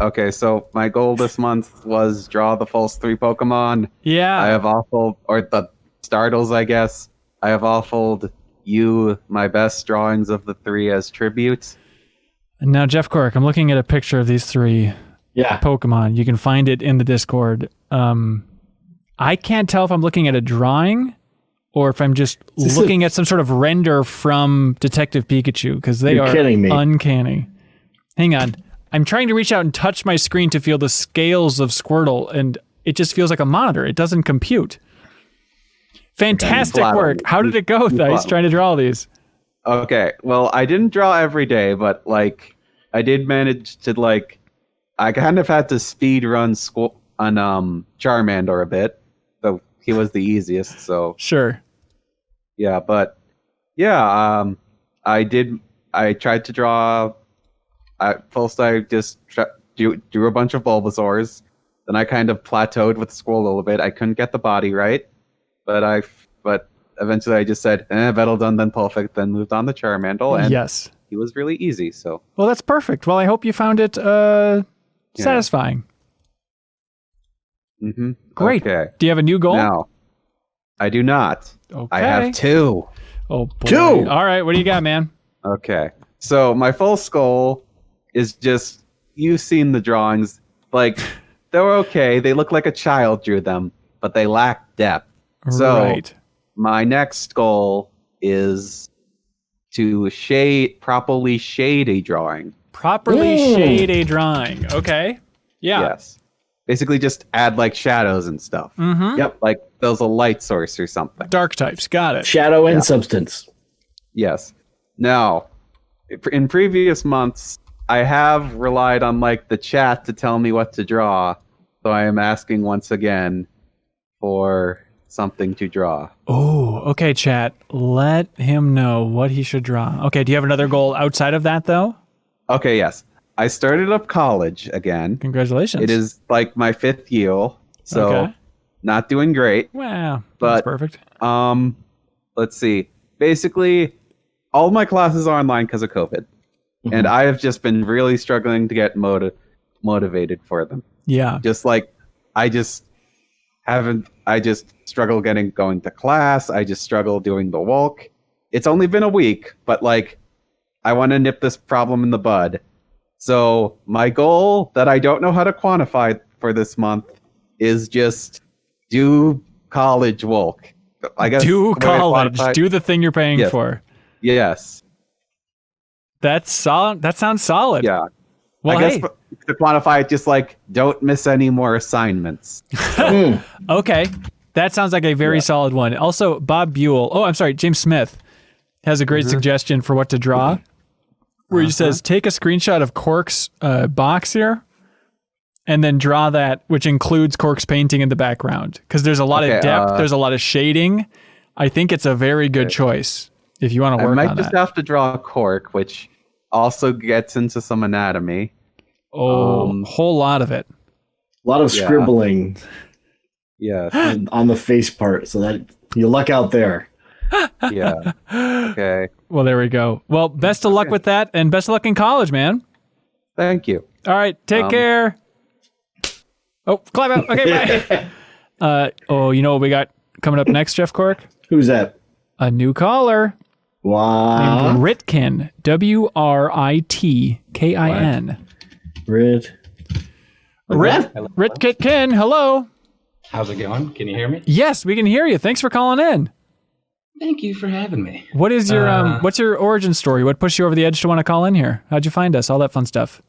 S17: Okay, so my goal this month was draw the false 3 Pokemon.
S1: Yeah.
S17: I have awful, or the Startles, I guess. I have awfuled you my best drawings of the 3 as tributes.
S1: And now, Jeff Cork, I'm looking at a picture of these 3 Pokemon. You can find it in the Discord. I can't tell if I'm looking at a drawing or if I'm just looking at some sort of render from Detective Pikachu, because they are uncanny. Hang on. I'm trying to reach out and touch my screen to feel the scales of Squirtle, and it just feels like a monitor. It doesn't compute. Fantastic work. How did it go, Thice, trying to draw all these?
S17: Okay, well, I didn't draw every day, but, like, I did manage to, like, I kind of had to speed run on Charmander a bit, though he was the easiest, so.
S1: Sure.
S17: Yeah, but, yeah, I tried to draw. First, I just drew a bunch of Bulbasaurs. Then I kind of plateaued with Squirtle a little bit. I couldn't get the body right, but eventually I just said, battle done, then perfect, then moved on to Charmander, and
S1: yes,
S17: he was really easy. So
S1: well, that's perfect. Well, I hope you found it satisfying.
S17: Mm-hmm.
S1: Great.
S17: Okay.
S1: Do you have a new goal?
S17: No, I do not.
S1: Okay.
S17: I have 2.
S1: Oh boy.
S17: 2.
S1: All right. What do you got, man?
S17: Okay. So my first goal is just, you've seen the drawings, like, they're okay. They look like a child drew them, but they lack depth. So my next goal is to properly shade a drawing.
S1: Properly shade a drawing. Okay. Yeah.
S17: Yes. Basically just add, like, shadows and stuff.
S1: Mm-hmm.
S2: Yep.
S17: Like there's a light source or something.
S1: Dark types. Got it.
S2: Shadow and substance.
S17: Yes. Now, in previous months, I have relied on, like, the chat to tell me what to draw, so I am asking once again for something to draw.
S1: Oh, okay, chat. Let him know what he should draw. Okay, do you have another goal outside of that, though?
S17: Okay, yes. I started up college again.
S1: Congratulations.
S17: It is, like, my 5th year, so not doing great.
S1: Wow,
S17: but,
S1: that's perfect.
S17: Let's see. Basically, all my classes are online because of COVID. And I have just been really struggling to get motivated for them.
S1: Yeah.
S17: Just like, I just struggle going to class. I just struggle doing the walk. It's only been a week, but, like, I want to nip this problem in the bud. So my goal that I don't know how to quantify for this month is just do college walk. I guess
S1: do college. Do the thing you're paying for.
S17: Yes.
S1: That's solid. That sounds solid.
S17: Yeah.
S1: Well,
S17: I guess to quantify it, just, like, don't miss any more assignments.
S1: Okay. That sounds like a very solid one. Also, Bob Buell. Oh, I'm sorry. James Smith has a great suggestion for what to draw, where he says, take a screenshot of Cork's box here and then draw that, which includes Cork's painting in the background. Because there's a lot of depth. There's a lot of shading. I think it's a very good choice if you want to work on that.
S17: I might just have to draw Cork, which also gets into some anatomy.
S1: Oh, whole lot of it.
S2: A lot of scribbling.
S17: Yeah.
S2: On the face part, so that you luck out there.
S17: Yeah. Okay.
S1: Well, there we go. Well, best of luck with that, and best of luck in college, man.
S17: Thank you.
S1: All right. Take care. Oh, climb out. Okay, bye. You know what we got coming up next, Jeff Cork?
S2: Who's that?
S1: A new caller.
S2: Wow.
S1: Named Ritkin. WRITKIN. Ritkin, hello.
S18: How's it going? Can you hear me?
S1: Yes, we can hear you. Thanks for calling in.
S18: Thank you for having me.
S1: What is your what's your origin story? What pushed you over the edge to want to call in here? How'd you find us? All that fun stuff.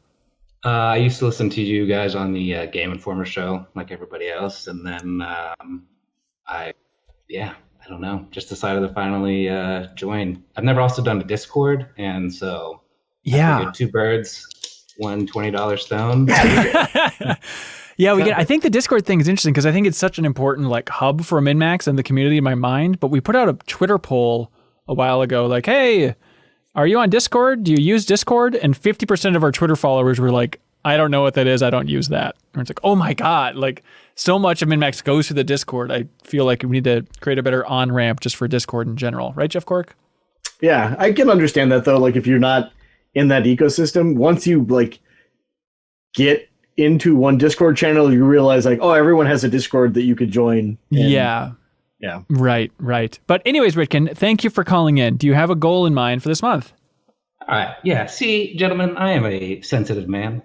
S18: I used to listen to you guys on the Game Informer show, like everybody else, and then I don't know, just decided to finally join. I've never also done a Discord, and so I figured two birds, one $20 stone.
S1: Yeah, I think the Discord thing is interesting because I think it's such an important like hub for MinMax and the community in my mind. But we put out a Twitter poll a while ago, like, "Hey, are you on Discord? Do you use Discord?" And 50% of our Twitter followers were like, "I don't know what that is. I don't use that." And it's like, oh my god, like so much of MinMax goes through the Discord. I feel like we need to create a better on ramp just for Discord in general, right, Jeff Cork?
S2: Yeah, I can understand that though. Like if you're not in that ecosystem, once you like get into one Discord channel, you realize like, oh, everyone has a Discord that you could join.
S1: Yeah. Right. But anyways, Ritkin, thank you for calling in. Do you have a goal in mind for this month?
S18: All right. Yeah. See, gentlemen, I am a sensitive man.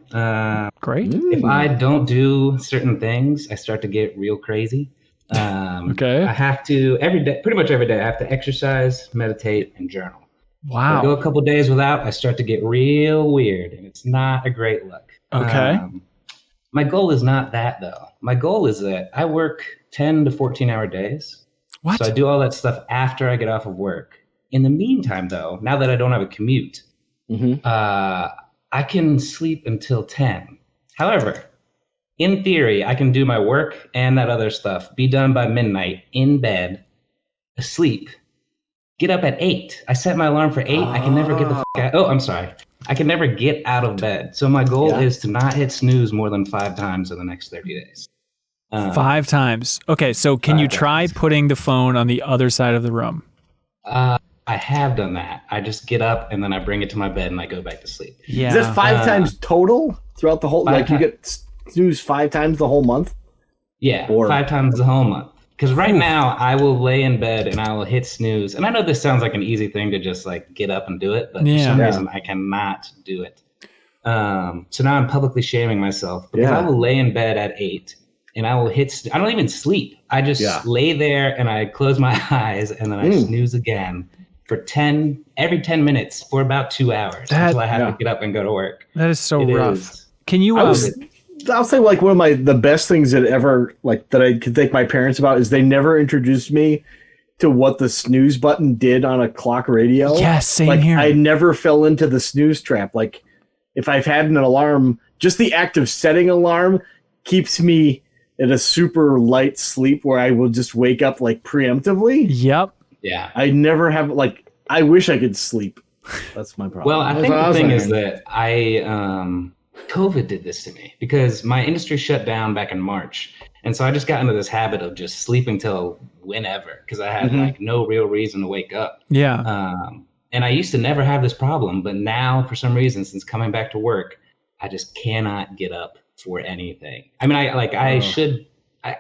S1: Great.
S18: If I don't do certain things, I start to get real crazy.
S1: Okay.
S18: I have to pretty much every day, I have to exercise, meditate, and journal.
S1: Wow.
S18: If I go a couple days without, I start to get real weird, and it's not a great look.
S1: Okay.
S18: My goal is not that, though. My goal is that I work 10 to 14-hour days.
S1: What?
S18: So I do all that stuff after I get off of work. In the meantime, though, now that I don't have a commute, I can sleep until 10. However, in theory, I can do my work and that other stuff, be done by midnight, in bed, asleep, get up at 8. I set my alarm for 8. I can never get the out. Oh, I'm sorry. I can never get out of bed. So my goal is to not hit snooze more than 5 times in the next 30 days.
S1: 5 times. Okay, so can you try putting the phone on the other side of the room?
S18: I have done that. I just get up and then I bring it to my bed and I go back to sleep.
S2: Yeah. Is that 5 times total throughout the whole? Like you get snooze 5 times the whole month?
S18: Yeah, 5 times the whole month. Because right now I will lay in bed and I will hit snooze. And I know this sounds like an easy thing to just like get up and do it, but for some reason I cannot do it. So now I'm publicly shaming myself because I will lay in bed at 8 and I will I don't even sleep. I just lay there and I close my eyes and then I snooze again for every 10 minutes for about 2 hours until I have to get up and go to work.
S1: That is so rough. Can you?
S2: I'll say like one of the best things that ever like that I could thank my parents about is they never introduced me to what the snooze button did on a clock radio.
S1: Yes, same here.
S2: I never fell into the snooze trap. Like if I've had an alarm, just the act of setting an alarm keeps me in a super light sleep where I will just wake up like preemptively.
S1: Yep.
S18: Yeah.
S2: I never have like I wish I could sleep. That's my problem.
S18: Well, I think the thing is that COVID did this to me because my industry shut down back in March. And so I just got into this habit of just sleeping till whenever because I had like no real reason to wake up.
S1: Yeah.
S18: And I used to never have this problem, but now for some reason, since coming back to work, I just cannot get up for anything. I mean, I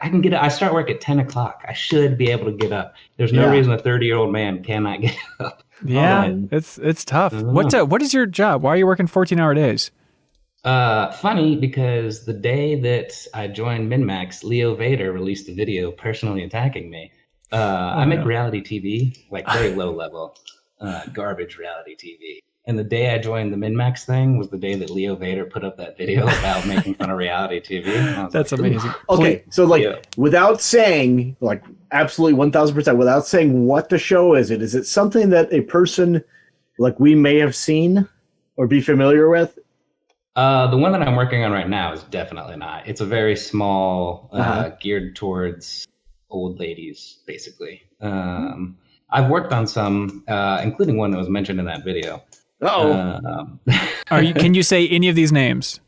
S18: can get up. I start work at 10 o'clock. I should be able to get up. There's no reason a 30-year-old man cannot get up.
S1: Yeah, it's tough. What is your job? Why are you working 14-hour days?
S18: Funny because the day that I joined MinMax, Leo Vader released a video personally attacking me. I make reality TV, like very low level, garbage reality TV. And the day I joined the MinMax thing was the day that Leo Vader put up that video about making fun of reality TV.
S1: That's like, amazing.
S2: Okay, so like without saying, like absolutely 1000%, without saying what the show is it something that a person like we may have seen or be familiar with?
S18: The one that I'm working on right now is definitely not. It's a very small, geared towards old ladies, basically. I've worked on some, including one that was mentioned in that video.
S1: Can you say any of these names?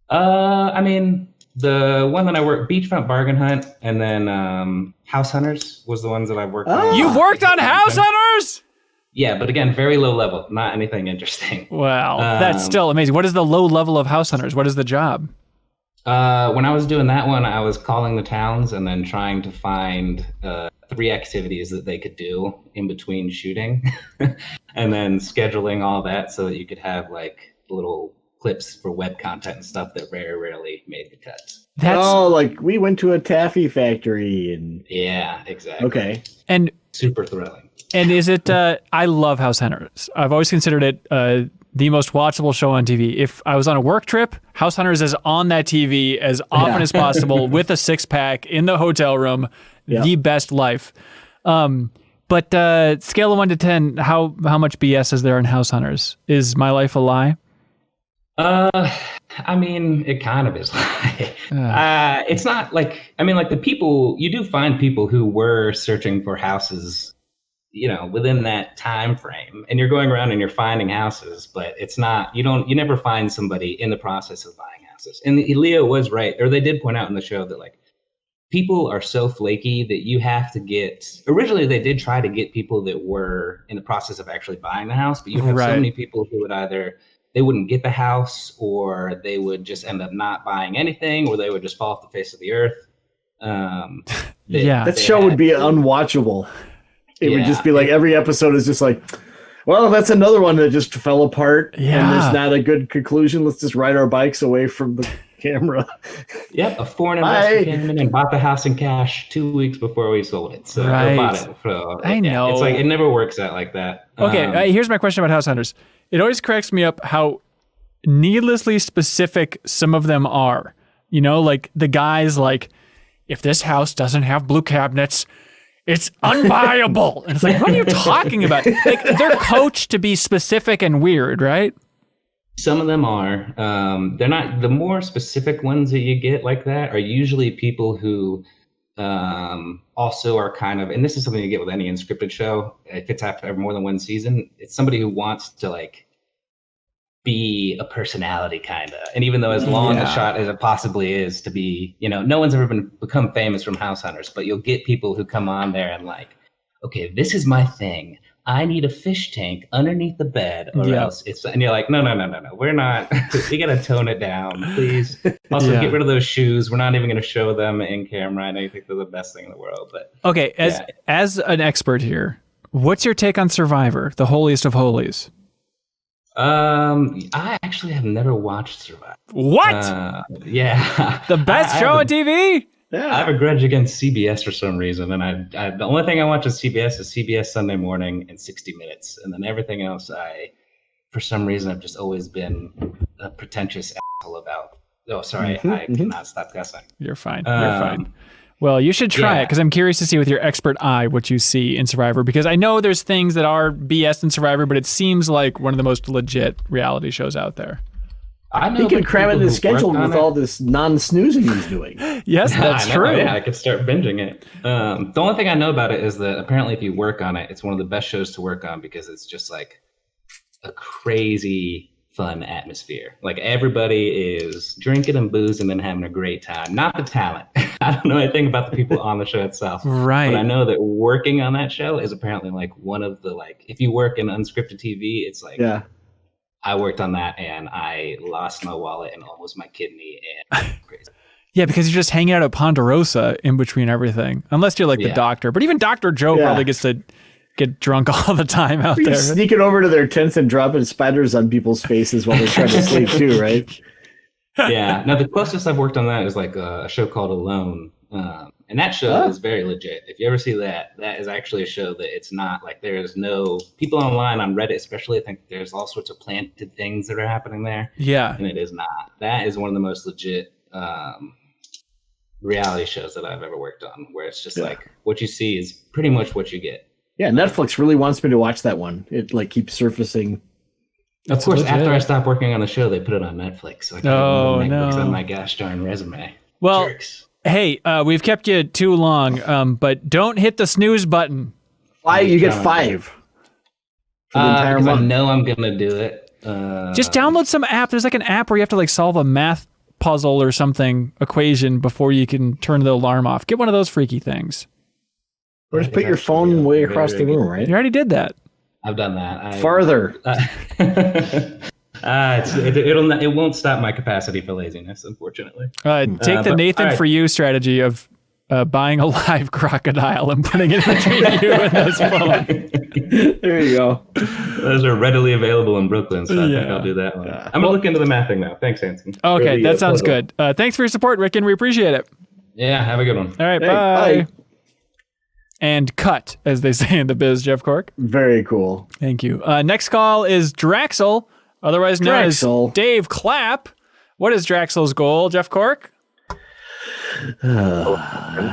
S18: I mean, the one that I worked, Beachfront Bargain Hunt, and then House Hunters was the ones that I've worked on.
S1: You've worked on House Hunters?
S18: Yeah, but again, very low level, not anything interesting.
S1: Wow, that's still amazing. What is the low level of House Hunters? What is the job?
S18: When I was doing that one, I was calling the towns and then trying to find 3 activities that they could do in between shooting and then scheduling all that so that you could have like little clips for web content and stuff that very rarely made the cuts.
S2: Like we went to a taffy factory and
S18: yeah, exactly.
S2: Okay.
S1: And
S18: super thrilling.
S1: And is it? I love House Hunters. I've always considered it the most watchable show on TV. If I was on a work trip, House Hunters is on that TV as often as possible with a 6-pack in the hotel room. The best life. But scale of 1 to 10, how much BS is there in House Hunters? Is my life a lie?
S18: I mean, it kind of is. It's not like, I mean, like the people, you do find people who were searching for houses, you know, within that time frame, and you're going around and you're finding houses, but it's not, you never find somebody in the process of buying houses. And Leo was right, or they did point out in the show that like people are so flaky that you have to get, originally they did try to get people that were in the process of actually buying the house, but you have so many people who would either, they wouldn't get the house, or they would just end up not buying anything, or they would just fall off the face of the earth.
S2: That show would be unwatchable. It would just be like every episode is just like, well, that's another one that just fell apart, and there's not a good conclusion. Let's just ride our bikes away from the camera.
S18: Yep, a foreign investor came in and bought the house in cash 2 weeks before we sold it. So they bought it. So,
S1: I know.
S18: It's like it never works out like that.
S1: Okay, here's my question about House Hunters. It always cracks me up how needlessly specific some of them are. You know, like the guys like, if this house doesn't have blue cabinets, it's unbuyable. And it's like, what are you talking about? Like, they're coached to be specific and weird, right?
S18: Some of them are. They're not. The more specific ones that you get like that are usually people who also are kind of, and this is something you get with any unscripted show. If it's after more than one season, it's somebody who wants to like be a personality kind of. And even though as long a shot as it possibly is to be, you know, no one's ever become famous from House Hunters, but you'll get people who come on there and like, okay, this is my thing. I need a fish tank underneath the bed, or else it's, and you're like, no, we're not, you gotta tone it down, please. Also, get rid of those shoes. We're not even gonna show them in camera. I know you think they're the best thing in the world, but.
S1: Okay, as an expert here, what's your take on Survivor, the holiest of holies?
S18: I actually have never watched Survivor.
S1: What?
S18: Yeah.
S1: The best show on TV?
S18: I have a grudge against CBS for some reason, and I the only thing I watch on CBS is CBS Sunday Morning and 60 Minutes, and then everything else for some reason, I've just always been a pretentious asshole about. Oh, sorry, I cannot stop cussing.
S1: You're fine. You're fine. Well, you should try it, because I'm curious to see with your expert eye what you see in Survivor, because I know there's things that are BS in Survivor, but it seems like one of the most legit reality shows out there.
S18: I know
S2: he can cram it in his schedule with all this non-snoozing he's doing.
S1: Yes, that's true.
S18: Yeah, I could start binging it. The only thing I know about it is that apparently if you work on it, it's one of the best shows to work on because it's just like a crazy fun atmosphere. Like everybody is drinking and boozing and having a great time. Not the talent. I don't know anything about the people on the show itself.
S1: Right.
S18: But I know that working on that show is apparently like one of the, like, if you work in unscripted TV, it's like, I worked on that and I lost my wallet and almost my kidney and crazy.
S1: Yeah, because you're just hanging out at Ponderosa in between everything. Unless you're like the doctor. But even Dr. Joe probably gets to get drunk all the time out there.
S2: Sneaking over to their tents and dropping spiders on people's faces while they're trying to sleep too, right?
S18: Yeah. Now the closest I've worked on that is like a show called Alone. And that show is very legit. If you ever see that, that is actually a show that it's not like there's no people online on Reddit, especially. I think there's all sorts of planted things that are happening there.
S1: Yeah.
S18: And it is not. That is one of the most legit reality shows that I've ever worked on, where it's just like what you see is pretty much what you get.
S2: Yeah, Netflix really wants me to watch that one. It like keeps surfacing.
S18: Of course, after I stopped working on the show, they put it on Netflix. So I can't Netflix on my gosh darn resume.
S1: Well, hey, we've kept you too long, but don't hit the snooze button.
S2: You get 5 for the entire month.
S18: I know I'm gonna do it.
S1: Just download some app. There's like an app where you have to like solve a math puzzle or something equation before you can turn the alarm off. Get one of those freaky things.
S2: Or just put your phone way across the room, right?
S1: You already did that.
S18: I've done that.
S2: Farther.
S18: It won't stop my capacity for laziness, unfortunately.
S1: Take the Nathan for you strategy of buying a live crocodile and putting it between you and his phone.
S2: There you go.
S18: Those are readily available in Brooklyn, so I think I'll do that one. I'm going to look into the math thing now. Thanks, Hanson.
S1: Okay, that sounds good. Thanks for your support, Rick, and we appreciate it.
S18: Yeah, have a good one.
S1: All right, bye. and cut, as they say in the biz, Jeff Cork.
S2: Very cool.
S1: Thank you. Next call is Draxel, otherwise known as Dave Clapp. What is Draxel's goal, Jeff Cork?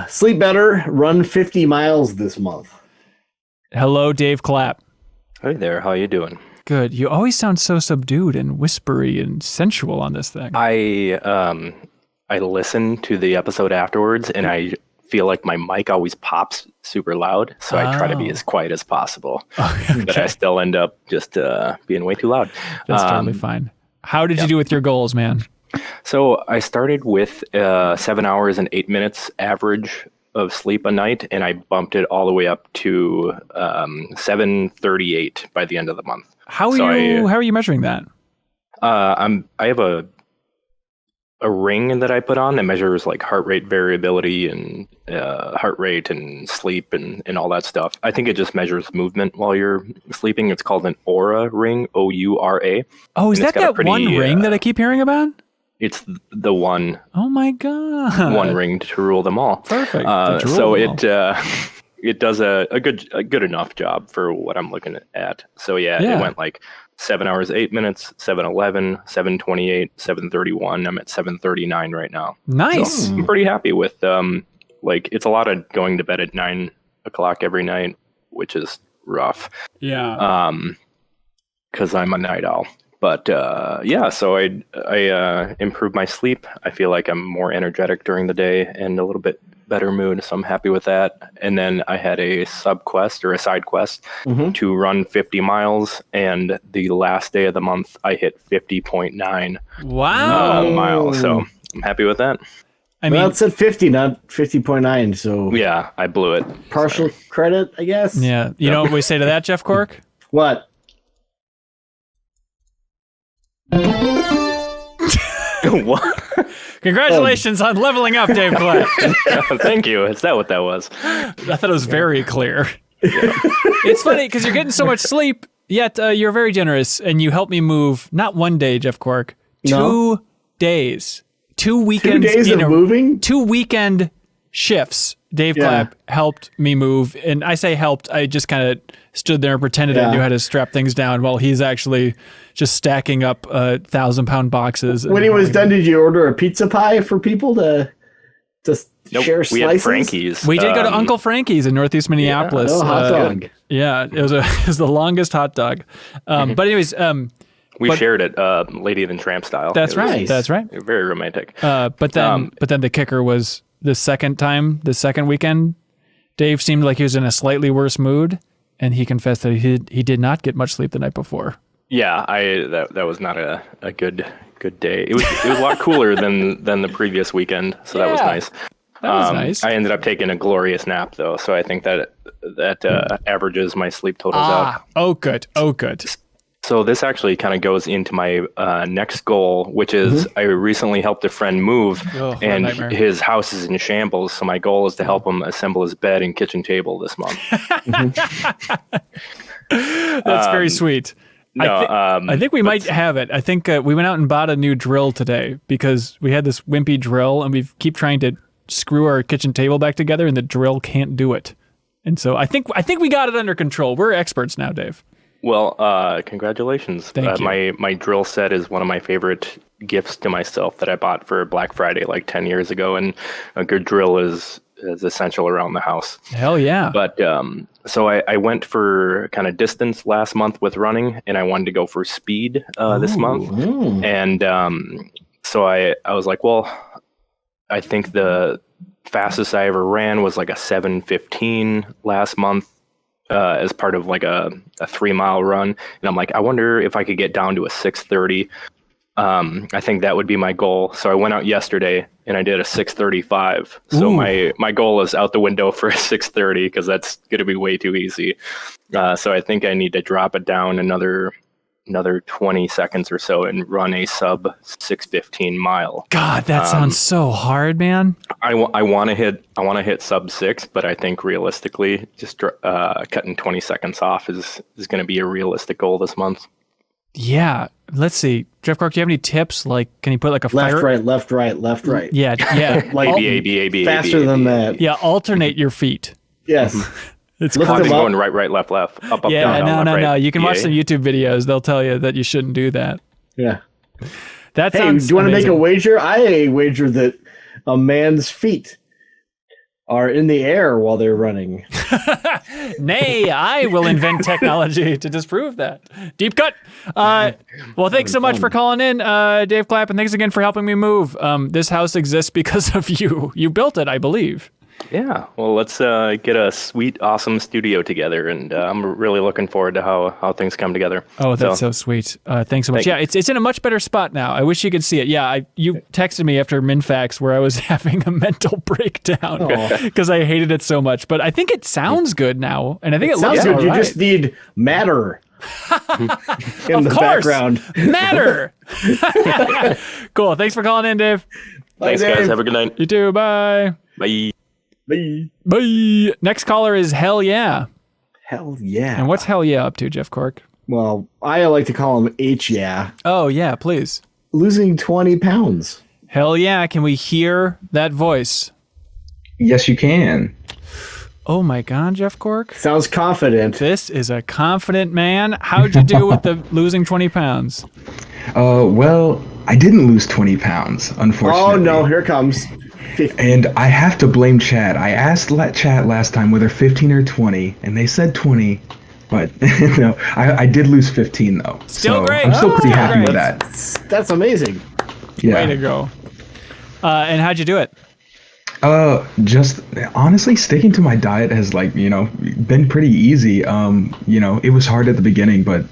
S2: Sleep better, run 50 miles this month.
S1: Hello, Dave Clapp.
S19: Hey there, how you doing?
S1: Good. You always sound so subdued and whispery and sensual on this thing.
S19: I listen to the episode afterwards, and I feel like my mic always pops super loud, so I try to be as quiet as possible. Okay. But I still end up just being way too loud.
S1: That's totally fine. How did you do with your goals, man?
S19: So I started with 7 hours and 8 minutes average of sleep a night, and I bumped it all the way up to 7:38 by the end of the month.
S1: How are you measuring that?
S19: I have a ring that I put on that measures like heart rate variability and heart rate and sleep and all that stuff. I think it just measures movement while you're sleeping. It's called an Oura ring, O-U-R-A.
S1: Oh, is that one ring that I keep hearing about?
S19: It's the one.
S1: Oh my god!
S19: One ring to rule them all.
S1: Perfect.
S19: So it does a good enough job for what I'm looking at. So yeah, it went like 7 hours 8 minutes, 7:11, 7:28, 7:31. I'm at 7:39 right now.
S1: Nice.
S19: So I'm pretty happy with it's a lot of going to bed at 9 o'clock every night, which is rough.
S1: Yeah.
S19: Because I'm a night owl. But so I improved my sleep. I feel like I'm more energetic during the day and a little bit better mood, so I'm happy with that. And then I had a sub quest or a side quest to run 50 miles, and the last day of the month I hit 50.9 miles. So I'm happy with that.
S2: It said 50, not 50.9. So
S19: yeah, I blew it.
S2: Partial credit, I guess.
S1: Yeah. You know what we say to that, Jeff Cork?
S2: What?
S19: What?
S1: Congratulations on leveling up, Dave Clapp.
S19: Thank you. Is that what that was?
S1: I thought it was very clear. Yeah. It's funny because you're getting so much sleep, yet you're very generous, and you help me move not one day, Jeff Cork, 2 days. 2 weekends.
S2: 2 days of moving?
S1: 2 weekend shifts. Dave Clapp helped me move, and I say helped, I just kind of stood there and pretended I knew how to strap things down while he's actually just stacking up 1,000-pound boxes.
S2: When he was done, did you order a pizza pie for people to share slices?
S19: We had Frankie's.
S1: We did go to Uncle Frankie's in Northeast Minneapolis.
S2: Hot dog.
S1: Yeah, it was the longest hot dog. But anyways,
S19: we shared it, Lady of the Tramp style.
S1: That's right. Nice. That's right.
S19: Very romantic.
S1: But then the kicker was the second weekend, Dave seemed like he was in a slightly worse mood, and he confessed that he did not get much sleep the night before.
S19: Yeah, that was not a good day. It was a lot cooler than the previous weekend, so that was nice.
S1: That was nice.
S19: I ended up taking a glorious nap though, so I think that averages my sleep totals out.
S1: Oh, good.
S19: So this actually kind of goes into my next goal, which is I recently helped a friend move, and his house is in shambles. So my goal is to help him assemble his bed and kitchen table this month.
S1: That's very sweet. I think we might have it. I think we went out and bought a new drill today because we had this wimpy drill, and we keep trying to screw our kitchen table back together, and the drill can't do it. And so I think we got it under control. We're experts now, Dave.
S19: Well, congratulations.
S1: Thank you.
S19: My drill set is one of my favorite gifts to myself that I bought for Black Friday like 10 years ago, and a good drill is essential around the house.
S1: Hell yeah.
S19: But so I went for kind of distance last month with running, and I wanted to go for speed this month. And so I was like, well, I think the fastest I ever ran was like a 7:15 last month. As part of like a 3-mile run. And I'm like, I wonder if I could get down to a 6:30. I think that would be my goal. So I went out yesterday and I did a 6:35. So my goal is out the window for a 6:30 because that's going to be way too easy. So I think I need to drop it down another 20 seconds or so and run a sub 6:15 mile.
S1: God, that sounds so hard, man.
S19: I want to hit sub 6, but I think realistically, just cutting 20 seconds off is going to be a realistic goal this month.
S1: Yeah, let's see, Jeff Cork, do you have any tips? Like, can you put like a
S2: left, right?
S1: Yeah.
S2: Like
S19: A, B,
S2: faster than that.
S1: Yeah, alternate your feet.
S2: Yes.
S1: It's
S19: I've been going right, left, up,
S1: yeah,
S19: down, left, right.
S1: no. You can watch
S19: EA.
S1: some YouTube videos. They'll tell you that you shouldn't do that.
S2: Yeah.
S1: That
S2: Hey,
S1: sounds
S2: do you want to make a
S1: amazing.
S2: wager? I wager that a man's feet are in the air while they're running.
S1: Nay, I will invent technology to disprove that. Deep cut. Well, thanks so much for calling in, Dave Clapp, and thanks again for helping me move. This house exists because of you. You built it, I believe.
S19: Yeah, well, let's get a sweet, awesome studio together, and I'm really looking forward to how things come together.
S1: Oh, that's so sweet. Thanks so much.
S19: Thank
S1: Yeah, it's in a much better spot now. I wish you could see it. Yeah, you texted me after Minfax where I was having a mental breakdown because I hated it so much. But I think it sounds good now, and I think it looks
S2: sounds good.
S1: all
S2: You
S1: right.
S2: just need matter in
S1: Of
S2: the
S1: course.
S2: background.
S1: Matter. Cool. Thanks for calling in, Dave.
S19: Thanks, guys. Have a good night.
S1: You too. Bye.
S19: Bye.
S1: Bye. Next caller is Hell Yeah.
S2: Hell yeah.
S1: And what's Hell Yeah up to, Jeff Cork?
S2: Well, I like to call him H yeah.
S1: Oh, yeah, please.
S2: Losing 20 pounds.
S1: Hell yeah. Can we hear that voice?
S20: Yes, you can.
S1: Oh my God, Jeff Cork.
S2: Sounds confident.
S1: This is a confident man. How'd you do with the losing 20 pounds?
S20: Well, I didn't lose 20 pounds, unfortunately.
S2: Oh no, here it comes.
S20: And I have to blame Chad. I asked Chat last time whether 15 or 20, and they said 20. But no, I did lose 15 though.
S1: Still
S20: so
S1: great.
S20: I'm still pretty
S1: Still
S20: happy
S1: great.
S20: with that.
S2: That's amazing.
S20: Yeah.
S1: Way to go. And how'd you do it?
S20: Just honestly sticking to my diet has been pretty easy. It was hard at the beginning, but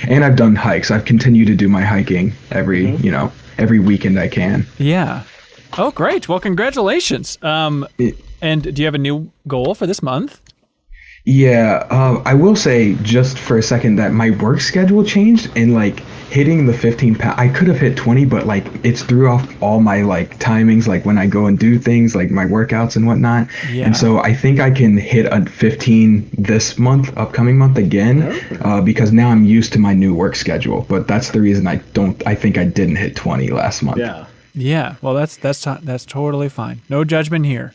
S20: and I've done hikes. I've continued to do my hiking every weekend I can.
S1: Yeah. Oh, great. Well, congratulations. And do you have a new goal for this month?
S20: Yeah, I will say just for a second that my work schedule changed and hitting the 15 pound, I could have hit 20, but it's threw off all my timings, when I go and do things like my workouts and whatnot.
S1: Yeah.
S20: And so I think I can hit a 15 this upcoming month again, because now I'm used to my new work schedule. But that's the reason I think I didn't hit 20 last month.
S2: Yeah.
S1: Yeah. Well, that's totally fine. No judgment here.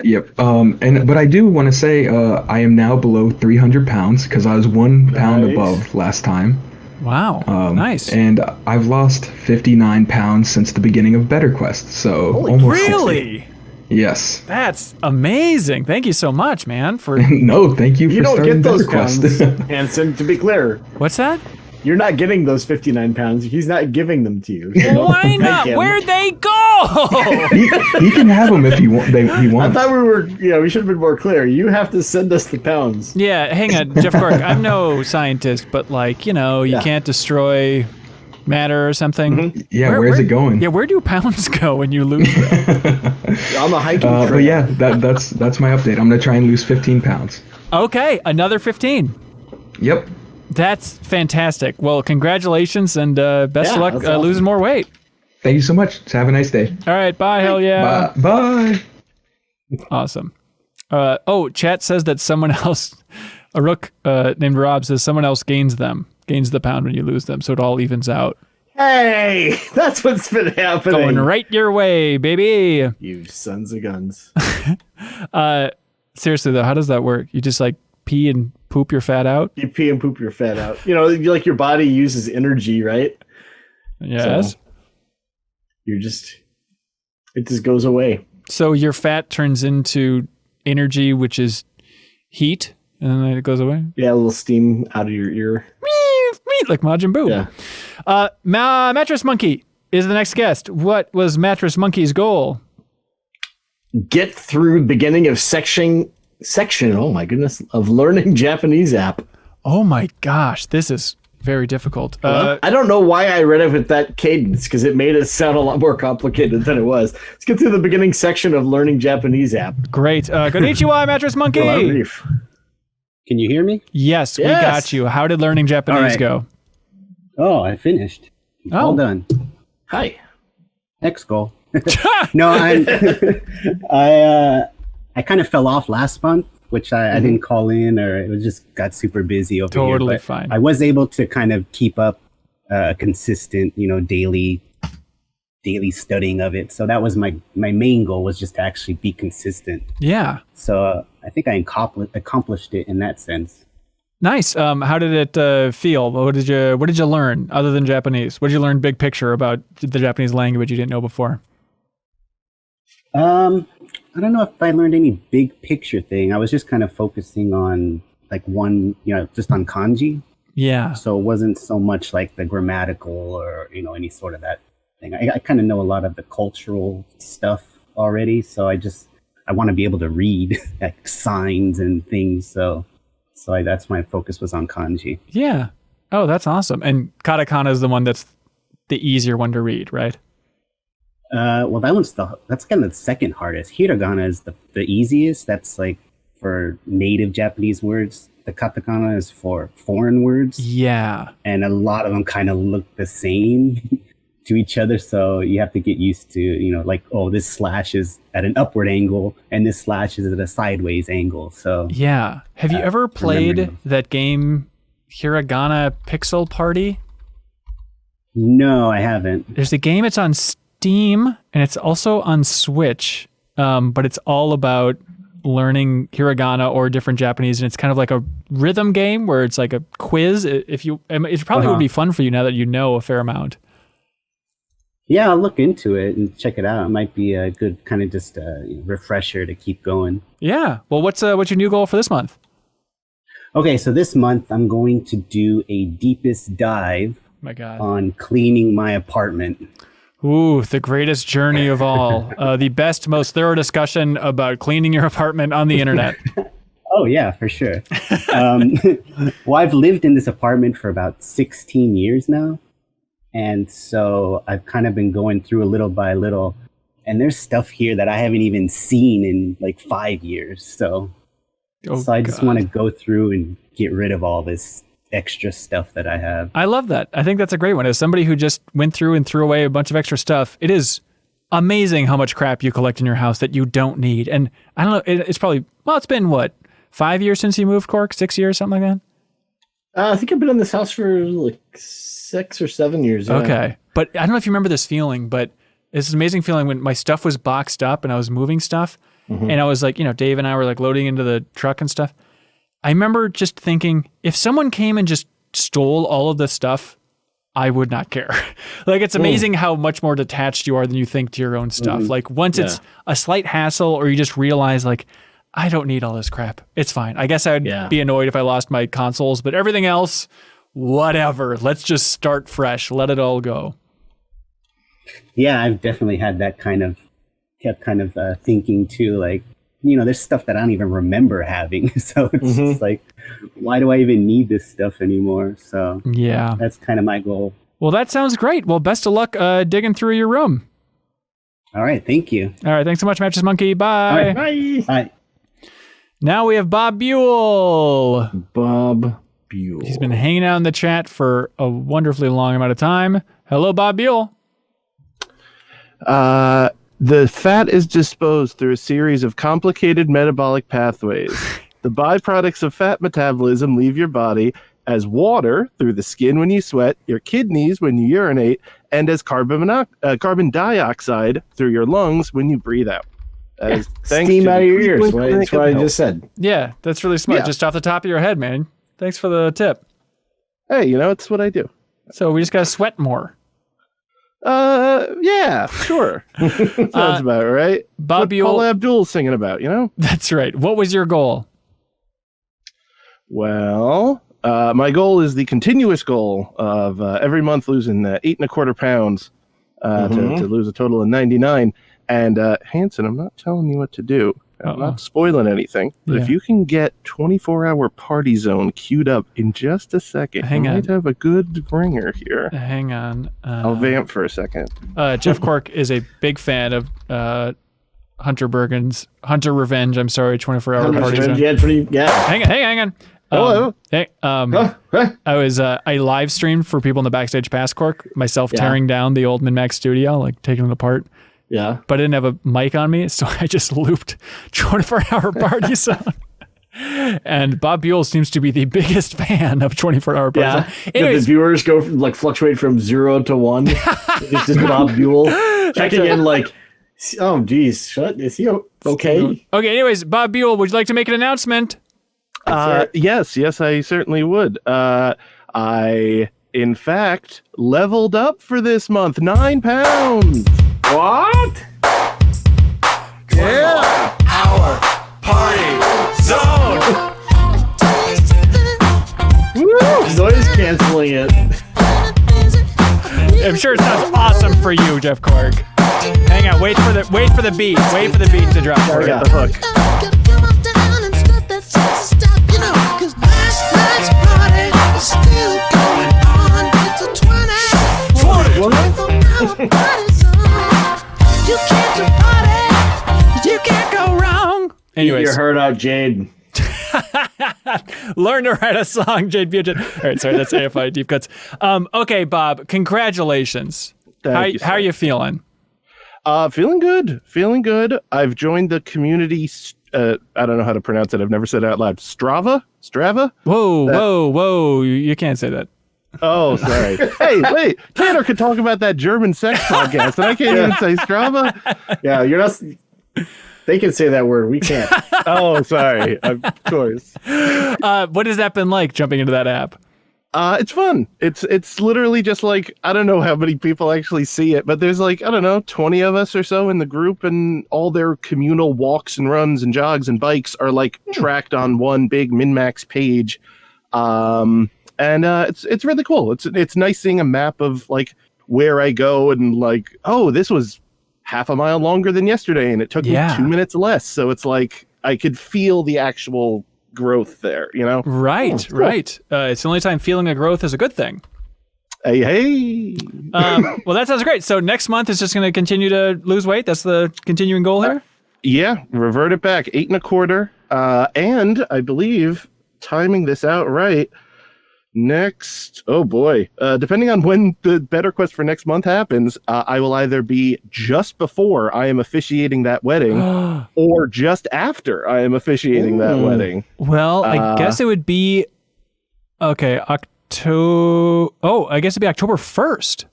S20: Yep. But I do want to say I am now below 300 pounds because I was 1 pound above last time.
S1: Wow. Nice.
S20: And I've lost 59 pounds since the beginning of BetterQuest. So almost 60.
S1: Really?
S20: Yes.
S1: That's amazing. Thank you so much, man. For
S20: No, thank you for
S2: You don't
S20: starting
S2: get those
S20: BetterQuest.
S2: pounds, Hanson, to be clear.
S1: What's that?
S2: You're not getting those 59 pounds. He's not giving them to you. So
S1: Why
S2: don't
S1: not?
S2: thank him.
S1: Where'd they go?
S20: he can have them if he wants.
S2: I thought we should have been more clear. You have to send us the pounds.
S1: Yeah, hang on, Jeff Cork. I'm no scientist, but you can't destroy matter or something.
S20: Mm-hmm. Yeah, where's it going?
S1: Yeah, where do pounds go when you lose them?
S2: I'm a hiking trail.
S20: But yeah, that's my update. I'm gonna try and lose 15 pounds.
S1: Okay, another 15.
S20: Yep.
S1: That's fantastic. Well, congratulations and best of luck
S2: that's awesome.
S1: losing more weight.
S20: Thank you so much. Have a nice day.
S1: All right, bye. Hell yeah.
S20: Bye.
S1: Awesome. Chat says that someone else, a Rook named Rob says someone else gains the pound when you lose them, so it all evens out.
S2: Hey, that's what's been happening.
S1: Going right your way, baby.
S2: You sons of guns.
S1: Seriously though, how does that work? You just pee and poop your fat out?
S2: You pee and poop your fat out. Your body uses energy, right?
S1: Yes.
S2: So it just goes away.
S1: So your fat turns into energy, which is heat, and then it goes away?
S2: Yeah, a little steam out of your ear.
S1: Like Majin Buu.
S2: Yeah.
S1: Mattress Monkey is the next guest. What was Mattress Monkey's goal?
S2: Get through beginning of section, oh my goodness, of learning Japanese app.
S1: Oh my gosh, this is very difficult.
S2: I don't know why I read it with that cadence, because it made it sound a lot more complicated than it was. Let's get through the beginning section of learning Japanese app.
S1: Great. Konnichiwa, Mattress Monkey.
S21: Can you hear me?
S1: Yes, we got you. How did learning Japanese go?
S21: Oh, I finished. All done.
S2: Hi.
S21: Next goal. No, I kind of fell off last month, which I didn't call in, or it was just got super busy over here.
S1: Totally
S21: but
S1: fine.
S21: I was able to kind of keep up a consistent, daily daily studying of it. So that was my main goal, was just to actually be consistent.
S1: Yeah.
S21: So I think I accomplished it in that sense.
S1: Nice. How did it feel? What did you learn other than Japanese? What did you learn big picture about the Japanese language you didn't know before?
S21: I don't know if I learned any big picture thing. I was just kind of focusing on like one, just on kanji.
S1: Yeah.
S21: So it wasn't so much like the grammatical or, any sort of that thing. I kind of know a lot of the cultural stuff already. So I want to be able to read like signs and things. So that's my focus was on kanji.
S1: Yeah. Oh, that's awesome. And katakana is the one that's the easier one to read, right?
S21: Well, that's kind of the second hardest. Hiragana is the easiest. That's like for native Japanese words. The katakana is for foreign words.
S1: Yeah.
S21: And a lot of them kind of look the same to each other. So you have to get used to, this slash is at an upward angle and this slash is at a sideways angle. So
S1: yeah. Have you ever played that game Hiragana Pixel Party?
S21: No, I haven't.
S1: There's a game, it's on Steam and it's also on Switch, but it's all about learning hiragana or different Japanese, and it's kind of like a rhythm game where it's like a quiz. It probably would be fun for you now that you know a fair amount.
S21: Yeah, I'll look into it and check it out. It might be a good kind of just refresher to keep going.
S1: Yeah. Well, what's your new goal for this month?
S21: Okay, so this month I'm going to do a deepest dive on cleaning my apartment.
S1: Ooh, the greatest journey of all. The best, most thorough discussion about cleaning your apartment on the internet.
S21: Oh, yeah, for sure. Well, I've lived in this apartment for about 16 years now. And so I've kind of been going through little by little. And there's stuff here that I haven't even seen in like 5 years. So I just want to go through and get rid of all this extra stuff that I have.
S1: I love that. I think that's a great one. As somebody who just went through and threw away a bunch of extra stuff, it is amazing how much crap you collect in your house that you don't need. And I don't know, it's probably, it's been what, 5 years since you moved, Cork? 6 years, something like that?
S2: I think I've been in this house for like 6 or 7 years. Yeah.
S1: Okay. But I don't know if you remember this feeling, but it's an amazing feeling when my stuff was boxed up and I was moving stuff. Mm-hmm. And I was like, Dave and I were like loading into the truck and stuff. I remember just thinking, if someone came and just stole all of this stuff, I would not care. Like, it's amazing how much more detached you are than you think to your own stuff. Mm-hmm. Like, once it's a slight hassle or you just realize, like, I don't need all this crap. It's fine. I guess I'd be annoyed if I lost my consoles, but everything else, whatever. Let's just start fresh. Let it all go.
S21: Yeah, I've definitely had that kept thinking too, like, there's stuff that I don't even remember having. So it's just like, why do I even need this stuff anymore? So
S1: yeah,
S21: that's kind of my goal.
S1: Well, that sounds great. Well, best of luck digging through your room.
S21: All right. Thank you.
S1: All right. Thanks so much, Mattress Monkey. Bye.
S21: All right, bye.
S1: Now we have Bob Buell.
S2: Bob Buell.
S1: He's been hanging out in the chat for a wonderfully long amount of time. Hello, Bob Buell.
S3: The fat is disposed through a series of complicated metabolic pathways. The byproducts of fat metabolism leave your body as water through the skin when you sweat, your kidneys when you urinate, and as carbon dioxide through your lungs when you breathe out.
S2: Steam out of your ears. That's what I just said.
S1: Yeah, that's really smart.
S3: Yeah.
S1: Just off the top of your head, man. Thanks for the tip.
S3: Hey, it's what I do.
S1: So we just got to sweat more.
S3: Yeah, sure. Sounds about right.
S1: Bob Buell.
S3: Paula Abdul's singing about,
S1: That's right. What was your goal?
S3: Well, my goal is the continuous goal of every month losing 8.25 pounds to lose a total of 99. And Hanson, I'm not telling you what to do. I'm not spoiling anything. But if you can get 24-hour party zone queued up in just a second, you might have a good bringer here.
S1: Hang on.
S3: I'll vamp for a second.
S1: Jeff Cork is a big fan of Hunter Revenge. 24-hour party zone. Hang on.
S3: Hello.
S1: I live streamed for people in the backstage pass, Cork, myself tearing down the old Min-Max studio, like taking it apart.
S2: Yeah.
S1: But I didn't have a mic on me, so I just looped 24-hour party zone. And Bob Buell seems to be the biggest fan of 24-hour party.
S2: Yeah.
S1: Anyways,
S2: The viewers go from, fluctuate from 0 to 1. It's just Bob Buell checking in oh geez, is he okay?
S1: Okay, anyways, Bob Buell, would you like to make an announcement?
S3: Yes, I certainly would. I, in fact, leveled up for this month, 9 pounds.
S2: What?
S3: Yeah.
S4: Our party zone.
S2: Woo! Noise canceling it.
S1: I'm sure it sounds awesome for you, Jeff Cork. Hang on, wait for the beat. Wait for the beat to drop.
S3: I got the hook.
S1: You can't go wrong. Anyways,
S2: Eat your heart out, Jade.
S1: Learn to write a song, Jade Bugent. All right, sorry, that's AFI deep cuts. Okay, Bob, congratulations. How are you feeling?
S3: Feeling good. I've joined the community. I don't know how to pronounce it. I've never said it out loud. Strava.
S1: Whoa! You can't say that.
S3: Oh, sorry. Hey, wait. Tanner could talk about that German sex podcast, and I can't even say Strava.
S2: Yeah, you're not. They can say that word. We can't.
S3: Oh, sorry. Of course.
S1: What has that been like, jumping into that app?
S3: It's fun. It's literally just I don't know how many people actually see it, but there's 20 of us or so in the group, and all their communal walks and runs and jogs and bikes are tracked on one big min-max page. And it's really cool. It's nice seeing a map of where I go and oh, this was half a mile longer than yesterday and it took me 2 minutes less. So it's I could feel the actual growth there,
S1: Right.
S3: Cool.
S1: It's the only time feeling a growth is a good thing.
S3: Hey.
S1: Well, that sounds great. So next month is just going to continue to lose weight. That's the continuing goal here.
S3: Yeah, revert it back 8.25. And I believe, timing this out right, next, oh boy, depending on when the BetterQuest for next month happens, I will either be just before I am officiating that wedding or just after I am officiating that wedding.
S1: Well, I guess it would be, okay, I guess it'd be October 1st.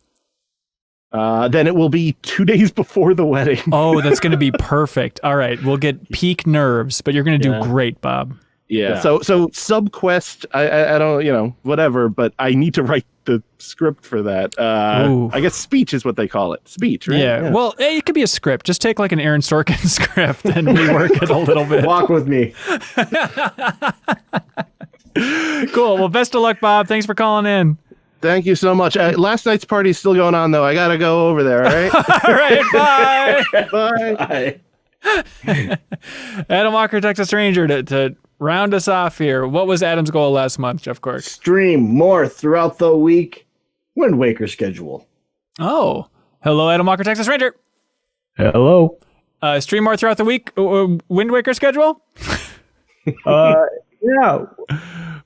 S3: Then it will be 2 days before the wedding.
S1: Oh, that's going to be perfect. All right, we'll get peak nerves, but you're going to do great, Bob.
S3: Yeah. So subquest, I don't, whatever, but I need to write the script for that. I guess speech is what they call it. Speech, right?
S1: Yeah. Well, it could be a script. Just take an Aaron Sorkin script and rework it a little bit.
S2: Walk with me.
S1: Cool. Well, best of luck, Bob. Thanks for calling in.
S3: Thank you so much. Last night's party is still going on, though. I got to go over there, all right?
S1: All right,
S3: bye.
S2: Bye.
S1: Adam Walker, Texas Ranger, to round us off here. What was Adam's goal last month, Jeff Cork?
S2: Stream more throughout the week. Wind Waker schedule.
S1: Oh, hello, Adam Walker, Texas Ranger.
S13: Hello.
S1: Stream more throughout the week. Wind Waker schedule?
S13: Yeah.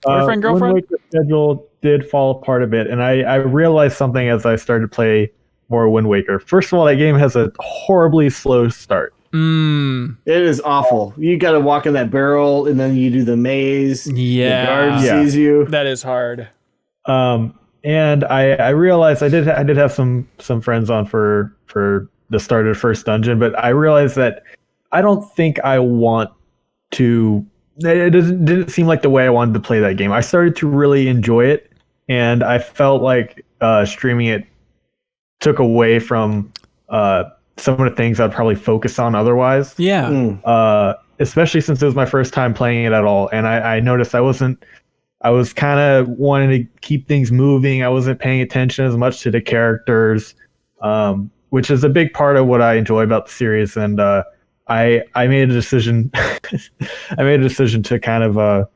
S1: Boyfriend, girlfriend?
S13: Wind Waker schedule did fall apart a bit, and I realized something as I started to play more Wind Waker. First of all, that game has a horribly slow start.
S2: It is awful. You got to walk in that barrel, and then you do the maze.
S1: Yeah.
S2: The guard sees you.
S1: That is hard.
S13: And I realized I did have some friends on for the start of the first dungeon, but I realized that I don't think I want to. It didn't seem like the way I wanted to play that game. I started to really enjoy it, and I felt like streaming it took away from some of the things I'd probably focus on otherwise.
S1: Yeah.
S13: Especially since it was my first time playing it at all, and I noticed I was kind of wanting to keep things moving. I wasn't paying attention as much to the characters, which is a big part of what I enjoy about the series. And I made a decision. I made a decision to kind of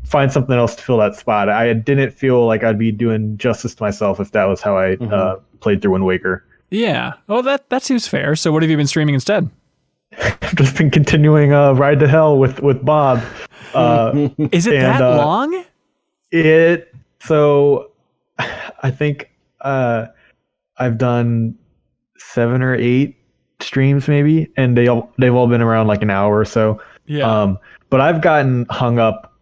S13: find something else to fill that spot. I didn't feel like I'd be doing justice to myself if that was how I played through Wind Waker.
S1: Yeah. Oh, that seems fair. So what have you been streaming instead?
S13: I've just been continuing Ride to Hell with Bob.
S1: Is it that long?
S13: So I think I've done 7 or 8 streams maybe, and they've all been around like an hour or so.
S1: Yeah.
S5: But I've gotten hung up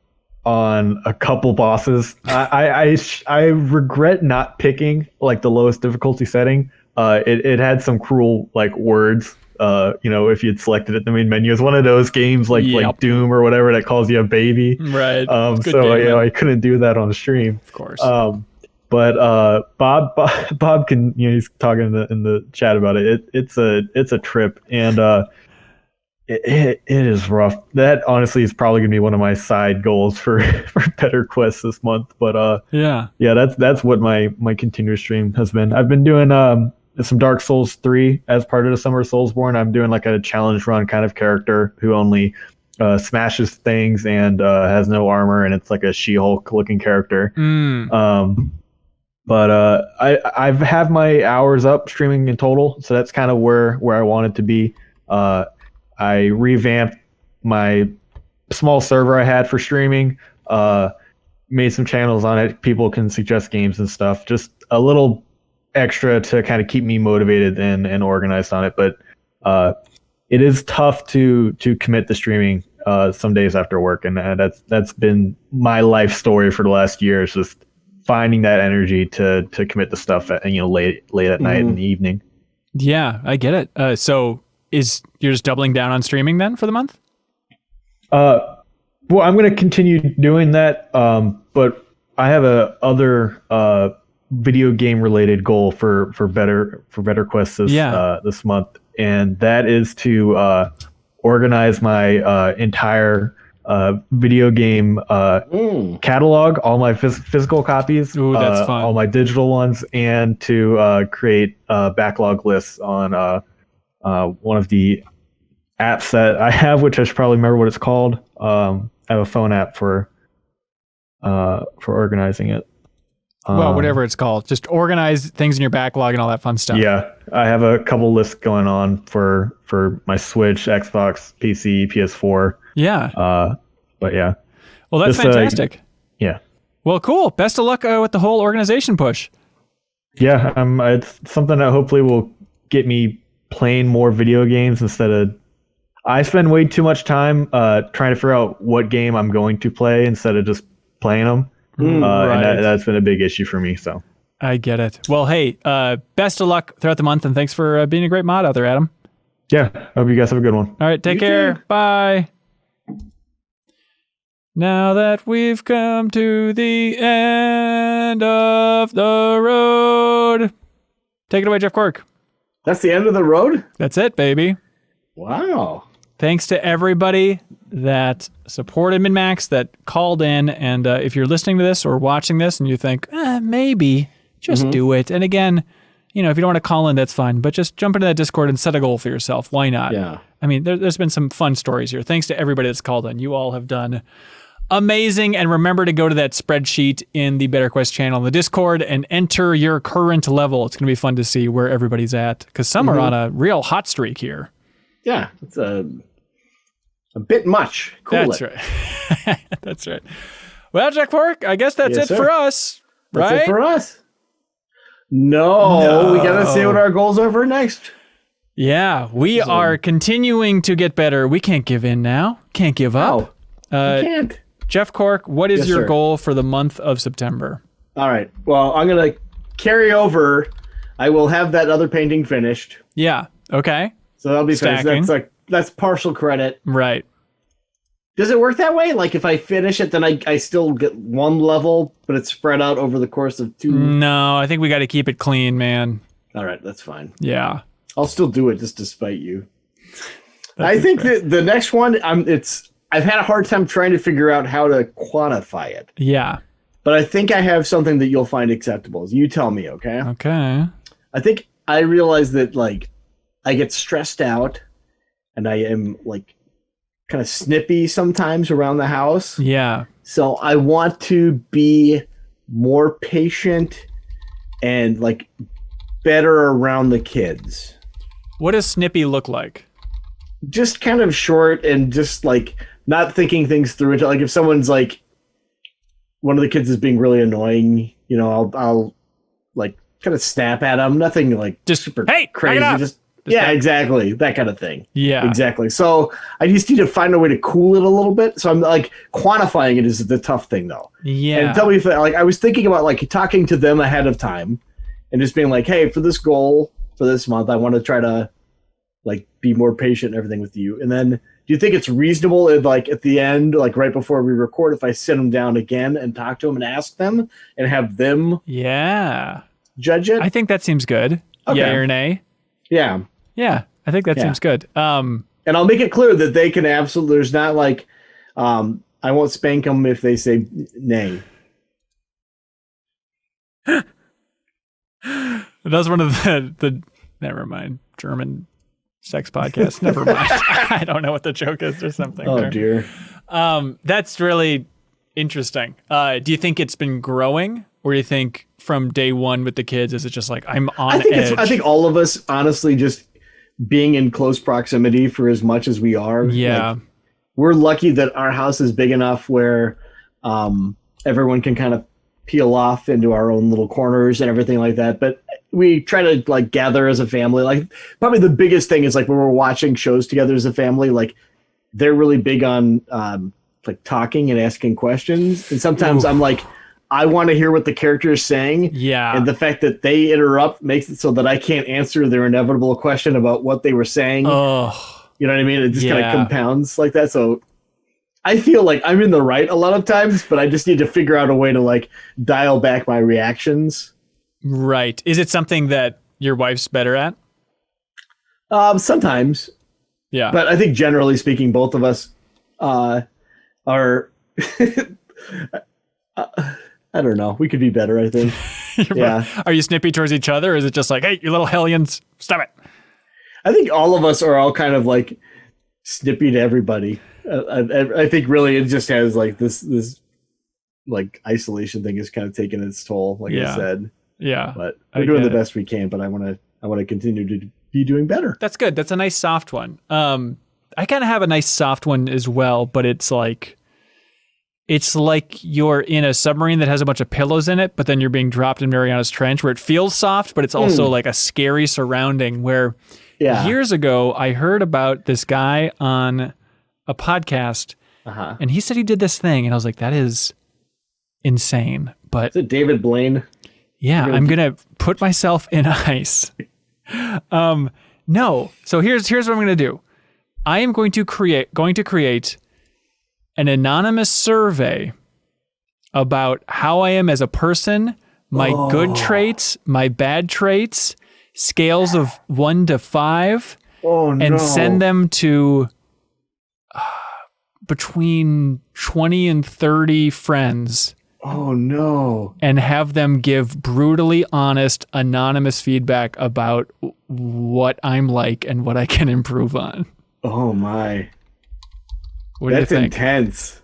S5: on a couple bosses. I regret not picking like the lowest difficulty setting. It had some cruel like words. If you'd selected it in the main menu, it's one of those games like Doom or whatever that calls you a baby.
S1: Right.
S5: I couldn't do that on the stream.
S1: Of course.
S5: But Bob can, he's talking in the chat about it. It's a trip, and it is rough. That honestly is probably gonna be one of my side goals for BetterQuest this month. But that's what my continuous stream has been. I've been doing some Dark Souls 3 as part of the Summer Soulsborne. I'm doing like a challenge run kind of character who only smashes things and has no armor, and it's like a She-Hulk looking character. But I have my hours up streaming in total, so that's kind of where I want it to be. I revamped my small server I had for streaming, made some channels on it. People can suggest games and stuff. Just a little extra to kind of keep me motivated and organized on it. But it is tough to commit to streaming some days after work, and that's been my life story for the last year. It's just finding that energy to commit to stuff at, late at night in the evening.
S1: Yeah, I get it. So you're just doubling down on streaming then for the month?
S5: Well, I'm going to continue doing that. But I have a other video game related goal for BetterQuest this month, and that is to organize my entire video game catalog, all my physical copies,
S1: Ooh, that's fun.
S5: all my digital ones, and to create backlog lists on one of the apps that I have, which I should probably remember what it's called. I have a phone app for organizing it.
S1: Well, whatever it's called, just organize things in your backlog and all that fun stuff.
S5: Yeah, I have a couple lists going on for my Switch, Xbox, PC, PS4.
S1: Yeah.
S5: But yeah.
S1: Well, that's fantastic.
S5: Yeah.
S1: Well, cool. Best of luck with the whole organization push.
S5: Yeah, it's something that hopefully will get me playing more video games instead of. I spend way too much time trying to figure out what game I'm going to play instead of just playing them.
S1: Right.
S5: And that's been a big issue for me. So
S1: I get it. Well, hey, best of luck throughout the month, and thanks for being a great mod out there, Adam.
S5: Yeah, hope you guys have a good one.
S1: All right, take care. Bye. Now that we've come to the end of the road, take it away, Jeff Cork.
S2: That's the end of the road?
S1: That's it, baby.
S2: Wow.
S1: Thanks to everybody that supported MinMax, that called in. And if you're listening to this or watching this and you think, maybe, just do it. And again, if you don't want to call in, that's fine. But just jump into that Discord and set a goal for yourself. Why not?
S2: Yeah.
S1: I mean, there's been some fun stories here. Thanks to everybody that's called in. You all have done amazing. And remember to go to that spreadsheet in the BetterQuest channel in the Discord and enter your current level. It's going to be fun to see where everybody's at, because some are on a real hot streak here.
S2: Yeah, it's a bit much. Cool.
S1: That's right. That's right. Well, Jack Cork, I guess that's it for us. Right?
S2: That's it for us. No, we got to say what our goals are for next.
S1: Yeah, we are continuing to get better. We can't give in now. Can't give up.
S2: We can't.
S1: Jeff Cork, what is your goal for the month of September?
S2: All right. Well, I'm going to carry over. I will have that other painting finished.
S1: Yeah. Okay.
S2: So that'll be finished. That's partial credit.
S1: Right.
S2: Does it work that way? Like if I finish it, then I still get one level, but it's spread out over the course of 2?
S1: No, I think we got to keep it clean, man.
S2: All right, that's fine.
S1: Yeah.
S2: I'll still do it just to spite you. I think that the next one, I've had a hard time trying to figure out how to quantify it.
S1: Yeah.
S2: But I think I have something that you'll find acceptable. You tell me, okay?
S1: Okay.
S2: I think I realize that I get stressed out and I am kind of snippy sometimes around the house.
S1: Yeah.
S2: So I want to be more patient and better around the kids.
S1: What does snippy look like?
S2: Just kind of short and just not thinking things through. Until if someone's one of the kids is being really annoying, I'll kind of snap at them. Nothing
S1: just
S2: super
S1: hey,
S2: crazy. Yeah, exactly. That kind of thing.
S1: Yeah.
S2: Exactly. So I just need to find a way to cool it a little bit. So I'm like quantifying it is the tough thing though.
S1: Yeah.
S2: And tell me if like I was thinking about like talking to them ahead of time and just being like, hey, for this goal for this month, I want to try to like be more patient and everything with you. And then do you think it's reasonable if like at the end, like right before we record, if I sit them down again and talk to them and ask them and have them judge it?
S1: I think that seems good.
S2: Okay.
S1: Yeah or nay?
S2: Yeah.
S1: Yeah, I think that seems good.
S2: And I'll make it clear that they can absolutely, there's not like, I won't spank them if they say nay.
S1: That's one of the never mind, German sex podcast. Never mind. I don't know what the joke is or something.
S2: Oh, dear.
S1: That's really interesting. Do you think it's been growing, or do you think from day one with the kids, is it just like I'm on edge?
S2: I think all of us, honestly, just being in close proximity for as much as we are.
S1: Yeah.
S2: Like, we're lucky that our house is big enough where everyone can kind of peel off into our own little corners and everything like that. But we try to like gather as a family. Like probably the biggest thing is like when we're watching shows together as a family, like they're really big on like talking and asking questions. And sometimes I'm like, I want to hear what the character is saying.
S1: Yeah.
S2: And the fact that they interrupt makes it so that I can't answer their inevitable question about what they were saying.
S1: Oh,
S2: you know what I mean? It just kind of compounds like that. So I feel like I'm in the right a lot of times, but I just need to figure out a way to like dial back my reactions.
S1: Right. Is it something that your wife's better at?
S2: Sometimes.
S1: Yeah.
S2: But I think generally speaking, both of us are I don't know. We could be better, I think. Yeah.
S1: Are you snippy towards each other, or is it just like, hey, you little hellions, stop it?
S2: I think all of us are all kind of like snippy to everybody. I think really it just has like this like isolation thing is kind of taking its toll, like I said.
S1: Yeah.
S2: But we're doing the best we can, but I want to continue to be doing better.
S1: That's good. That's a nice soft one. I kind of have a nice soft one as well, but it's like you're in a submarine that has a bunch of pillows in it, but then you're being dropped in Mariana's Trench, where it feels soft, but it's also like a scary surrounding. Where years ago I heard about this guy on a podcast, and he said he did this thing, and I was like, that is insane. But
S2: is it David Blaine?
S1: Yeah, I'm gonna put myself in ice. No. So here's what I'm gonna do. I am going to create an anonymous survey about how I am as a person, my good traits, my bad traits, scales of 1 to 5, and send them to between 20 and 30 friends.
S2: Oh no.
S1: And have them give brutally honest, anonymous feedback about what I'm like and what I can improve on.
S2: Oh my.
S1: What do you
S2: think? That's intense.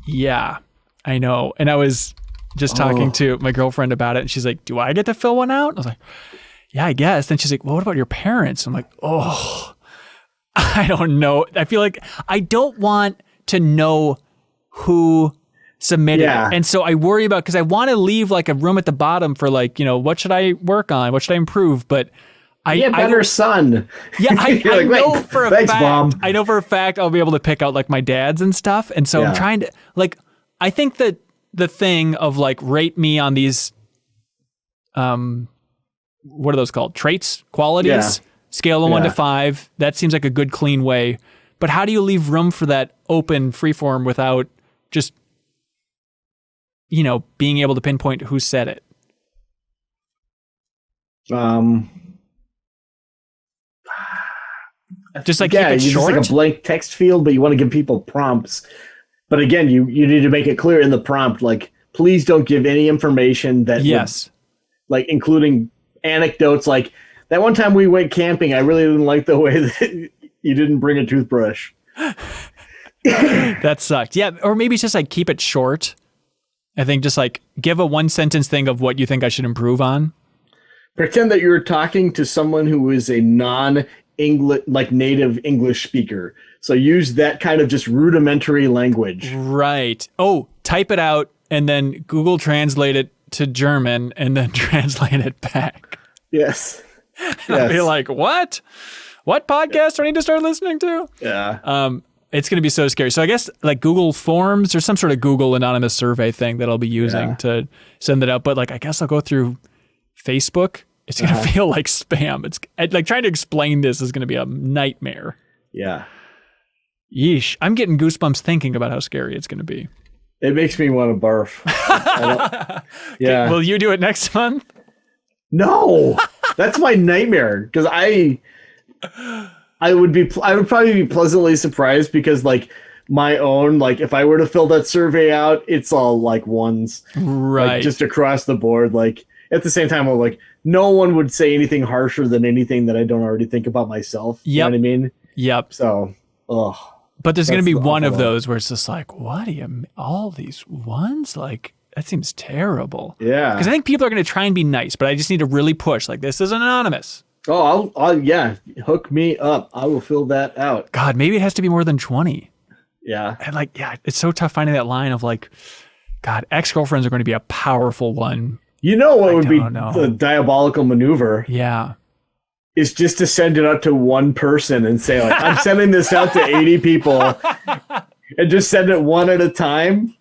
S1: Yeah, I know. And I was just talking to my girlfriend about it, and she's like, do I get to fill one out? I was like, yeah, I guess. Then she's like, well, what about your parents? I'm like, I don't know. I feel like I don't want to know who submitted it. And so I worry about, because I want to leave like a room at the bottom for like, what should I work on? What should I improve? But
S2: better son.
S1: Yeah, I
S2: like,
S1: know for a
S2: thanks,
S1: fact.
S2: Mom.
S1: I know for a fact I'll be able to pick out like my dad's and stuff. And so I'm trying to like, I think that the thing of like rate me on these, what are those called? Traits, qualities, scale of 1 to 5. That seems like a good, clean way. But how do you leave room for that open freeform without just, being able to pinpoint who said it? Just like keep it short?
S2: Just like a blank text field, but you want to give people prompts. But again, you need to make it clear in the prompt, like, please don't give any information that would, like including anecdotes, like that one time we went camping, I really didn't like the way that you didn't bring a toothbrush.
S1: That sucked. Yeah, or maybe it's just like keep it short. I think just like give a 1-sentence thing of what you think I should improve on.
S2: Pretend that you're talking to someone who is a non-English, like native English speaker. So use that kind of just rudimentary language.
S1: Right. Oh, type it out and then Google Translate it to German and then translate it back.
S2: Yes.
S1: I'll be like, what? What podcast do I need to start listening to?
S2: Yeah.
S1: It's going to be so scary. So I guess like Google Forms or some sort of Google anonymous survey thing that I'll be using to send it out. But like, I guess I'll go through Facebook. It's going to feel like spam. It's like trying to explain this is going to be a nightmare.
S2: Yeah.
S1: Yeesh. I'm getting goosebumps thinking about how scary it's going to be.
S2: It makes me want to barf. Yeah.
S1: Okay, will you do it next month?
S2: No, that's my nightmare. Because I would probably be pleasantly surprised because like my own, like if I were to fill that survey out, it's all like ones,
S1: right?
S2: Like, just across the board. Like at the same time, I'm like, no one would say anything harsher than anything that I don't already think about myself. You know what I mean?
S1: Yep.
S2: So,
S1: but there's going to be one of those where it's just like, what do you, all these ones? Like, that seems terrible.
S2: Yeah.
S1: Because I think people are going to try and be nice, but I just need to really push. Like, this is anonymous.
S2: Oh, I'll hook me up. I will fill that out.
S1: God, maybe it has to be more than 20.
S2: Yeah.
S1: And like, it's so tough finding that line of like, God, ex-girlfriends are going to be a powerful one.
S2: You know what would be the diabolical maneuver?
S1: Yeah.
S2: Is just to send it out to one person and say, like, I'm sending this out to 80 people and just send it one at a time.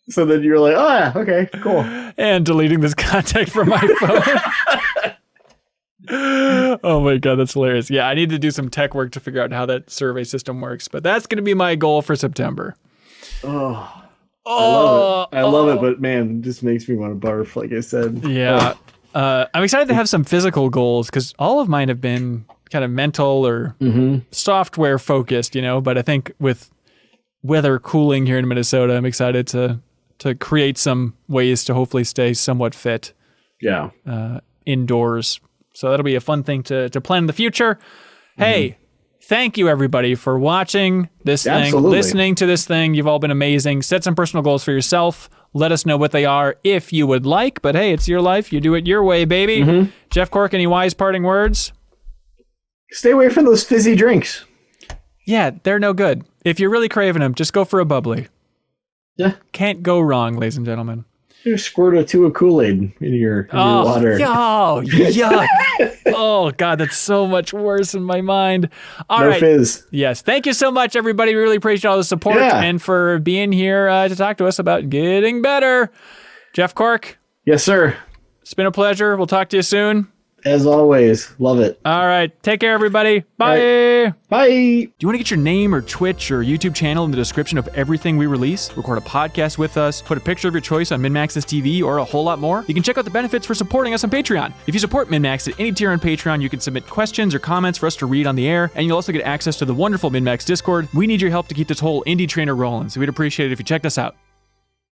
S2: So that you're like, oh, yeah, okay, cool.
S1: And deleting this contact from my phone. Oh my God, that's hilarious. Yeah, I need to do some tech work to figure out how that survey system works, but that's going to be my goal for September.
S2: I love it, but man, it just makes me want to barf, like I said.
S1: Yeah. I'm excited to have some physical goals because all of mine have been kind of mental or software focused, but I think with weather cooling here in Minnesota, I'm excited to create some ways to hopefully stay somewhat fit.
S2: Yeah.
S1: Indoors. So that'll be a fun thing to plan in the future. Hey, thank you everybody for watching this thing, listening to this thing. You've all been amazing. Set some personal goals for yourself. Let us know what they are if you would like. But hey, it's your life. You do it your way, baby. Jeff Cork, any wise parting words?
S2: Stay away from those fizzy drinks.
S1: Yeah, they're no good. If you're really craving them, just go for a bubbly.
S2: Yeah.
S1: Can't go wrong, ladies and gentlemen.
S2: You squirt a 2 of Kool-Aid in your water.
S1: Oh, yuck. Oh, God, that's so much worse in my mind. All right.
S2: Fizz.
S1: Yes. Thank you so much, everybody. We really appreciate all the support and for being here to talk to us about getting better. Jeff Cork.
S2: Yes, sir.
S1: It's been a pleasure. We'll talk to you soon.
S2: As always. Love it.
S1: All right. Take care, everybody. Bye.
S2: Right. Bye.
S1: Do you want to get your name or Twitch or YouTube channel in the description of everything we release? Record a podcast with us, put a picture of your choice on MinMax's TV, or a whole lot more? You can check out the benefits for supporting us on Patreon. If you support MinMax at any tier on Patreon, you can submit questions or comments for us to read on the air, and you'll also get access to the wonderful MinMax Discord. We need your help to keep this whole indie trainer rolling, so we'd appreciate it if you checked us out.